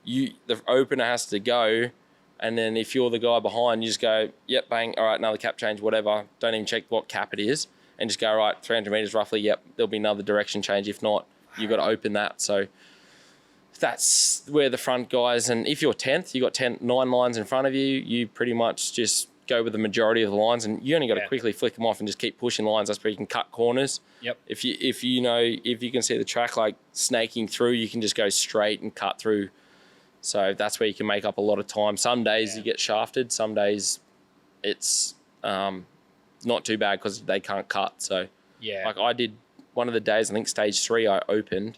the opener has to go. And then if you're the guy behind, you just go, yep, bang, all right, another cap change, whatever. Don't even check what cap it is. And just go, all right, 300 metres roughly, yep, there'll be another direction change. If not, you've got to open that. So that's where the front guys, and if you're 10th, you've got 9 lines in front of you, you pretty much just go with the majority of the lines, and you only got to quickly flick them off and just keep pushing lines. That's where you can cut corners. Yep. If you can see the track like snaking through, you can just go straight and cut through. So that's where you can make up a lot of time. Some days you get shafted. Some days it's not too bad because they can't cut. So like I did one of the days, I think stage 3, I opened,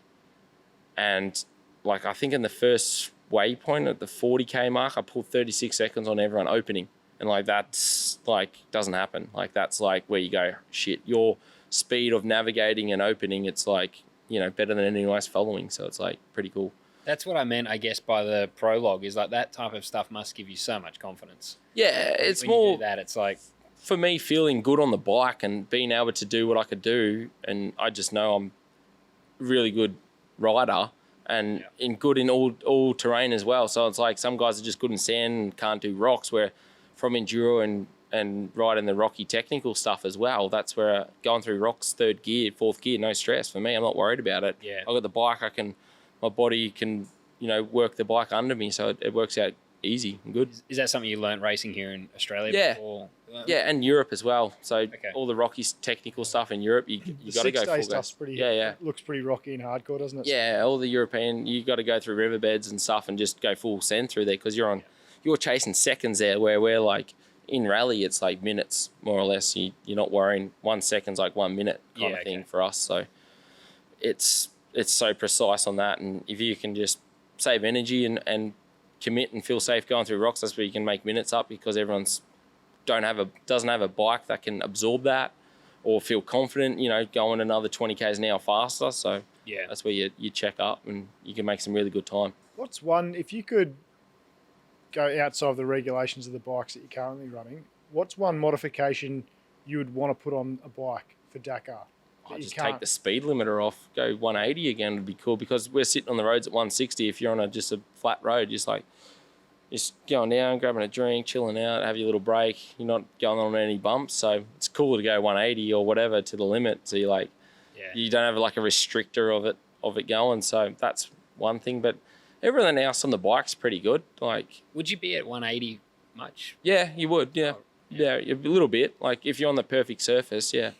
and like I think in the first waypoint at the 40k mark, I pulled 36 seconds on everyone opening. And like that's like doesn't happen. Like that's like where you go, shit, your speed of navigating and opening, it's like, better than anyone else following. So it's like pretty cool. That's what I meant, I guess, by the prologue, is like that type of stuff must give you so much confidence. Yeah, it's when more you do that, it's like, for me, feeling good on the bike and being able to do what I could do, and I just know I'm a really good rider and good in all terrain as well. So it's like some guys are just good in sand and can't do rocks, where from enduro and riding the rocky technical stuff as well, that's where going through rocks, 3rd gear, 4th gear, no stress for me. I'm not worried about it. Yeah. I got the bike, my body can, work the bike under me, so it works out easy and good. Is that something you learnt racing here in Australia before? Yeah, and Europe as well. So all the rocky technical stuff in Europe, you got to go full stuff's gas. pretty, it looks pretty rocky and hardcore, doesn't it? Yeah, all the European, you got to go through riverbeds and stuff and just go full send through there, because you're chasing seconds there, where we're like in rally, it's like minutes more or less. You're not worrying. 1 second's like 1 minute kind of thing for us. So it's so precise on that, and if you can just save energy and commit and feel safe going through rocks, that's where you can make minutes up, because everyone's doesn't have a bike that can absorb that or feel confident, going another 20 k's an hour faster. So that's where you check up and you can make some really good time. What's one, if you could go outside of the regulations of the bikes that you're currently running, what's one modification you would want to put on a bike for Dakar? I just take the speed limiter off, go 180 again would be cool, because we're sitting on the roads at 160. If you're on just a flat road, just going down, grabbing a drink, chilling out, have your little break. You're not going on any bumps, so it's cool to go 180 or whatever to the limit. So you you don't have like a restrictor of it going. So that's one thing. But everything else on the bike's pretty good. Like, would you be at 180 much? Yeah, you would. Yeah, a little bit. Like if you're on the perfect surface, you'd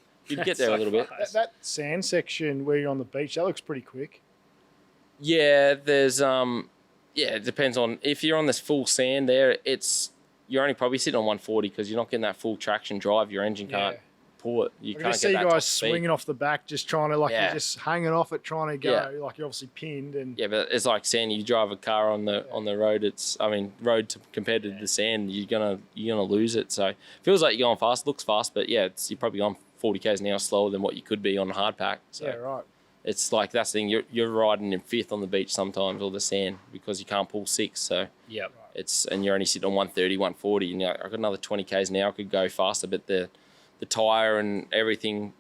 get there a little bit. That sand section where you're on the beach, that looks pretty quick. Yeah, there's it depends on if you're on this full sand there. You're only probably sitting on 140 because you're not getting that full traction drive. Your engine can't pull it. You I can can't just get see that guys top speed. swinging off the back, just trying to Yeah. you're just hanging off it, trying to go. Yeah. Like you're obviously pinned, and Yeah, but it's like saying you drive a car on the road. Road compared to the sand, you're gonna lose it. So it feels like you're going fast, looks fast, but yeah, you're probably going 40 k's an hour slower than what you could be on a hard pack. So yeah, right. it's like that's the thing. You're riding in fifth on the beach sometimes, or the sand, because you can't pull six. So Yep. and you're only sitting on 130, 140, and I've got another 20 k's an hour, could go faster, but the tire and everything,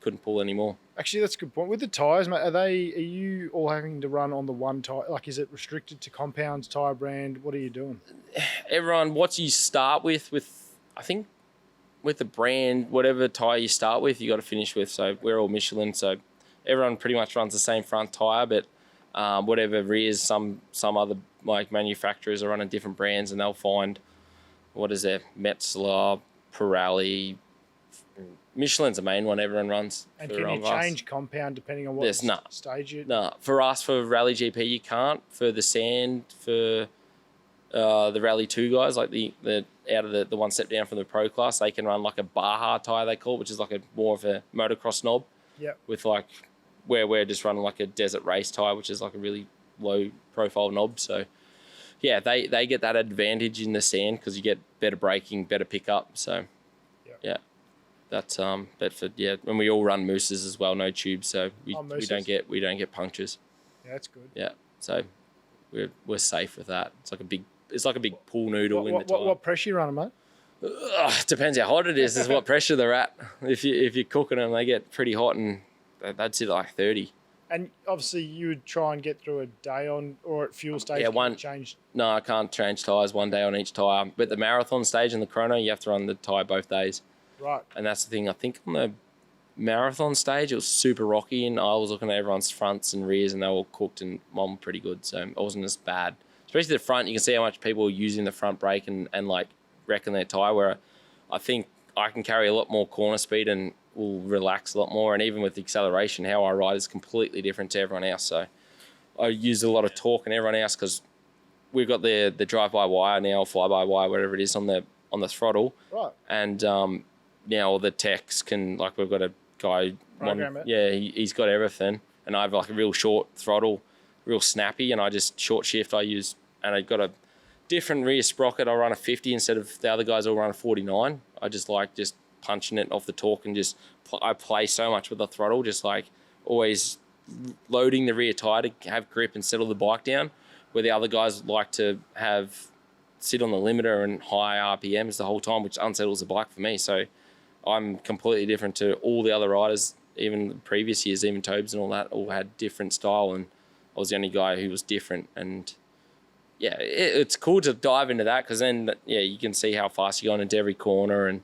couldn't pull anymore. Actually, that's a good point. With the tyres, mate, are you all having to run on the one tyre? Like, is it restricted to compounds, tyre brand? What are you doing? Everyone, what you start with I think with the brand, whatever tire you start with, you got to finish with. So we're all Michelin, so everyone pretty much runs the same front tire, but whatever rears, some other like manufacturers are running different brands, and they'll find Metzeler, Pirelli. Michelin's the main one everyone runs. And can you change compound depending on what stage you? No, for us, for Rally GP, you can't. For the sand, for the Rally 2 guys, like the out of the one step down from the pro class, they can run like a Baja tire, they call it, which is like a more of a motocross knob. Yep. With like where we're just running like a desert race tire, which is like a really low profile knob. So yeah, they get that advantage in the sand because you get better braking, better pickup. So yeah. That's but for and we all run mooses as well, no tubes, so we don't get punctures. Yeah, that's good. Yeah, so we're safe with that. It's like a big pool noodle in the tire. What pressure you running, mate? Depends how hot it is what pressure they're at. If you're cooking them, they get pretty hot, and they'd sit at like 30. And obviously, you would try and get through a day on or at fuel stage. Yeah, one change. No, I can't change tires one day on each tire. But the marathon stage and the chrono, you have to run the tire both days. Right. And that's the thing. I think on the marathon stage, it was super rocky, and I was looking at everyone's fronts and rears, and they were all cooked, and mine were pretty good, so it wasn't as bad. Especially the front, you can see how much people are using the front brake and like wrecking their tyre, where I think I can carry a lot more corner speed and will relax a lot more, and even with acceleration, how I ride is completely different to everyone else. So I use a lot of torque and everyone else, because we've got the drive-by-wire now, fly-by-wire, whatever it is, on the throttle. Right. And now all the techs can, like, we've got a guy, he's got everything, and I have like a real short throttle, real snappy, and I just short shift I use, and I got a different rear sprocket. I run a 50 instead of the other guys all run a 49. I just like just punching it off the torque, and just I play so much with the throttle, just like always loading the rear tire to have grip and settle the bike down, where the other guys like to sit on the limiter and high RPMs the whole time, which unsettles the bike for me. So I'm completely different to all the other riders, even the previous years, even Tobes and all that, all had different style, and I was the only guy who was different. And yeah, it's cool to dive into that, because then you can see how fast you're going into every corner, and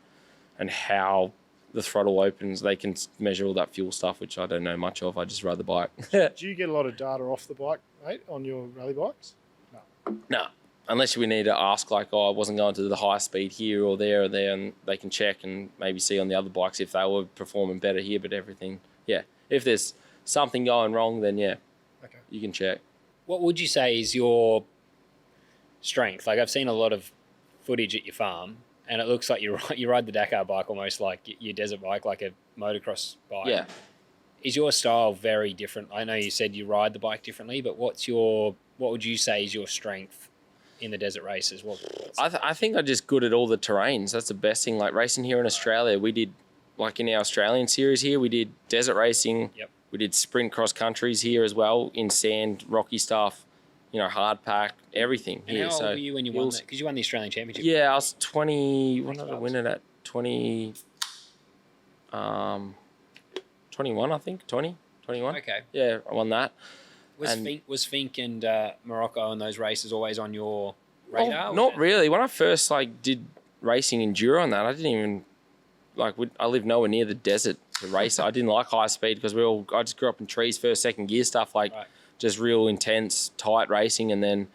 how the throttle opens. They can measure all that fuel stuff, which I don't know much of. I just ride the bike. Do you get a lot of data off the bike, mate, on your rally bikes? No. Unless we need to ask, like, I wasn't going to the high speed here or there, and they can check and maybe see on the other bikes if they were performing better here. But everything, if there's something going wrong, then you can check. What would you say is your strength? Like, I've seen a lot of footage at your farm, and it looks like you ride the Dakar bike almost like your desert bike, like a motocross bike. Yeah. Is your style very different? I know you said you ride the bike differently, but what would you say is your strength in the desert races? I think I'm just good at all the terrains. That's the best thing. Like racing here in Australia, we did, like in our Australian series here, we did desert racing. Yep. We did sprint cross countries here as well, in sand, rocky stuff, hard pack, everything. And here. how old were you when you won that? Because you won the Australian Championship. Yeah, I was 20. When did I win it at? 21, I think. 20, 21. Okay. Yeah, I won that. Was Fink and Morocco and those races always on your radar? Not really. When I first did racing enduro and that, I didn't even I lived nowhere near the desert to race. I didn't like high speed, because I just grew up in trees, first, second gear stuff, just real intense, tight racing. And then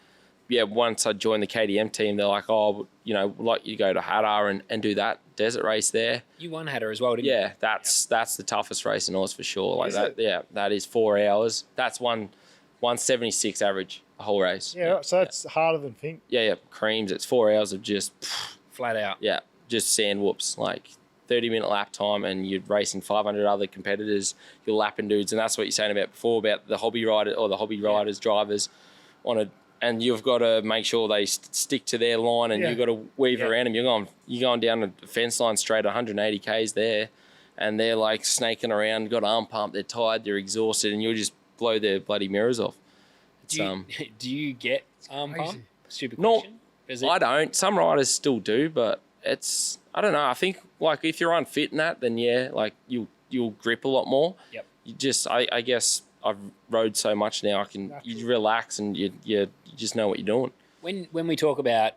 once I joined the KTM team, they're like, we'd like you to go to Hadar and do that desert race there. You won Hadar as well, didn't you? Yeah, that's the toughest race in Oz for sure. Is it? Yeah, that is 4 hours. That's 176 average, the whole race. Yeah, so that's harder than Fink. Yeah, creams. It's 4 hours of just flat out. Yeah, just sand whoops. 30-minute lap time and you're racing 500 other competitors, you're lapping dudes. And that's what you're saying about before about the hobby rider or the hobby riders, drivers and you've got to make sure they stick to their line and you've got to weave around them. You're going down the fence line straight 180 Ks there and they're like snaking around, got arm pump, they're tired, they're exhausted, and you'll just blow their bloody mirrors off. Do you get arm pump? Stupid No, question. I don't. Some riders still do, but I don't know. I think like if you're unfit in that, then like you'll grip a lot more. Yep. You just, I guess I've rode so much now. You relax and you just know what you're doing. When we talk about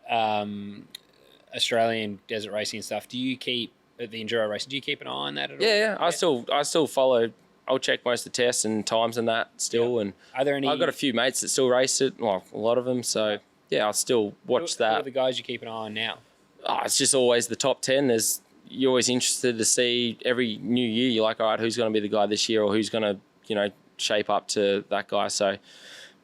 Australian desert racing and stuff, do you keep the enduro racing? Do you keep an eye on that at all? Yeah. I still follow. I'll check most of the tests and times and that still. Yep. And are there any? I've got a few mates that still race it. Well, a lot of them. So yeah, I'll still watch that. Who are the guys you keep an eye on now? It's just always the top 10. You're always interested to see every new year. You're like, all right, who's going to be the guy this year, or who's going to, shape up to that guy. So,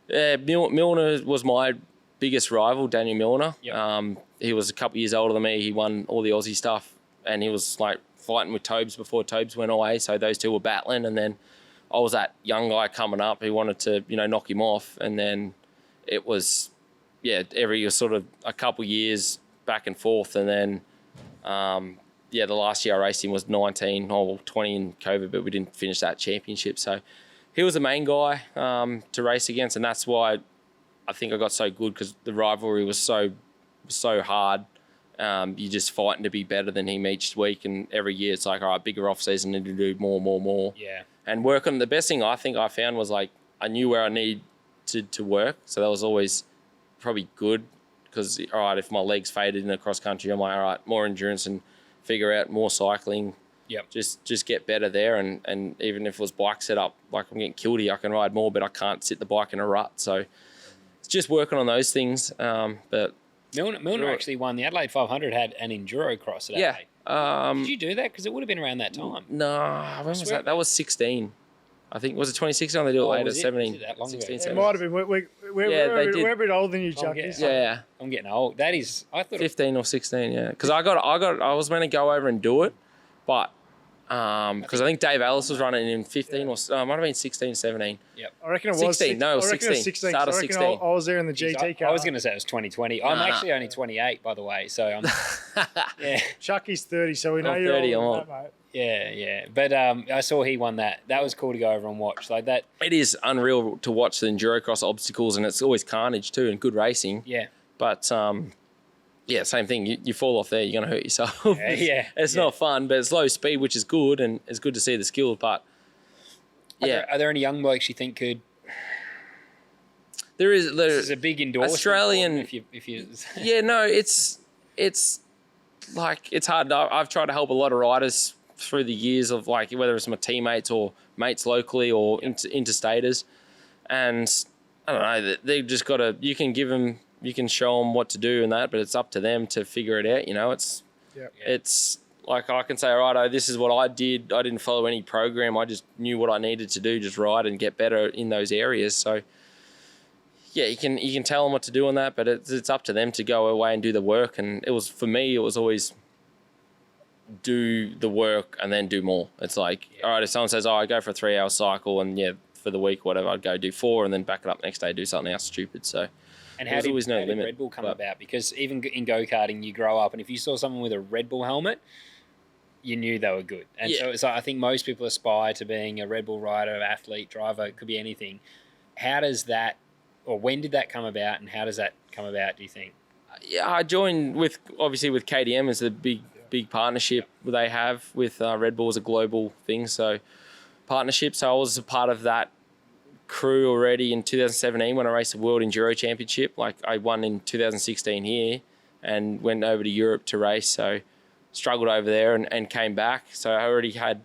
Milner was my biggest rival, Daniel Milner. Yep. He was a couple of years older than me. He won all the Aussie stuff, and he was like fighting with Tobes before Tobes went away. So those two were battling, and then I was that young guy coming up who wanted to, knock him off, and then it was, every sort of a couple of years back and forth, and then the last year I raced him was 19 or 20 in COVID, but we didn't finish that championship. So he was the main guy to race against, and that's why I think I got so good, because the rivalry was so hard. You're just fighting to be better than him each week, and every year it's like, all right, bigger off season, need to do more. Yeah. And work on the best thing I think I found was like I knew where I needed to work, so that was always probably good. Because, all right, if my legs faded in the cross country, I'm like, all right, more endurance and figure out more cycling. Yep. Just get better there. And even if it was bike setup, like I'm getting killed here, I can ride more, but I can't sit the bike in a rut. So it's just working on those things. But Milner actually won the Adelaide 500, had an enduro cross at Adelaide. Did you do that? Because it would have been around that time. No, when was that? That was 16. I think, was it 2016 or they do it later? 17. Was it that long 16, ago? 17. It might have been. We're a bit older than you, Chucky. I'm getting old. That is, I thought 15 or 16, yeah. Because I was meant to go over and do it, but because I think Dave Ellis was running in 15 or it might have been 16, 17. Yep. I reckon it was 16. No, it was 16. 16. Start of I reckon 16. I was there in the GT car. I was going to say it was 2020. I'm actually only 28, by the way. So I'm, yeah. Chucky's 30, so we know I'm you're 30, older I'm than that, mate. Yeah. But I saw he won that. That was cool to go over and watch. Like that. It is unreal to watch the endurocross obstacles, and it's always carnage too, and good racing. Yeah. But same thing. You fall off there, you're going to hurt yourself. Yeah. It's not fun, but it's low speed, which is good, and it's good to see the skill. But Are there any young blokes you think could? This is a big endorsement. Australian. If you. Yeah, no, it's like it's hard. I've tried to help a lot of riders through the years of like whether it's my teammates or mates locally or interstaters, and I don't know. They just got to. You can give them. You can show them what to do and that, but it's up to them to figure it out. It's like I can say, all right, this is what I did. I didn't follow any program. I just knew what I needed to do, just ride and get better in those areas. So, yeah, you can tell them what to do on that, but it's up to them to go away and do the work. And for me, it was always do the work and then do more. It's like, all right, if someone says, I go for a 3-hour cycle and for the week, whatever, I'd go do 4 and then back it up next day, do something else stupid. So. And how did Red Bull come about? Because even in go-karting, you grow up, and if you saw someone with a Red Bull helmet, you knew they were good. And so it's like, I think most people aspire to being a Red Bull rider, athlete, driver, it could be anything. How does that, or when did that come about, and how does that come about, do you think? Yeah, I joined with KTM as the big partnership they have with Red Bull as a global thing. So partnership, so I was a part of that crew already in 2017 when I raced the World Enduro Championship. Like I won in 2016 here and went over to Europe to race. So struggled over there and came back. So I already had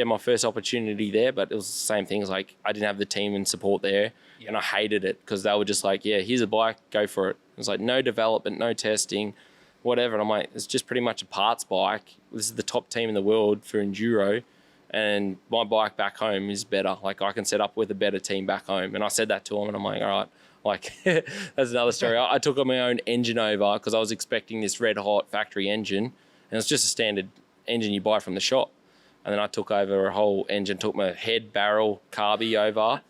my first opportunity there, but it was the same thing. It was like I didn't have the team and support there, and I hated it because they were just like, here's a bike, go for it. It was like no development, no testing, whatever. And I'm like, it's just pretty much a parts bike. This is the top team in the world for enduro. And my bike back home is better. Like I can set up with a better team back home. And I said that to him, and I'm like, all right, like that's another story. I took my own engine over because I was expecting this red hot factory engine, and it's just a standard engine you buy from the shop. And then I took over a whole engine, took my head, barrel, carby over,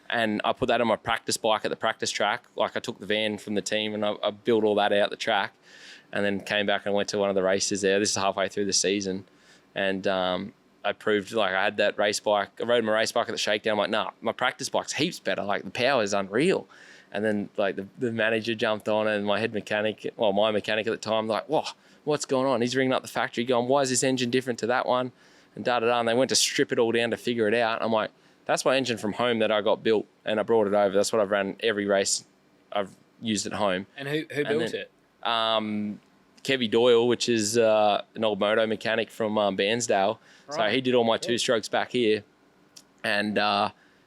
and I put that on my practice bike at the practice track. Like I took the van from the team and I built all that out the track, and then came back and went to one of the races there. This is halfway through the season, and I proved like I had that race bike. I rode my race bike at the shakedown. I'm like, nah, my practice bike's heaps better. Like the power is unreal. And then like the manager jumped on and my head mechanic, well, my mechanic at the time, like, whoa, what's going on? He's ringing up the factory going, why is this engine different to that one? And da-da-da. And they went to strip it all down to figure it out. I'm like, that's my engine from home that I got built and I brought it over. That's what I've ran every race I've used at home. And who built it? Kevy Doyle, which is an old moto mechanic from Bairnsdale. Right. So he did all my two strokes back here. And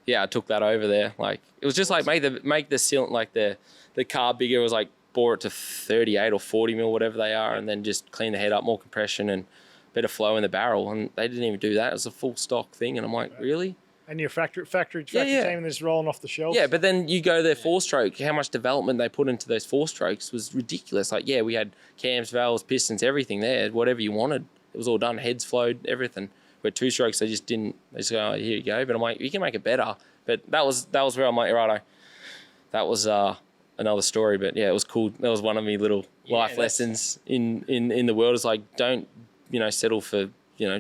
yeah, I took that over there. Like it was just like make the cylinder, like the car bigger. It was like bore it to 38 or 40 mil, whatever they are, and then just clean the head up, more compression and better flow in the barrel. And they didn't even do that. It was a full stock thing. And I'm like, really? And your factory team and just rolling off the shelf. Yeah, but then you go their four-stroke. How much development they put into those four-strokes was ridiculous. Like, yeah, we had cams, valves, pistons, everything there, whatever you wanted. It was all done, heads flowed, everything. But two-strokes, they just didn't. They just go, oh, here you go. But I'm like, you can make it better. But that was where I'm like, righto. That was another story. But yeah, it was cool. That was one of my little life lessons in the world. Is like, don't settle for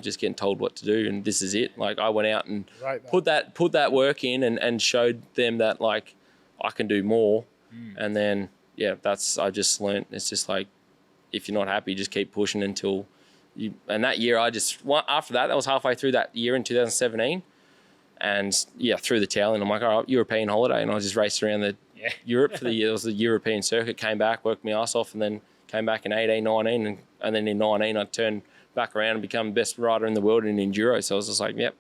just getting told what to do and this is it. Like I went out and put that work in and showed them that like I can do more. And then I just learned. It's just like if you're not happy, just keep pushing until you. And that year after that was halfway through that year in 2017, and threw the towel in. I'm like, all right, European holiday, and I just raced around Europe for the year. It was the European circuit. Came back, worked my ass off, and then came back in 18, 19, and then in 19 I turned back around and become the best rider in the world in enduro. So I was just like, yep,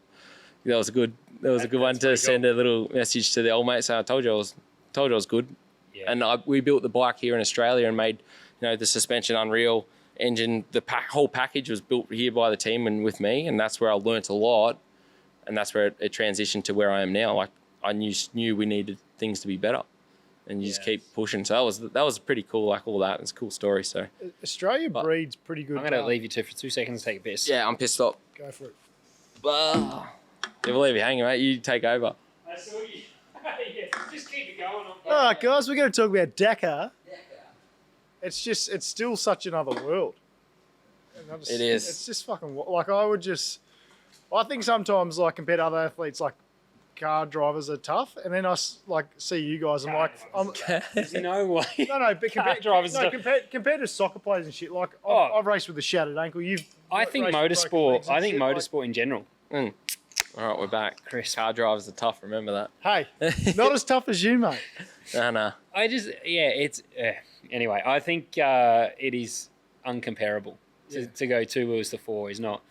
that was a good one to send a little message to the old mates. So I told you I was good. Yeah. And we built the bike here in Australia and made the suspension unreal, engine, the whole package was built here by the team and with me, and that's where I learnt a lot, and that's where it transitioned to where I am now. Like I knew we needed things to be better. And you just keep pushing. So that was pretty cool, like all that. It's a cool story. So Australia breeds pretty good. I'm going to leave you two for 2 seconds to take a piss. Yeah, I'm pissed off. Go for it. Never leave you hanging, mate. You take over. I saw you. Just keep it going. All right, guys, we're going to talk about Dakar. It's still such another world. It is. It's just fucking, like I think sometimes like compared to other athletes, like car drivers are tough, and then I like see you guys. I'm like, there's no way. No, but compared to soccer players and shit, like I've raced with a shattered ankle. I think motorsport in general. All right, we're back. Chris, car drivers are tough. Remember that. Hey, not as tough as you, mate. No. It's anyway. I think it is uncomparable to go 2 wheels to 4 is not.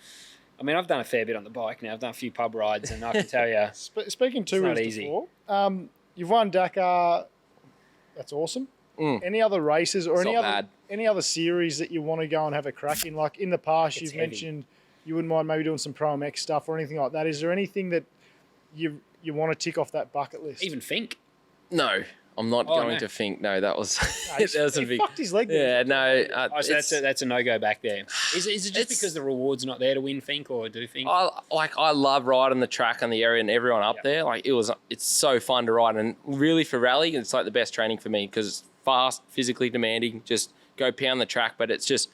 I mean, I've done a fair bit on the bike now. I've done a few pub rides, and I can tell you, speaking 2 wheels to 4, you've won Dakar. That's awesome. Any other races or any other series that you want to go and have a crack in? Like in the past, you've mentioned you wouldn't mind maybe doing some Pro MX stuff or anything like that. Is there anything that you want to tick off that bucket list? Even Fink? No. I'm not going to think. No, that was he fucked his leg there. Yeah, no. So that's a no-go back there. Is it just because the reward's not there to win Fink or do Fink? I love riding the track and the area and everyone up there. Like it's so fun to ride, and really for rally, it's like the best training for me because it's fast, physically demanding. Just go pound the track, but it's just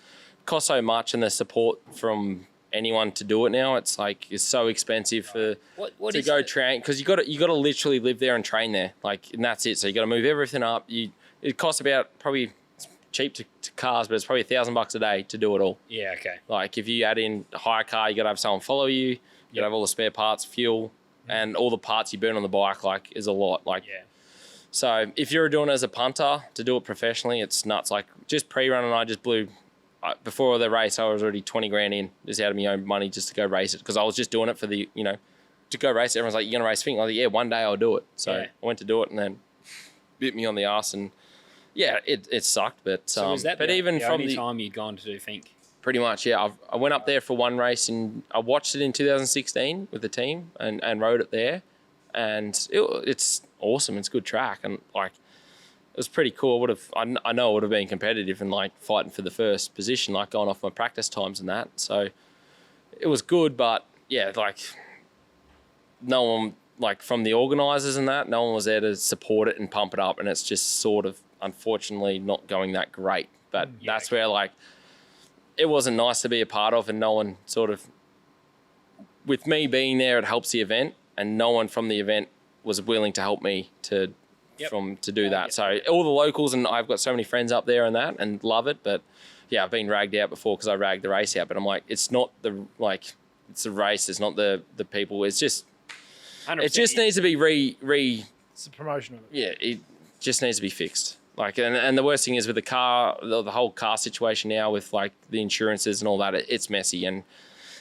costs so much, and the support from anyone to do it now, it's so expensive to go train because you got to literally live there and train there, and that's it. So you got to move everything up. It costs about probably cheap to cars, but it's probably $1,000 a day to do it all. Yeah, okay. Like if you add in a hire car, you got to have someone follow you. You got to have all the spare parts, fuel, and all the parts you burn on the bike. Is a lot. So if you're doing it as a punter to do it professionally, it's nuts. Like just pre-run, and I just blew. Before the race, I was already 20 grand in, just out of my own money just to go race it. Because I was just doing it for to go race it. Everyone's like, you're going to race Fink? I was like, yeah, one day I'll do it. So I went to do it and then bit me on the ass. And yeah, it sucked. But so was that the only time you'd gone to do Fink? Pretty much, yeah. I went up there for one race and I watched it in 2016 with the team and rode it there. And it's awesome. It's a good track. And it was pretty cool. I know it would have been competitive and fighting for the first position, going off my practice times and that. So it was good, but yeah, like no one, like from the organisers and that, no one was there to support it and pump it up, and it's just sort of unfortunately not going that great. But that's where like it wasn't nice to be a part of, and no one sort of, with me being there, it helps the event, and no one from the event was willing to help me to do that. So all the locals, and I've got so many friends up there and that, and love it. But yeah, I've been ragged out before because I ragged the race out. But I'm like, it's not the it's the race. It's not the people. It's just 100%. it just needs to be It's the promotion of it. yeah, it just needs to be fixed. Like, and the worst thing is with the car, the whole car situation now with like the insurances and all that, it's messy and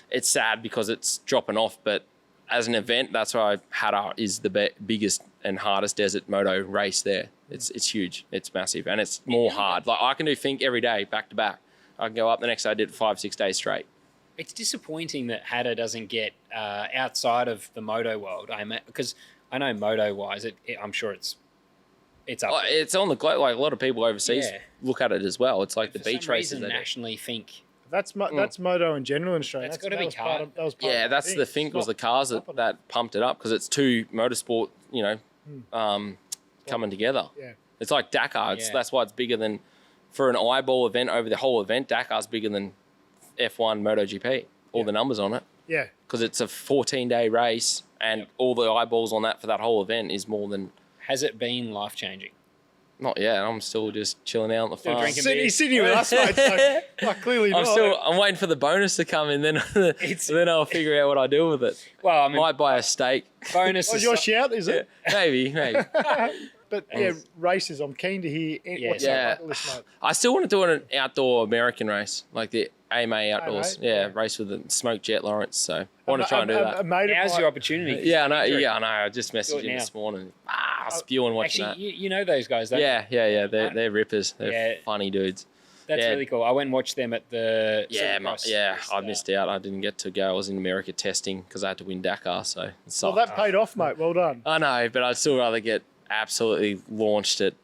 it's sad because it's dropping off. But as an event, that's why Hattah is the biggest and hardest desert moto race there. It's huge. It's massive, and it's more hard. Like I can do Fink every day, back to back. I can go up the next day. I did it 5-6 days straight. It's disappointing that Hattah doesn't get outside of the moto world. Because I know moto-wise, I'm sure it's up there. It's on the globe. Like a lot of people overseas look at it as well. It's like the beach races. Nationally, Fink. That's moto in general in Australia. That's gotta be hard. Yeah, that's the Fink was the cars that pumped it up because it's two motorsport, coming together. Yeah. It's like Dakar. That's why it's bigger than, for an eyeball event over the whole event, Dakar's bigger than F1 MotoGP. All the numbers on it. Yeah. Because it's a 14-day race and all the eyeballs on that for that whole event is more than... Has it been life-changing? Not yet. I'm still just chilling out on the farm. drinking beer. He's sitting with us, mate. So, clearly not. I'm waiting for the bonus to come in, then I'll figure out what I do with it. Well, I mean, Might buy a steak. bonus Oh, is your shout, is it? Maybe. But yeah, races. I'm keen to hear what's Yeah. up on the list, mate. I still want to do an outdoor American race, like the AMA outdoors. AMA? Yeah, race with the smoked Jet Lawrence. So I want to try and do that. Now's your opportunity. Yeah, I know. Yeah, I know. I just messaged him now. this morning. Spewing watching Actually, that. you know those guys, don't you? Yeah. They're rippers. They're funny dudes. That's really cool. I went and watched them at the I missed out. I didn't get to go. I was in America testing because I had to win Dakar. So it sucked. Well, that paid off, mate. Well done. I know, but I'd still rather get absolutely launched at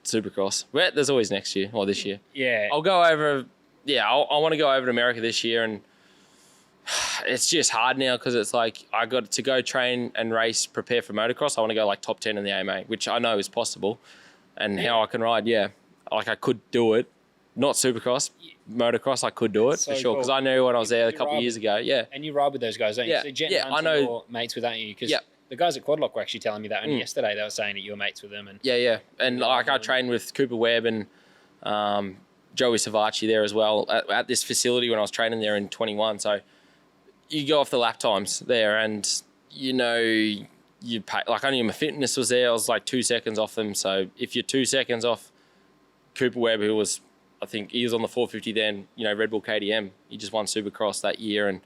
Supercross. But there's always next year or this year. Yeah. I'll go over. Yeah, I want to go over to America this year, and it's just hard now because it's like I got to go train and race, prepare for motocross. I want to go like top 10 in the AMA, which I know is possible, and how I can ride. Yeah, like I could do it. Not Supercross, motocross. I could do it for sure because I knew when I was there a couple of years ago. Yeah, and you ride with those guys, don't you? Yeah, So Jen yeah, Hunt I know. You're mates with, aren't you? Because the guys at Quadlock were actually telling me that only yesterday. They were saying that you were mates with them. And yeah, and like I trained with Cooper Webb and Joey Savacci there as well at this facility when I was training there in 21. So you go off the lap times there, and you pay, like only my fitness was there. I was like 2 seconds off them. So if you're 2 seconds off Cooper Webb, who was, I think he was on the 450 then, Red Bull KTM. He just won Supercross that year, and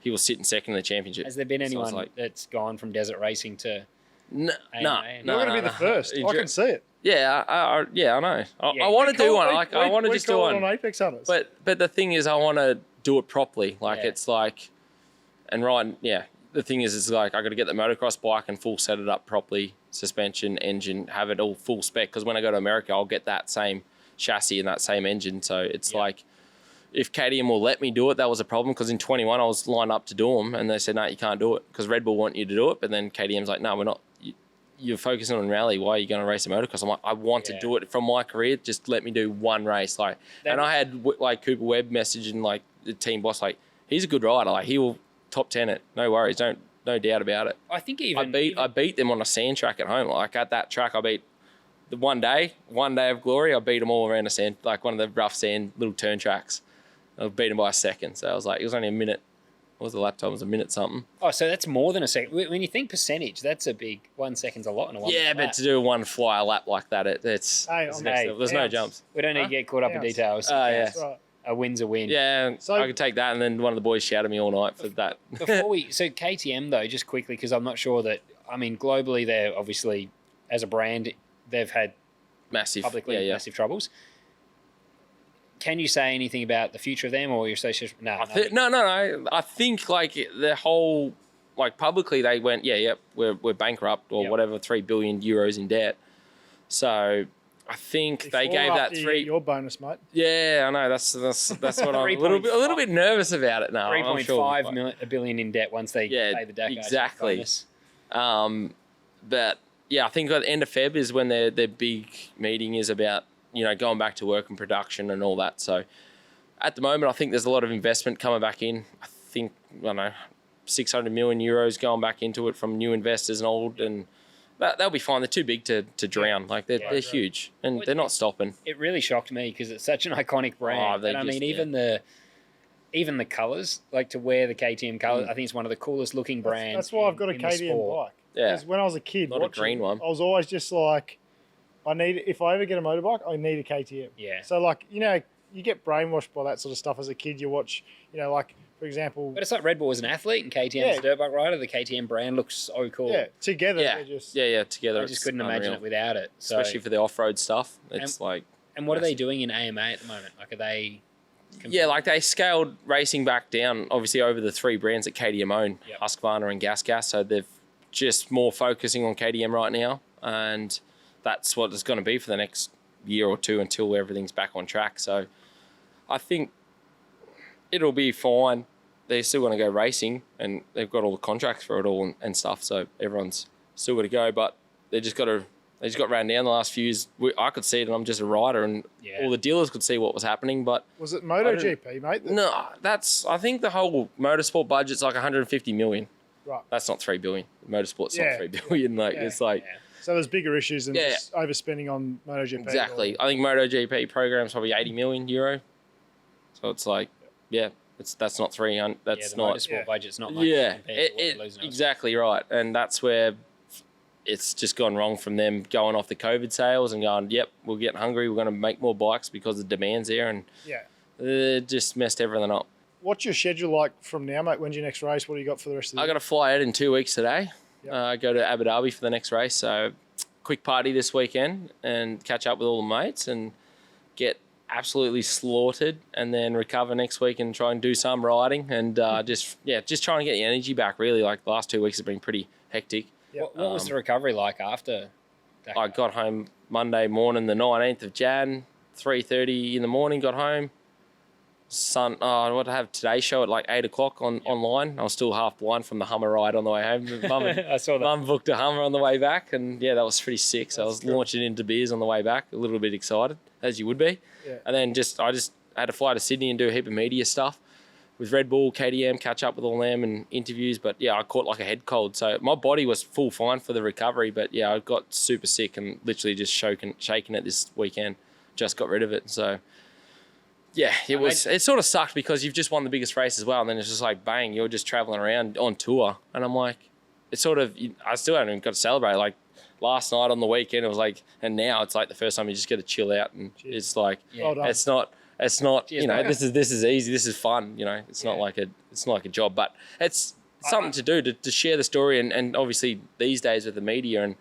he was sitting second in the championship. Has there been anyone that's gone from desert racing to no? You're going to be the first. I can see it. Yeah, I know. I want to do one. I want to just do one. On Apex Hunters. But the thing is, I want to do it properly. Like it's like, and right, the thing is, it's like I got to get the motocross bike and full set it up properly, suspension, engine, have it all full spec. Because when I go to America, I'll get that same chassis and that same engine. So it's like, if KTM will let me do it, that was a problem. Because in 21, I was lined up to do them, and they said, no, you can't do it because Red Bull want you to do it. But then KTM's like, no, we're not. You're focusing on rally. Why are you going to race a motocross? I'm like, I want to do it from my career. Just let me do one race. Like, and I had like Cooper Webb messaging like the team boss, like he's a good rider. Like he will top 10 it. No worries. No doubt about it. I think I beat them on a sand track at home. Like at that track, I beat the one day of glory. I beat them all around a sand, like one of the rough sand little turn tracks. I beat them by a second. So I was like, it was only a minute. What was the lap time? It was a minute something. Oh, so that's more than a second. When you think percentage, that's a big 1 second's a lot in a 1 minute lap. But to do one fly lap like that, it's there's no jumps. We don't need to get caught up in details. Yeah. Right. A win's a win. Yeah, so I could take that, and then one of the boys shouted at me all night for that. So KTM though, just quickly, because I'm not sure that, I mean, globally they're obviously, as a brand, they've had massive troubles. Can you say anything about the future of them or your association? No. I think like the whole, like publicly they went, we're bankrupt or whatever, 3 billion euros in debt. So I think they Before or gave that after you 3. get your bonus, mate. Yeah, I know. That's what I'm a little bit nervous about it now. I'm sure. 3.5 billion in debt once they pay the Dakar exactly. bonus. But yeah, I think at the end of Feb is when their big meeting is about, going back to work and production and all that. So at the moment, I think there's a lot of investment coming back in. I think, 600 million euros going back into it from new investors and old, and they'll be fine. They're too big to drown. Like they're huge, and they're not stopping. It really shocked me because it's such an iconic brand. And I mean, even the colours, like to wear the KTM colours, I think it's one of the coolest looking brands. That's why I've got a KTM bike. Yeah. Because when I was a kid, Not a green one. I was always just like, if I ever get a motorbike, I need a KTM. Yeah. So like, you get brainwashed by that sort of stuff as a kid. You watch, like, for example. But it's like Red Bull as an athlete and KTM as a dirt bike rider. The KTM brand looks so cool. Yeah, together. Yeah, together. I just couldn't imagine it without it. So, especially for the off-road stuff. It's And what are they doing in AMA at the moment? Like, are they? Yeah, like they scaled racing back down, obviously over the 3 brands that KTM own, Husqvarna and Gas. So they've just more focusing on KTM right now, and that's what it's going to be for the next year or two until everything's back on track. So I think it'll be fine. They're still going to go racing, and they've got all the contracts for it all and stuff. So everyone's still got to go, but they just got ran down the last few years. I could see it, and I'm just a rider, and all the dealers could see what was happening. But was it MotoGP, mate? No, I think the whole motorsport budget's like 150 million. Right. That's not 3 billion. Motorsport's not 3 billion. It's like. Yeah. So there's bigger issues than just overspending on MotoGP. Exactly. I think MotoGP program's probably 80 million euro. So it's like, that's not 300. That's not. Motorsport budget's not much. Yeah, exactly right. And that's where it's just gone wrong from them going off the COVID sales and going, yep, we're getting hungry. We're going to make more bikes because the demand's there, and they just messed everything up. What's your schedule like from now, mate? When's your next race? What do you got for the rest of the year? I got to fly out in 2 weeks today. Go to Abu Dhabi for the next race. So quick party this weekend and catch up with all the mates and get absolutely slaughtered, and then recover next week and try and do some riding and just trying to get the energy back. Really, like the last 2 weeks have been pretty hectic. What was the recovery like after Dakar? I got home Monday morning, the 19th of Jan, 3:30 in the morning. Got home. I have Today's Show at like 8 o'clock online. I was still half blind from the Hummer ride on the way home. I saw that. Mum booked a Hummer on the way back, and that was pretty sick. So I was launching into beers on the way back, a little bit excited, as you would be. Yeah. And then I just had to fly to Sydney and do a heap of media stuff with Red Bull, KTM, catch up with all them and interviews. But I caught like a head cold. So my body was full fine for the recovery, but I got super sick and literally just shaking it this weekend. Just got rid of it. So it sort of sucked because you've just won the biggest race as well, and then it's just like bang, you're just traveling around on tour, and I'm like, it's sort of, I still haven't even got to celebrate. Like last night on the weekend, it was like, and now it's like the first time you just get to chill out, and it's like, it's not, this is easy, this is fun, it's not like a job, but it's something to do to share the story, and obviously these days with the media and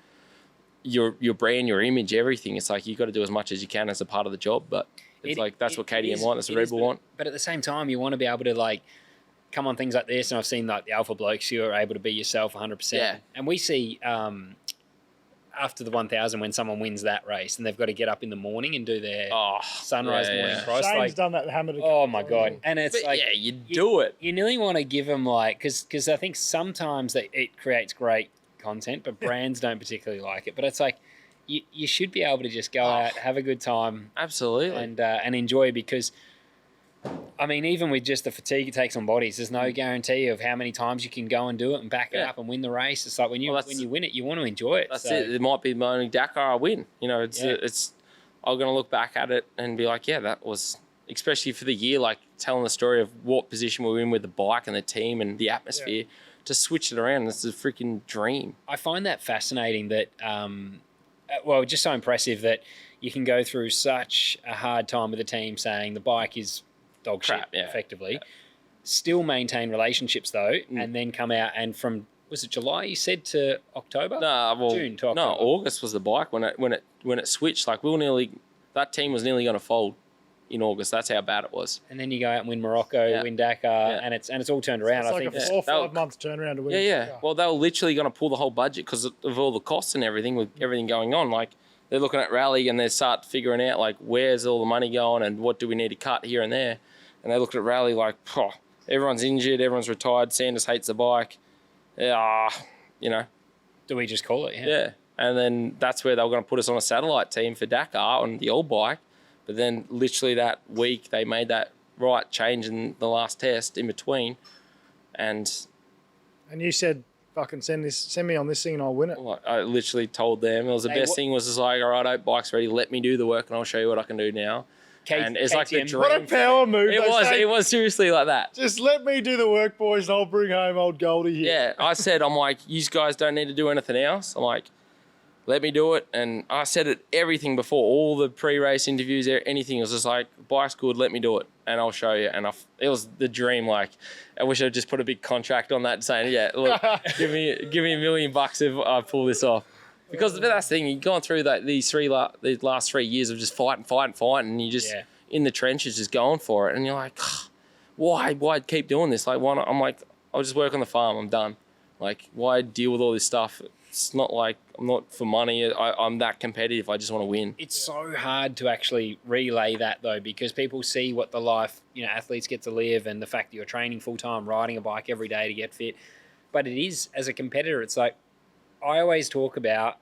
your brand, your image, everything, it's like you got to do as much as you can as a part of the job, but. It's that's what KTM want. That's what Red Bull want. But at the same time, you want to be able to like come on things like this. And I've seen like the alpha blokes who are able to be yourself 100%. Yeah. And we see after the 1000 when someone wins that race and they've got to get up in the morning and do their sunrise morning cross. Shane's done that at Hamilton. Oh my God. And it's you do it. You nearly want to give them like, because I think sometimes it creates great content, but brands don't particularly like it. But it's like, you should be able to just go out, have a good time. Absolutely. And enjoy, because, I mean, even with just the fatigue it takes on bodies, there's no guarantee of how many times you can go and do it and back it up and win the race. It's like when you win it, you want to enjoy it. That's it. It might be my only Dakar I win. It's I'm going to look back at it and be like, that was, especially for the year, like telling the story of what position we were in with the bike and the team and the atmosphere, to switch it around. It's a freaking dream. I find that fascinating that... just so impressive that you can go through such a hard time with the team saying the bike is dog shit, effectively. Still maintain relationships though, and then come out and from, was it July you said to October? June to October. No, August was the bike when it switched. Like that team was nearly going to fold in August. That's how bad it was. And then you go out and win Morocco, win Dakar, and it's all turned around. It's like a 4 or 5 month turnaround to win. Well, they were literally going to pull the whole budget because of all the costs and everything with everything going on. Like they're looking at rally and they start figuring out like where's all the money going and what do we need to cut here and there. And they look at rally like, everyone's injured, everyone's retired, Sanders hates the bike. Yeah, Do we just call it? Yeah. And then that's where they were going to put us on a satellite team for Dakar on the old bike. But then literally that week they made that right change in the last test in between. And you said, fucking send me on this thing and I'll win it. I literally told them, it was the best thing was just like, all right, bike's ready, let me do the work and I'll show you what I can do now. And it's like the dream. What a power move. It was seriously like that. Just let me do the work, boys, and I'll bring home old Goldie here. Yeah, I'm like, you guys don't need to do anything else. I'm like, let me do it. And I said it everything before, all the pre-race interviews, anything. It was just like, bike's good, let me do it, and I'll show you. And it was the dream. Like, I wish I'd just put a big contract on that saying, yeah, look, give me $1 million if I pull this off. Because that's the thing, you've gone through these last 3 years of just fighting, and you just in the trenches just going for it. And you're like, why keep doing this? Like, why not? I'm like, I'll just work on the farm, I'm done. Like, why deal with all this stuff? It's not like I'm not for money. I'm that competitive. I just want to win. It's so hard to actually relay that though, because people see what the life athletes get to live and the fact that you're training full time, riding a bike every day to get fit. But it is, as a competitor, it's like I always talk about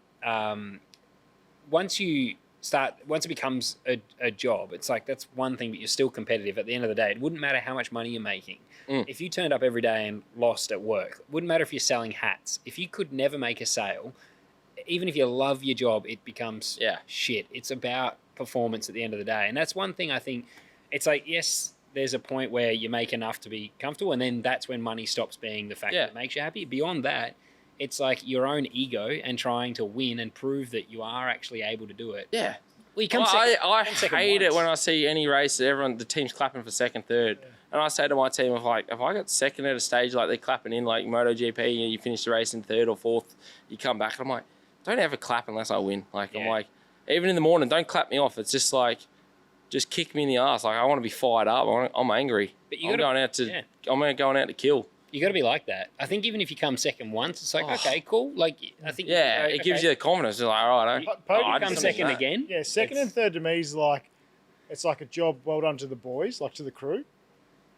once it becomes a job, it's like that's one thing, but you're still competitive at the end of the day. It wouldn't matter how much money you're making. If you turned up every day and lost at work, it wouldn't matter if you're selling hats. If you could never make a sale, even if you love your job, it becomes shit. It's about performance at the end of the day. And that's one thing I think, it's like, yes, there's a point where you make enough to be comfortable, and then that's when money stops being the factor that makes you happy. Beyond that, it's like your own ego and trying to win and prove that you are actually able to do it. Yeah. Well, I hate it when I see any race, the team's clapping for second, third. Yeah. And I say to my team, if I got second at a stage, like they're clapping in like MotoGP and you finish the race in third or fourth, you come back and I'm like, don't ever clap unless I win. Like, I'm like, even in the morning, don't clap me off. It's just like, just kick me in the ass. Like, I want to be fired up. I'm angry. But I'm going out to kill. You got to be like that. I think even if you come second once, it's like, okay, cool. Like, I think it gives you the confidence. It's like, all right, I come second again. Yeah, second and third to me is like, it's like a job well done to the boys, like to the crew,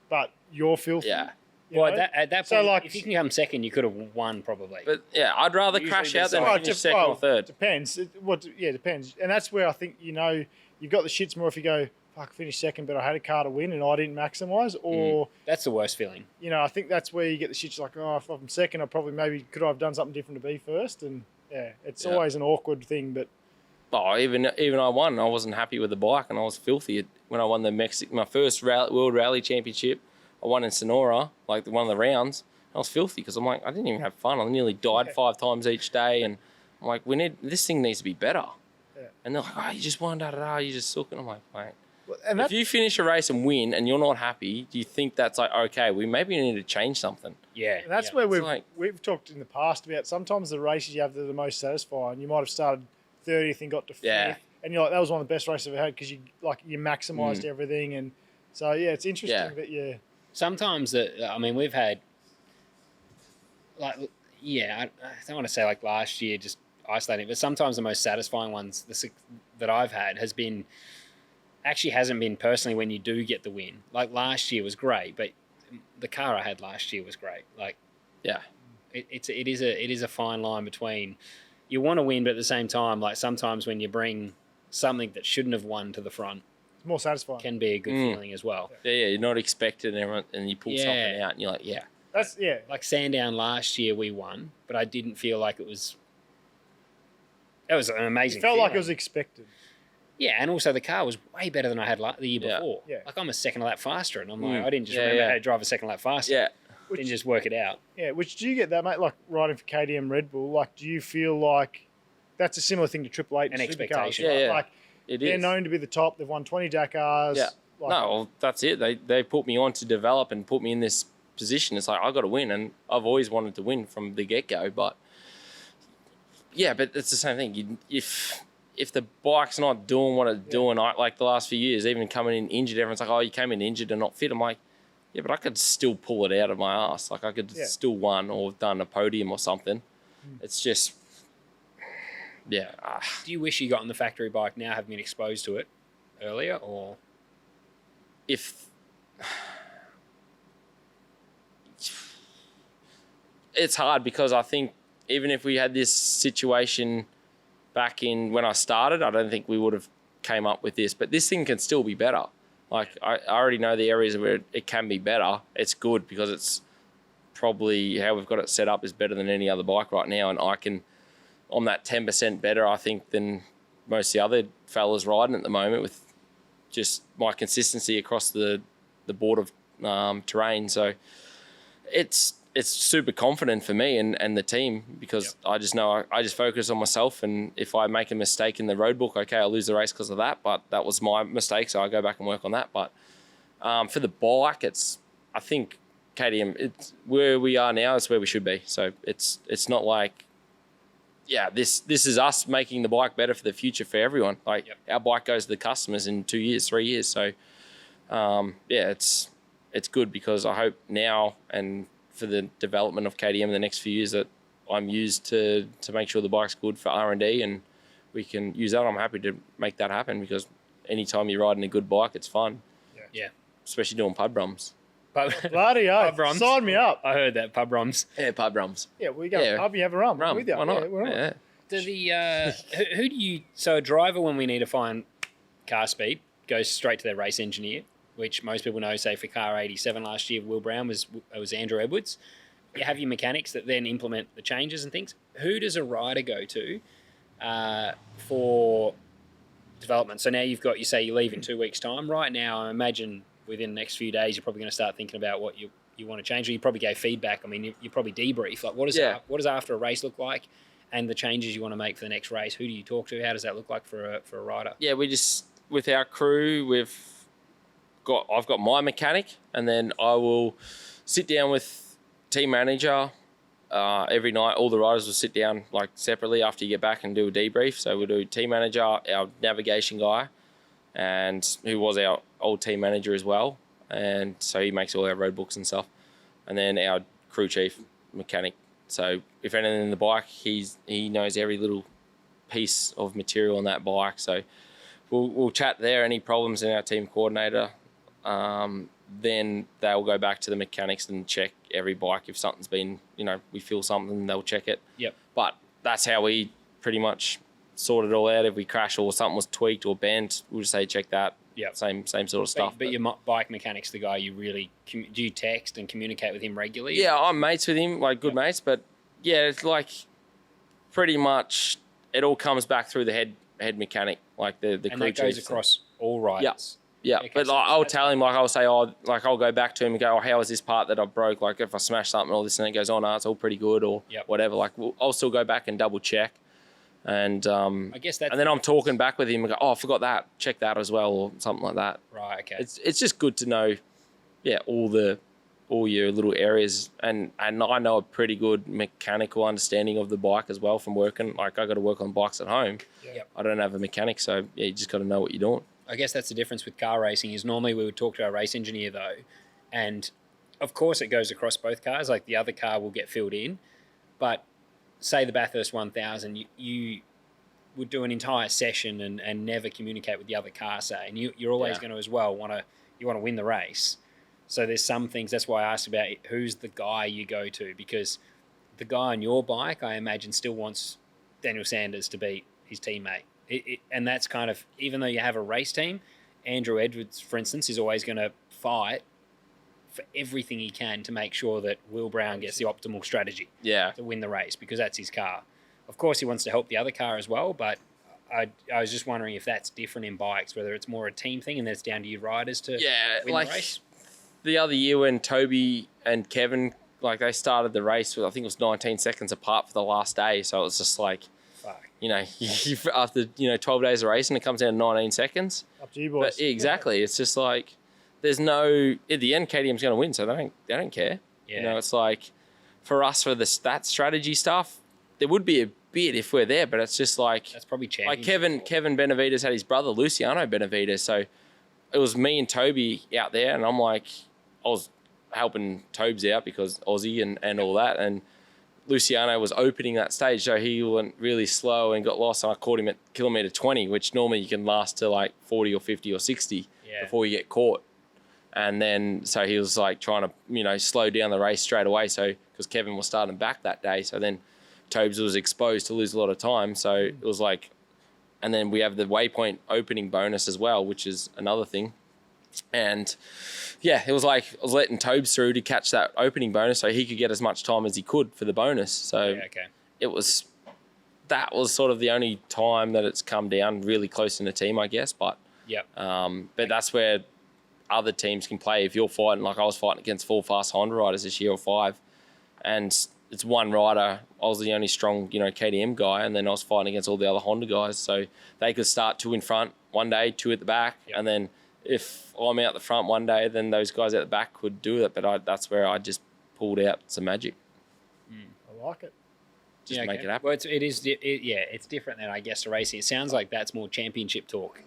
but you're filthy. Yeah. Well, at that point, so like, if you can come second, you could have won probably. But yeah, I'd rather crash out than finish second or third. Depends. Depends. And that's where I think you've got the shits more if you go, fuck, finish second, but I had a car to win and I didn't maximise, or that's the worst feeling. I think that's where you get the shits like, oh, if I'm second, I probably could I have done something different to be first, and it's always an awkward thing. But even I won, I wasn't happy with the bike, and I was filthy when I won my first World Rally Championship. I won in Sonora, like one of the rounds. I was filthy because I'm like, I didn't even have fun. I nearly died 5 times each day, and I'm like, this thing needs to be better. Yeah. And they're like, oh, you just won, you just suck. And I'm like, mate. If you finish a race and win and you're not happy, do you think that's like, okay, we maybe need to change something? Yeah. And that's where we've talked in the past about sometimes the races you have that are the most satisfying. You might have started 30th and got to 5th. And you're like, that was one of the best races I've ever had because you maximised everything. And so, it's interesting that sometimes we've had, I don't want to say like last year, just isolating, but sometimes the most satisfying ones that I've had hasn't been personally when you do get the win. Like last year was great, but the car I had last year was great. Like, it is a fine line between you want to win, but at the same time, like sometimes when you bring something that shouldn't have won to the front, it's more satisfying. Can be a good feeling as well. Yeah, you're not expecting everyone, and you pull something out, and you're like, that's Like Sandown last year, we won, but I didn't feel like it was. It was an amazing. It felt like it was expected. Yeah, and also the car was way better than I had the year before. Yeah. Like I'm a second lap faster, and I'm like, I didn't just remember how to drive a second lap faster. Yeah. Didn't just work it out. Yeah, which do you get that, mate? Like riding for KTM Red Bull, like do you feel like that's a similar thing to Triple Eight and expectation? Supercars, Yeah, Like they're known to be the top. They've won 20 Dakars. Yeah. That's it. They put me on to develop and put me in this position. It's like I've got to win, and I've always wanted to win from the get-go. But but it's the same thing. If the bike's not doing what it's doing, like the last few years, even coming in injured, everyone's like, oh, you came in injured and not fit. I'm like, yeah, but I could still pull it out of my ass. Like I could still won or done a podium or something. It's just Yeah. Do you wish you got on the factory bike now, having been exposed to it earlier, or If it's hard because I think even if we had this situation back in when I started, I don't think we would have came up with this. But this thing can still be better. Like I already know the areas where it can be better. It's good because it's probably how we've got it set up is better than any other bike right now, and I'm that 10% better, I think, than most of the other fellas riding at the moment with just my consistency across the board of terrain. So it's super confident for me and the team because I just know I just focus on myself, and if I make a mistake in the road book, okay, I'll lose the race because of that, but that was my mistake, so I go back and work on that. But for the bike, I think KTM, it's where we are now is where we should be. So it's not like, this is us making the bike better for the future for everyone. Like our bike goes to the customers in 2 years, 3 years. So it's good because I hope now and for the development of KTM in the next few years that I'm used to make sure the bike's good for R&D and we can use that. I'm happy to make that happen because anytime you're riding a good bike, it's fun. Yeah. Especially doing pub rums. Bloody oath. Pub rums. Sign me up. I heard that, pub rums. Yeah, pub rums. Yeah, we go to pub, you have a rum. Rum, With you. why not? Yeah, why not? Yeah. Do the who do you? So a driver, when we need to find car speed, goes straight to their race engineer, which most people know. Say for car 87 last year, Will Brown was Andrew Edwards. You have your mechanics that then implement the changes and things. Who does a rider go to for development? So now you say you leave in 2 weeks' time. Right now, I imagine within the next few days, you're probably going to start thinking about what you want to change. Or you probably gave feedback. I mean, you probably debrief. Like, what does after a race look like, and the changes you want to make for the next race? Who do you talk to? How does that look like for a rider? Yeah, we just with our crew, I've got my mechanic, and then I will sit down with team manager every night. All the riders will sit down like separately after you get back and do a debrief. So we'll do team manager, our navigation guy, and who was our old team manager as well. And so he makes all our road books and stuff. And then our crew chief mechanic. So if anything in the bike, he knows every little piece of material on that bike. So we'll chat there. Any problems in our team coordinator, then they'll go back to the mechanics and check every bike. If something's been, we feel something, they'll check it. Yep. But that's how we pretty much sort it all out. If we crash or something was tweaked or bent, we'll just say check that. Yep. Same sort of stuff. But your bike mechanic's the guy you really do you text and communicate with him regularly? Yeah, I'm mates with him, like good mates. But yeah, it's like pretty much it all comes back through the head mechanic, like the crew chief. And that goes across all riders. Yeah, Okay, but so like, I'll that's tell him, like I'll say, I'll go back to him and go, how was this part that I broke? Like if I smash something, all this, and it goes, it's all pretty good, or whatever. Like I'll still go back and double check, and I guess that's and then I'm talking back with him and go, I forgot that, check that as well, or something like that. Right. Okay. It's just good to know, all your little areas, and I know a pretty good mechanical understanding of the bike as well from working. Like I got to work on bikes at home. Yep. I don't have a mechanic, so you just got to know what you're doing. I guess that's the difference with car racing is normally we would talk to our race engineer though, and of course it goes across both cars. Like the other car will get filled in, but say the Bathurst 1000, you would do an entire session and never communicate with the other car, say, and you're always going to as well want to win the race. So there's some things, that's why I asked about who's the guy you go to, because the guy on your bike, I imagine, still wants Daniel Sanders to beat his teammate. And that's kind of, even though you have a race team, Andrew Edwards, for instance, is always going to fight for everything he can to make sure that Will Brown gets the optimal strategy to win the race, because that's his car. Of course, he wants to help the other car as well, but I was just wondering if that's different in bikes, whether it's more a team thing and then it's down to your riders to win the race. The other year when Toby and Kevin, like they started the race with, I think it was 19 seconds apart for the last day, so it was just like, after 12 days of racing, it comes down to 19 seconds. Up to you boys. But exactly, it's just like there's no. At the end, KTM's going to win, so they don't care. Yeah. It's like for us for the stat strategy stuff, there would be a bit if we're there, but it's just like that's probably like Kevin Benavides had his brother Luciano Benavides, so it was me and Toby out there, and I'm like, I was helping Tobes out because Aussie and all that, and Luciano was opening that stage, so he went really slow and got lost, and I caught him at kilometre 20, which normally you can last to like 40 or 50 or 60 before you get caught. And then, so he was like trying to, slow down the race straight away. So, because Kevin was starting back that day. So then Tobes was exposed to lose a lot of time. So it was like, and then we have the waypoint opening bonus as well, which is another thing. And yeah, it was like I was letting Tobes through to catch that opening bonus so he could get as much time as he could for the bonus. So that was sort of the only time that it's come down really close in the team, I guess. But but that's where other teams can play. If you're fighting, like I was fighting against 4 fast Honda riders this year, or 5, and it's one rider. I was the only strong, KTM guy, and then I was fighting against all the other Honda guys. So they could start 2 in front one day, 2 at the back, and then if I'm out the front one day, then those guys at the back could do it. But that's where I just pulled out some magic. I like it. Just make it happen. Well, it's different than, I guess, the racing. It sounds like that's more championship talk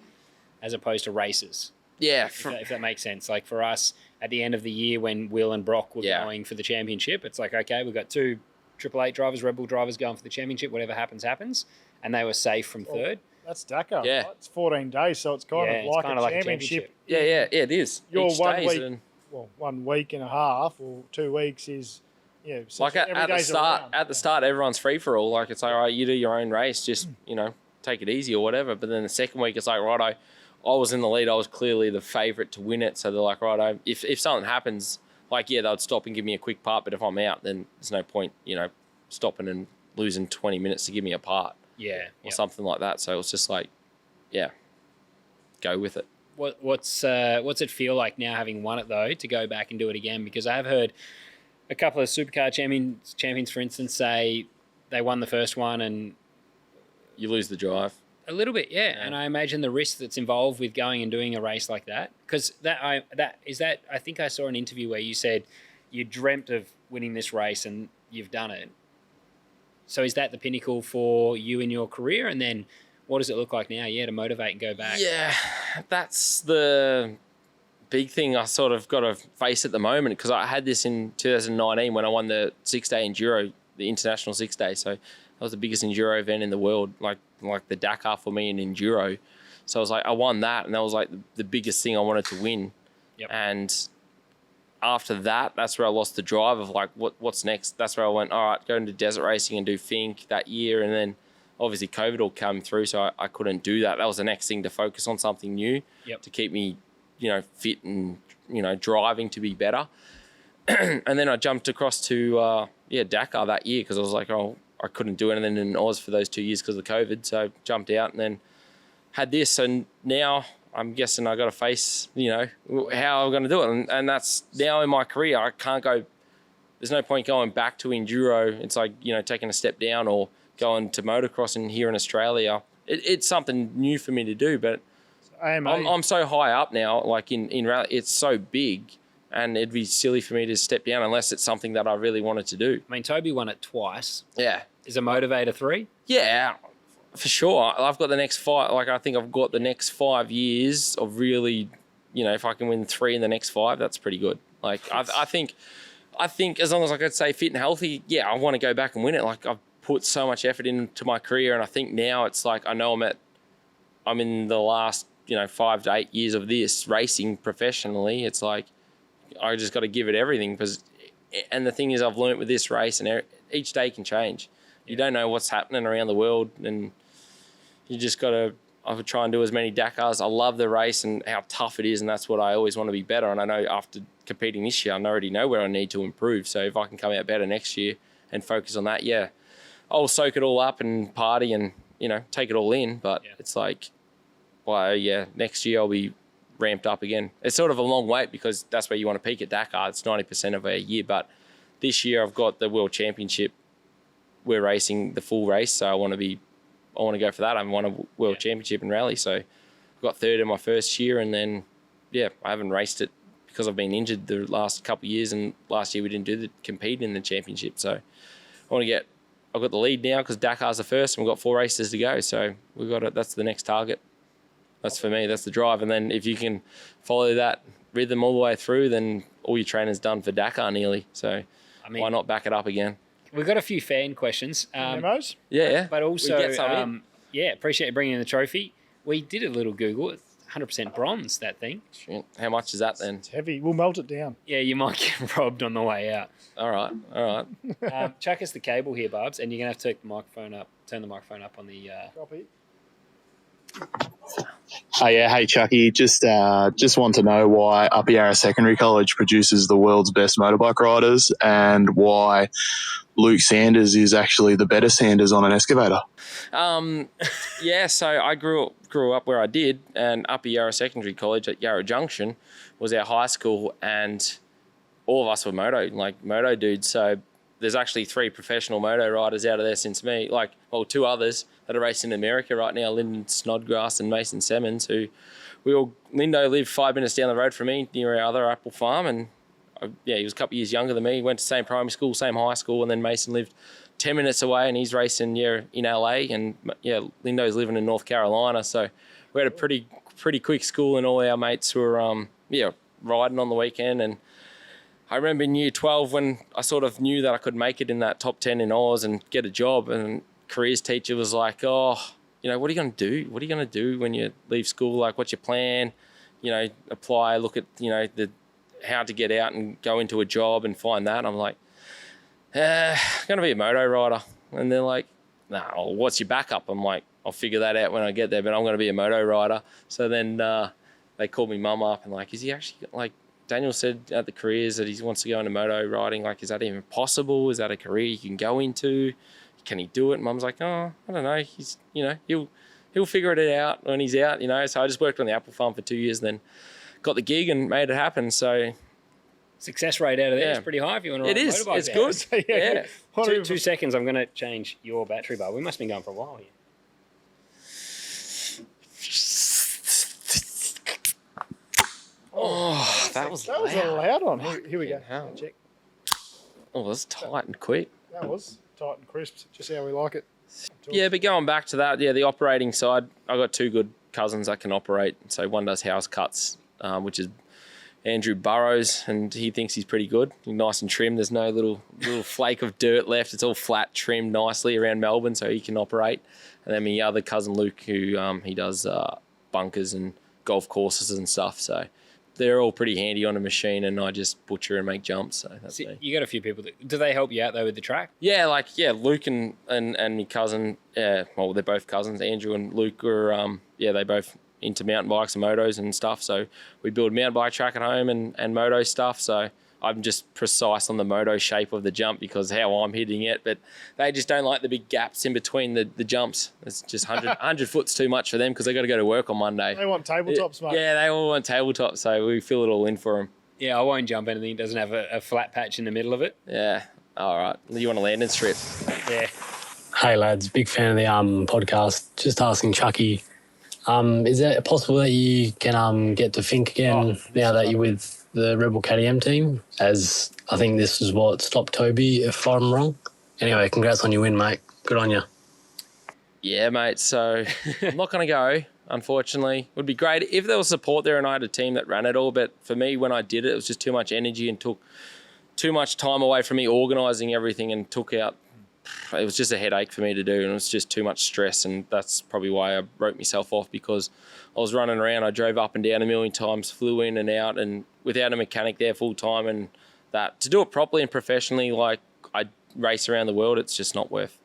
as opposed to races. Yeah. If that makes sense. Like for us, at the end of the year when Will and Brock were going for the championship, it's like, okay, we've got 2 Triple 8 drivers, Red Bull drivers going for the championship. Whatever happens, happens. And they were safe from third. That's Dakar. Yeah. Right? It's 14 days, so it's kind of like a championship. Yeah, it is. Your Each 1 day week, is well, 1 week and a half or 2 weeks is, like at the start. At the start, everyone's free for all. Like it's like, all right, you do your own race, just take it easy or whatever. But then the second week, it's like, right, I was in the lead. I was clearly the favourite to win it. So they're like, right, if something happens, like they'd stop and give me a quick part. But if I'm out, then there's no point, stopping and losing 20 minutes to give me a part. Yeah. Or something like that. So it was just like, go with it. What's it feel like now, having won it though, to go back and do it again? Because I have heard a couple of supercar champions, for instance, say they won the first one and you lose the drive. A little bit, yeah. And I imagine the risk that's involved with going and doing a race like that. Because I think I saw an interview where you said you dreamt of winning this race and you've done it. So is that the pinnacle for you in your career? And then what does it look like now, to motivate and go back? Yeah, that's the big thing I sort of got to face at the moment, because I had this in 2019 when I won the 6-day enduro, the international 6-day. So that was the biggest enduro event in the world, like the Dakar for me in enduro. So I was like, I won that, and that was like the biggest thing I wanted to win. Yep. And after that, that's where I lost the drive of like, what's next? That's where I went, all right, go into desert racing and do Fink that year. And then obviously COVID all came through, so I couldn't do that. That was the next thing, to focus on something new to keep me, fit and, driving to be better. And then I jumped across to, Dakar that year, because I was like, I couldn't do anything in Oz for those 2 years because of COVID. So jumped out and then had this. And now I'm guessing I got to face, how I'm going to do it. And that's now in my career. I can't go, there's no point going back to enduro. It's like, taking a step down or going to motocrossing here in Australia. It's something new for me to do, but I'm so high up now, like in rally, it's so big, and it'd be silly for me to step down unless it's something that I really wanted to do. I mean, Toby won it twice. Yeah. Is a motivator 3? Yeah, for sure. I've got the next 5, I think I've got the next 5 years of really, if I can win 3 in the next 5, that's pretty good. Like, I think as long as I could stay fit and healthy, I want to go back and win it. Like, I've put so much effort into my career, and I think now it's like, I know I'm in the last, 5 to 8 years of this racing professionally. It's like, I just got to give it everything, and the thing is, I've learned with this race, and each day can change. You don't know what's happening around the world, and you just got to, I would try and do as many Dakars. I love the race and how tough it is, and that's what I always want to be better. And I know after competing this year, I already know where I need to improve. So if I can come out better next year and focus on that, I'll soak it all up and party and, take it all in. But it's like, next year I'll be ramped up again. It's sort of a long wait, because that's where you want to peak at Dakar. It's 90% of a year. But this year I've got the World Championship. We're racing the full race, so I want to go for that. I won a World Championship in rally, so I got 3rd in my first year, and then I haven't raced it because I've been injured the last couple of years, and last year we didn't compete in the championship. So I've got the lead now because Dakar's the first, and we've got 4 races to go. So we've got it. That's the next target. That's for me. That's the drive. And then if you can follow that rhythm all the way through, then all your training's done for Dakar nearly. So why not back it up again? Can We've got a few fan questions. Memos? Yeah. But also, We get some in. appreciate you bringing in the trophy. We did a little Google. It's 100% bronze, that thing. Shit. How much is that then? It's heavy. We'll melt it down. Yeah, you might get robbed on the way out. All right. Chuck us the cable here, Barbs, and you're going to have to turn the microphone up on the... Copy. Oh yeah, hey Chucky, just want to know why Upper Yarra Secondary College produces the world's best motorbike riders and why Luke Sanders is actually the better Sanders on an excavator. So I grew up where I did, and Upper Yarra Secondary College at Yarra Junction was our high school, and all of us were moto dudes. So there's actually 3 professional moto riders out of there since me, 2 others that are racing in America right now, Lyndon Snodgrass and Mason Simmons, who Lindo lived 5 minutes down the road from me near our other apple farm, and he was a couple of years younger than me. He went to the same primary school, same high school, and then Mason lived 10 minutes away, and he's racing in LA, and Lindo's living in North Carolina. So we had a pretty quick school, and all our mates were riding on the weekend. And I remember in year 12 when I sort of knew that I could make it in that top 10 in Oz and get a job, and careers teacher was like, what are you going to do? What are you going to do when you leave school? Like, what's your plan? Apply, look at, how to get out and go into a job and find that. I'm like, I'm going to be a moto rider. And they're like, nah, what's your backup? I'm like, I'll figure that out when I get there, but I'm going to be a moto rider. So then they called me mum up and is he actually, Daniel said at the careers that he wants to go into moto riding. Is that even possible? Is that a career you can go into? Can he do it? And Mum's like, oh, I don't know. He's, he'll figure it out when he's out, So I just worked on the apple farm for 2 years, then got the gig and made it happen. So success rate out of there is pretty high if you want to ride it a is. motorbike. It's good. Yeah. 2 seconds. I'm going to change your battery bar. We must have been going for a while here. Oh, that was a loud one. Here we go. Check. Oh, it was tight and quick. That was tight and crisp, just how we like it. Yeah, but going back to that, the operating side, I got 2 good cousins that can operate. So one does house cuts, which is Andrew Burrows, and he thinks he's pretty good. He's nice and trim. There's no little flake of dirt left. It's all flat, trimmed nicely around Melbourne, so he can operate. And then my other cousin Luke, who he does bunkers and golf courses and stuff. So they're all pretty handy on a machine, and I just butcher and make jumps. So that's me. You got a few people do they help you out though with the track? Yeah, Luke and my cousin. They're both cousins. Andrew and Luke are they both into mountain bikes and motos and stuff. So we build mountain bike track at home and moto stuff. So I'm just precise on the moto shape of the jump because how I'm hitting it. But they just don't like the big gaps in between the jumps. It's just 100 foot's too much for them because they got to go to work on Monday. They want tabletops, mate. Yeah, they all want tabletops. So we fill it all in for them. Yeah, I won't jump anything that doesn't have a flat patch in the middle of it. Yeah. All right. You want a landing strip? Yeah. Hey lads, big fan of the podcast. Just asking Chucky, is it possible that you can get to Fink again now that you're with the Rebel KTM team? As I think this is what stopped Toby, if I'm wrong. Anyway, congrats on your win, mate. Good on you. Yeah, mate. So I'm not going to go, unfortunately. It would be great if there was support there and I had a team that ran it all. But for me, when I did it, it was just too much energy and took too much time away from me organising everything and took out. It was just a headache for me to do, and it was just too much stress, and that's probably why I wrote myself off because I was running around. I drove up and down a million times, flew in and out, and without a mechanic there full time, and that to do it properly and professionally, like I race around the world, it's just not worth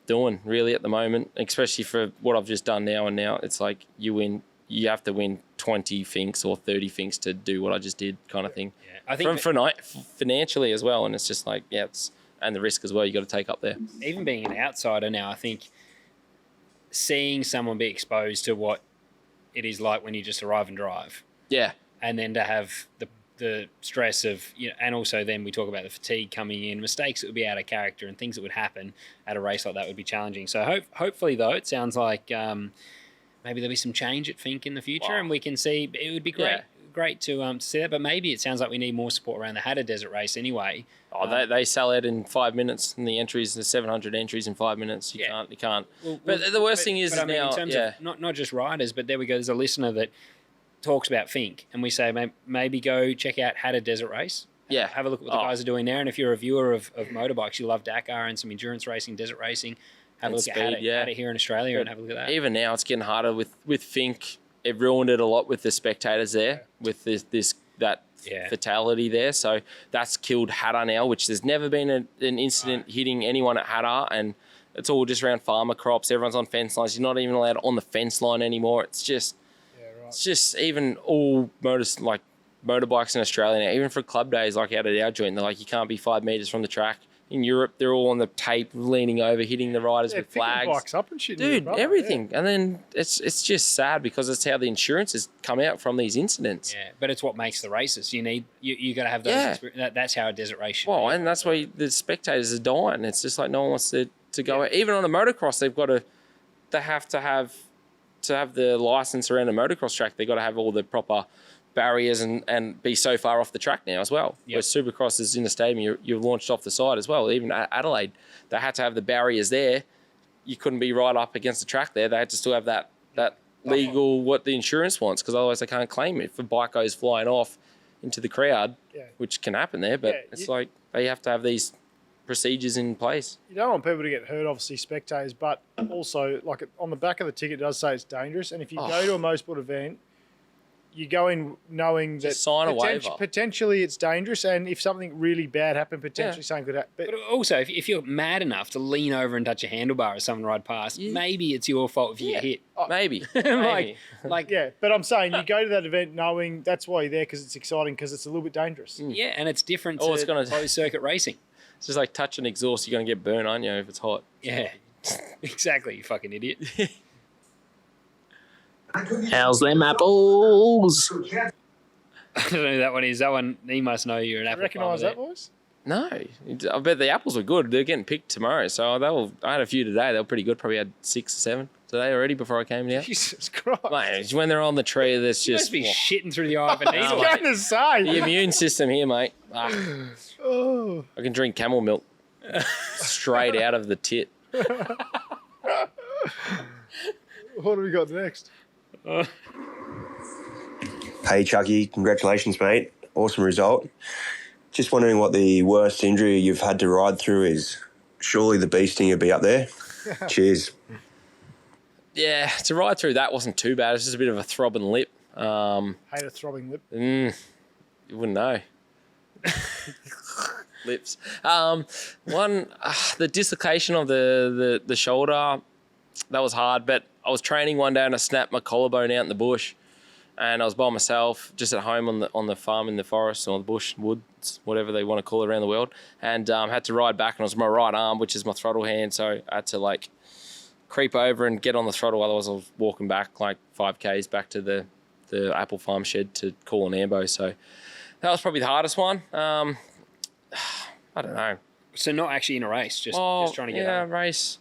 doing really at the moment, especially for what I've just done now. And now it's like you have to win 20 finks or 30 finks to do what I just did, kind of thing. Yeah, I think financially as well, and it's just like and the risk as well you got to take up there. Even being an outsider now, I think seeing someone be exposed to what it is like when you just arrive and drive. Yeah. And then to have the stress of, and also then we talk about the fatigue coming in, mistakes that would be out of character and things that would happen at a race like that would be challenging. So hopefully though, it sounds like maybe there'll be some change at Fink in the future and we can see, it would be great. Yeah. Great to see that, but maybe it sounds like we need more support around the Hatter Desert race anyway. They sell out in 5 minutes, and the entries, the 700 entries in 5 minutes. You can't. But the worst thing is I mean, now, in terms of not just riders, but there we go. There's a listener that talks about Fink, and we say maybe go check out Hatter Desert Race, Yeah. Have a look at what the guys are doing there. And if you're a viewer of motorbikes, you love Dakar and some endurance racing, desert racing, have a look at Hatta here in Australia and have a look at that. Even now, it's getting harder with Fink. It ruined it a lot with the spectators there, with that fatality there. So that's killed Hatta now, which there's never been an incident hitting anyone at Hatta, and it's all just around farmer crops. Everyone's on fence lines. You're not even allowed on the fence line anymore. It's just, it's just even all motorbikes in Australia now, even for club days, like out at our joint, they're like, you can't be 5 meters from the track. In Europe, they're all on the tape, leaning over, hitting the riders with flags. Bikes up and shit. Dude, everything. And then it's just sad because it's how the insurances come out from these incidents. Yeah, but it's what makes the races. You got to have those. That's how a desert race should be. And that's why the spectators are dying. It's just like no one wants to go out. Even on a motocross, they have to have the license around a motocross track. They've got to have all the proper barriers and be so far off the track now as well. Where Supercross is in the stadium, you're launched off the side as well. Even at Adelaide, they had to have the barriers there. You couldn't be right up against the track there. They had to still have that legal what the insurance wants, because otherwise they can't claim it if a bike goes flying off into the crowd, which can happen there. But it's like they have to have these procedures in place. You don't want people to get hurt, obviously, spectators, but also like on the back of the ticket it does say it's dangerous. And if you go to a motorsport event, you go in knowing that potentially it's dangerous, and if something really bad happened, potentially something could happen. But also, if you're mad enough to lean over and touch a handlebar as someone ride past, maybe it's your fault if you get hit. Maybe. But I'm saying you go to that event knowing that's why you're there, because it's exciting, because it's a little bit dangerous. Yeah, and it's different to closed circuit racing. It's just like touching exhaust, you're going to get burned, aren't you, if it's hot? Yeah, exactly, you fucking idiot. How's them apples? I don't know who that one is. That one, he must know you're an apple. Recognise that voice? No. I bet the apples were good. They're getting picked tomorrow. So I had a few today. They were pretty good. Probably had 6 or 7 today already before I came down. Jesus Christ. Mate, when they're on the tree, that's You just... must be shitting through the eye of a I was needle. going to say. The immune system here, mate. I can drink camel milk straight out of the tit. What do we got next? Hey Chucky, congratulations mate. Awesome result. Just wondering what the worst injury you've had to ride through is. Surely the bee stinger would be up there. Cheers. Yeah, to ride through that wasn't too bad. It's just a bit of a throbbing lip. Hate a throbbing lip. You wouldn't know. Lips. The dislocation of the shoulder, that was hard, but I was training one day and I snapped my collarbone out in the bush, and I was by myself just at home on the farm in the forest or the bush, woods, whatever they want to call it around the world, and had to ride back, and it was my right arm, which is my throttle hand, so I had to creep over and get on the throttle, otherwise I was walking back 5 Ks back to the apple farm shed to call an ambo. So that was probably the hardest one. I don't know. So not actually in a race, just trying to get home. Race.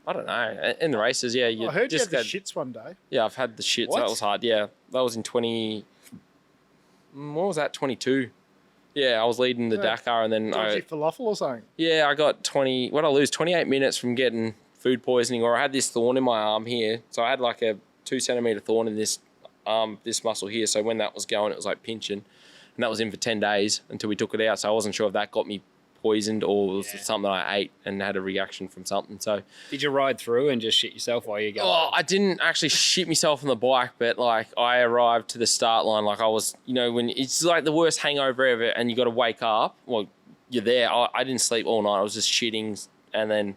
I don't know. In the races, I heard you had the shits one day. Yeah, I've had the shits. What? That was hard. Yeah, that was in 22. Yeah, I was leading the Dakar, and then falafel or something. Yeah, I got 28 minutes from getting food poisoning, or I had this thorn in my arm here. So I had a 2 centimeter thorn in this muscle here. So when that was going, it was pinching, and that was in for 10 days until we took it out. So I wasn't sure if that got me poisoned or it was something I ate and had a reaction from something. So did you ride through and just shit yourself while you go? I didn't actually shit myself on the bike, but I arrived to the start line I was, when it's the worst hangover ever, and you got to wake up. Well, you're there. I didn't sleep all night. I was just shitting and then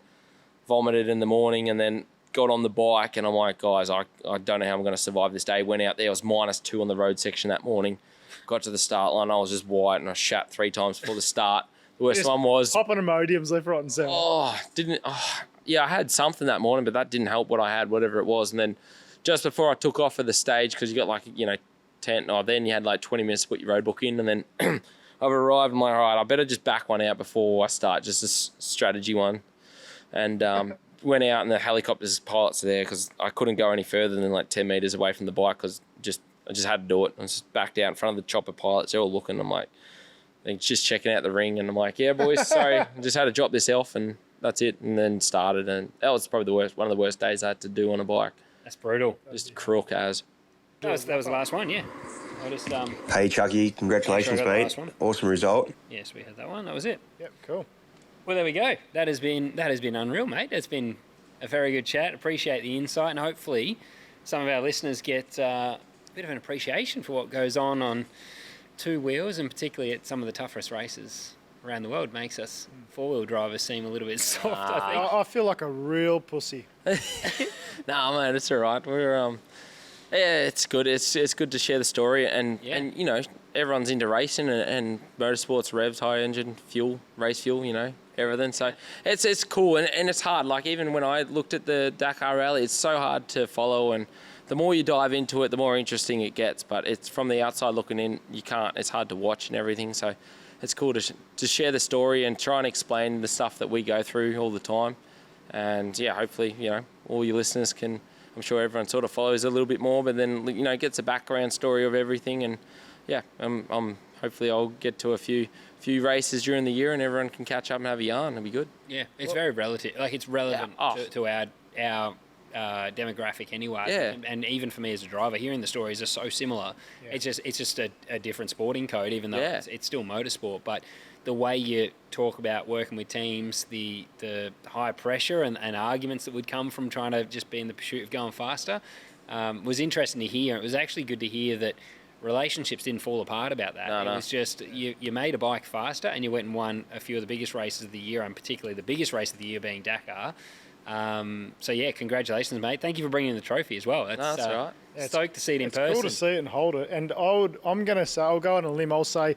vomited in the morning, and then got on the bike, and I'm like, guys, I don't know how I'm going to survive this day. Went out there, it was -2 on the road section that morning. Got to the start line, I was just white, and I shat 3 times before the start. The worst one was... Popping Imodiums left, right and centre. I had something that morning, but that didn't help what I had, whatever it was. And then just before I took off for the stage, because you got 10, then you had 20 minutes to put your road book in, and then I've arrived, I'm like, all right, I better just back one out before I start, just a strategy one. And went out, and the helicopter's pilots are there, because I couldn't go any further than 10 metres away from the bike, because I just had to do it. I was just backed out in front of the chopper pilots. They're all looking. I'm like, they're just checking out the ring, and I'm like, yeah, boys, sorry, I just had to drop this off, and that's it. And then started, and that was probably one of the worst days I had to do on a bike. That's brutal. Just crook as. That was the last one, yeah. I'll just Hey, Chucky, congratulations, Make sure I got the mate. last one. Awesome result. yes, we had that one. That was it. Yep, cool. Well, there we go. That has been unreal, mate. It's been a very good chat. Appreciate the insight, and hopefully some of our listeners get a bit of an appreciation for what goes on two wheels, and particularly at some of the toughest races around the world. Makes us four-wheel drivers seem a little bit soft, I think. I feel like a real pussy. No, man, it's all right. We're yeah, it's good. It's good to share the story, and you know, everyone's into racing and motorsports, revs, high engine, fuel, race fuel, you know, everything. So it's cool, and it's hard. Like, even when I looked at the Dakar Rally, it's so hard to follow, and the more you dive into it, the more interesting it gets. But it's from the outside looking in, you can't. It's hard to watch and everything. So it's cool to share the story and try and explain the stuff that we go through all the time. And yeah, hopefully, you know, all your listeners can. I'm sure everyone sort of follows a little bit more, but then, you know, gets a background story of everything. And yeah, hopefully I'll get to a few races during the year, and everyone can catch up and have a yarn. It'll be good. Yeah, it's very relative. Like, it's relevant to our demographic anyway. Yeah. And even for me as a driver, hearing the stories are so similar. Yeah. It's just a different sporting code, even though it's still motorsport. But the way you talk about working with teams, the high pressure and arguments that would come from trying to just be in the pursuit of going faster, was interesting to hear. It was actually good to hear that relationships didn't fall apart about that. No. It was just you made a bike faster, and you went and won a few of the biggest races of the year, and particularly the biggest race of the year being Dakar. So yeah, congratulations, mate. Thank you for bringing the trophy as well. That's right. Stoked to see it in It's person. cool to see it and hold it. And I'm going to say, I'll go on a limb. I'll say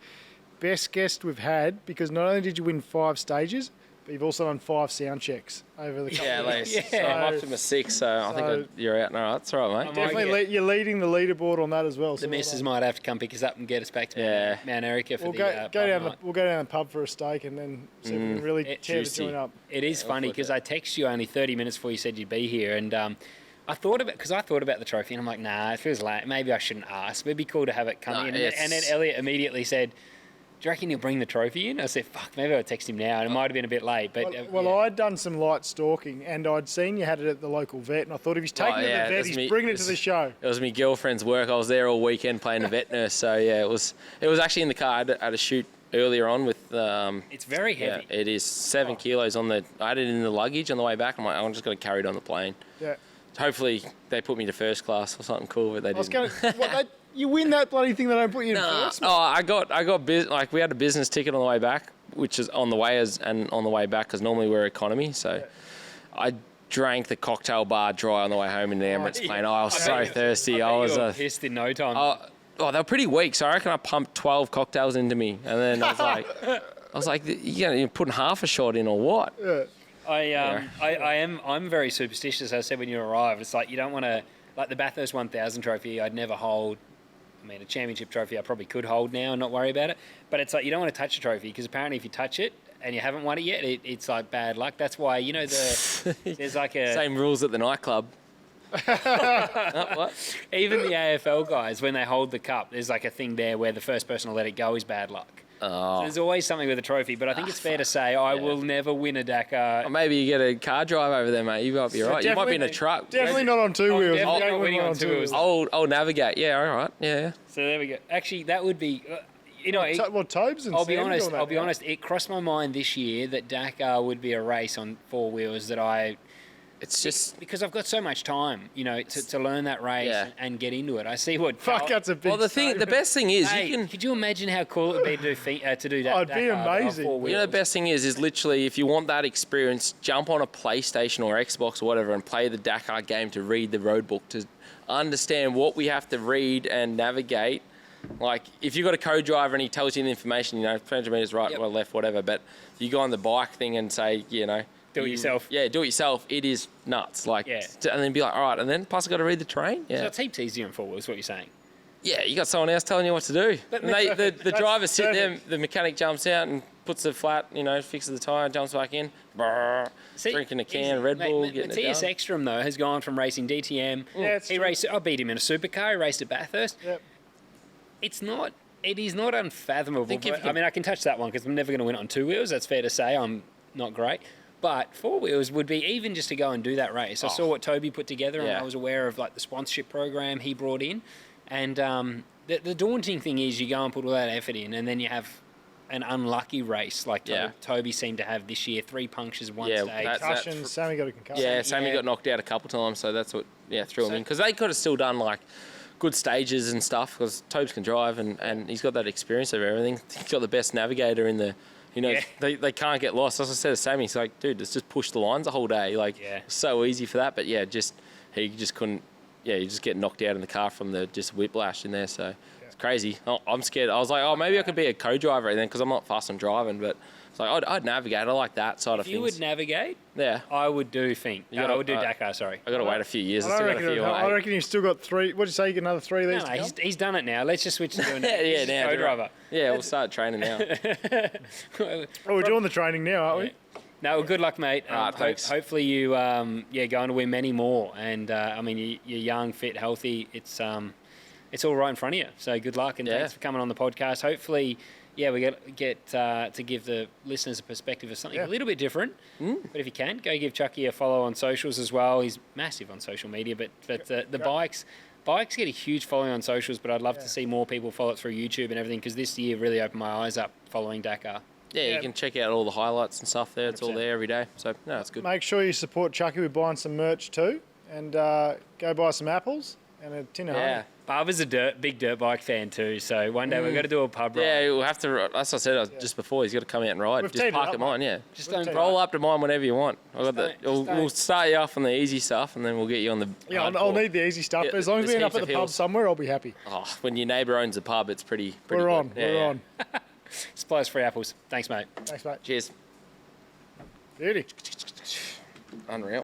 best guest we've had, because not only did you win 5 stages, but you've also done 5 sound checks over the couple Yeah, of like, years. so I'm up to my 6, so I think you're out. No, that's all right, mate. Definitely, you're leading the leaderboard on that as well. The missus might have to come pick us up and get us back to Mount Erica for We'll go down the pub for a steak, and then see if we can really tear the joint up. It is funny because I texted you only 30 minutes before you said you'd be here, and I thought about the trophy, and I'm like, nah, it feels late. Maybe I shouldn't ask. But it'd be cool to have it come in. And then Elliot immediately said, do you reckon he'll bring the trophy in? I said, fuck, maybe I'll text him now. And it might have been a bit late. But I'd done some light stalking, and I'd seen you had it at the local vet, and I thought if he's taking it to the vet, he's bringing it to the show. It was my girlfriend's work. I was there all weekend playing the vet nurse. So yeah, it was actually in the car. I had a shoot earlier on with... it's very heavy. Yeah, it is 7 kilos on the... I had it in the luggage on the way back. I'm like, I'm just going to carry it on the plane. Yeah. Hopefully they put me to first class or something cool, but they didn't. You win that bloody thing, they don't put you in first. Oh, I got like, we had a business ticket on the way back, which is on the way and on the way back, because normally we're economy. So I drank the cocktail bar dry on the way home in the Emirates plane. I was so thirsty. I was pissed in no time. They were pretty weak, so I reckon I pumped 12 cocktails into me, and then I was like, you're putting half a shot in or what? Yeah. I'm very superstitious. I said when you arrive, it's like you don't want to, like the Bathurst 1000 trophy, I'd never hold. I mean, a championship trophy I probably could hold now and not worry about it. But it's like you don't want to touch a trophy, because apparently if you touch it and you haven't won it yet, it's like bad luck. That's why, there's like a... Same rules at the nightclub. What? Even the AFL guys, when they hold the cup, there's like a thing there where the first person to let it go is bad luck. Oh. So there's always something with a trophy, but I think it's fair to say I will never win a Dakar. Or maybe you get a car drive over there, mate. You might be right. You might be in a truck. Definitely not on 2 wheels. Definitely not winning on 2 wheels. Old Navigate. Yeah, all right. Yeah. So there we go. Actually, that would be... Tobes and I'll be honest. It crossed my mind this year that Dakar would be a race on 4 wheels that it's just because I've got so much time, to learn that race and get into it. I see what. That's a big. Well, the best thing is Could you imagine how cool it would be to do that? Oh, it'd be amazing. The best thing is literally, if you want that experience, jump on a PlayStation or Xbox or whatever and play the Dakar game to read the road book, to understand what we have to read and navigate. Like, if you've got a co-driver and he tells you the information, 300 metres right, or left, whatever, but you go on the bike thing and say, do it yourself. Yeah, do it yourself. It is nuts. And then be like, all right, and then plus I've got to read the terrain. Yeah. So it's heaps easier in 4 wheels, what you're saying. Yeah, you got someone else telling you what to do. And the driver sit there, the mechanic jumps out and puts the flat, fixes the tyre, jumps back in, drinking a can of Red Bull, getting it done. Matthias Ekstrom, though, has gone from racing DTM. I beat him in a supercar. He raced at Bathurst. Yep. It is not unfathomable. I can touch that one because I'm never going to win it on 2 wheels. That's fair to say. I'm not great. But 4 wheels would be, even just to go and do that race. I saw what Toby put together, and I was aware of like the sponsorship program he brought in. And the daunting thing is you go and put all that effort in, and then you have an unlucky race like Toby seemed to have this year. 3 punctures one stage. Concussion. Sammy got a concussion. Yeah, Sammy got knocked out a couple times, so that's what threw him in. Because they could have still done like good stages and stuff, because Tobes can drive and he's got that experience of everything. He's got the best navigator in the... They can't get lost. As I said to Sammy, he's like, dude, let's just push the lines the whole day. Like, it's so easy for that. But he just couldn't... Yeah, you just get knocked out in the car from the just whiplash in there, so... Crazy. I'm scared. I was like, maybe I could be a co-driver then, because I'm not fast on driving, but it's like I'd navigate. I like that side of things. If you would navigate, I would do I would do Dakar. Sorry, I got to wait a few years. I reckon you've still got 3. What did you say? You get another 3 of these? No, he's done it now. Let's just switch to doing co-driver. Yeah, we'll start training now. We're doing the training now, aren't we? No, well, good luck, mate. Thanks. Hopefully you go on to win many more. And I mean, you're young, fit, healthy. It's all right in front of you. So good luck, and thanks for coming on the podcast. Hopefully, we get to give the listeners a perspective of something a little bit different. But if you can, go give Chucky a follow on socials as well. He's massive on social media. But the bikes get a huge following on socials. But I'd love to see more people follow it through YouTube and everything, because this year really opened my eyes up following Dakar. Yeah, you can check out all the highlights and stuff there. It's 100%. All there every day. So, no, it's good. Make sure you support Chucky with buying some merch too. And go buy some apples and a tin of honey. Barbara's a big dirt bike fan too, so one day we've got to do a pub ride. Yeah, we'll have to. As I said just before, he's got to come out and ride. Just park at mine, Just don't roll up to mine whenever you want. We'll start you off on the easy stuff, and then we'll get you on the. Yeah, I'll need the easy stuff. But as long as we end up at the pub somewhere, I'll be happy. Oh, when your neighbour owns a pub, it's pretty. We're on. We're on. Supplies free apples. Thanks, mate. Thanks, mate. Cheers. Beauty. Unreal.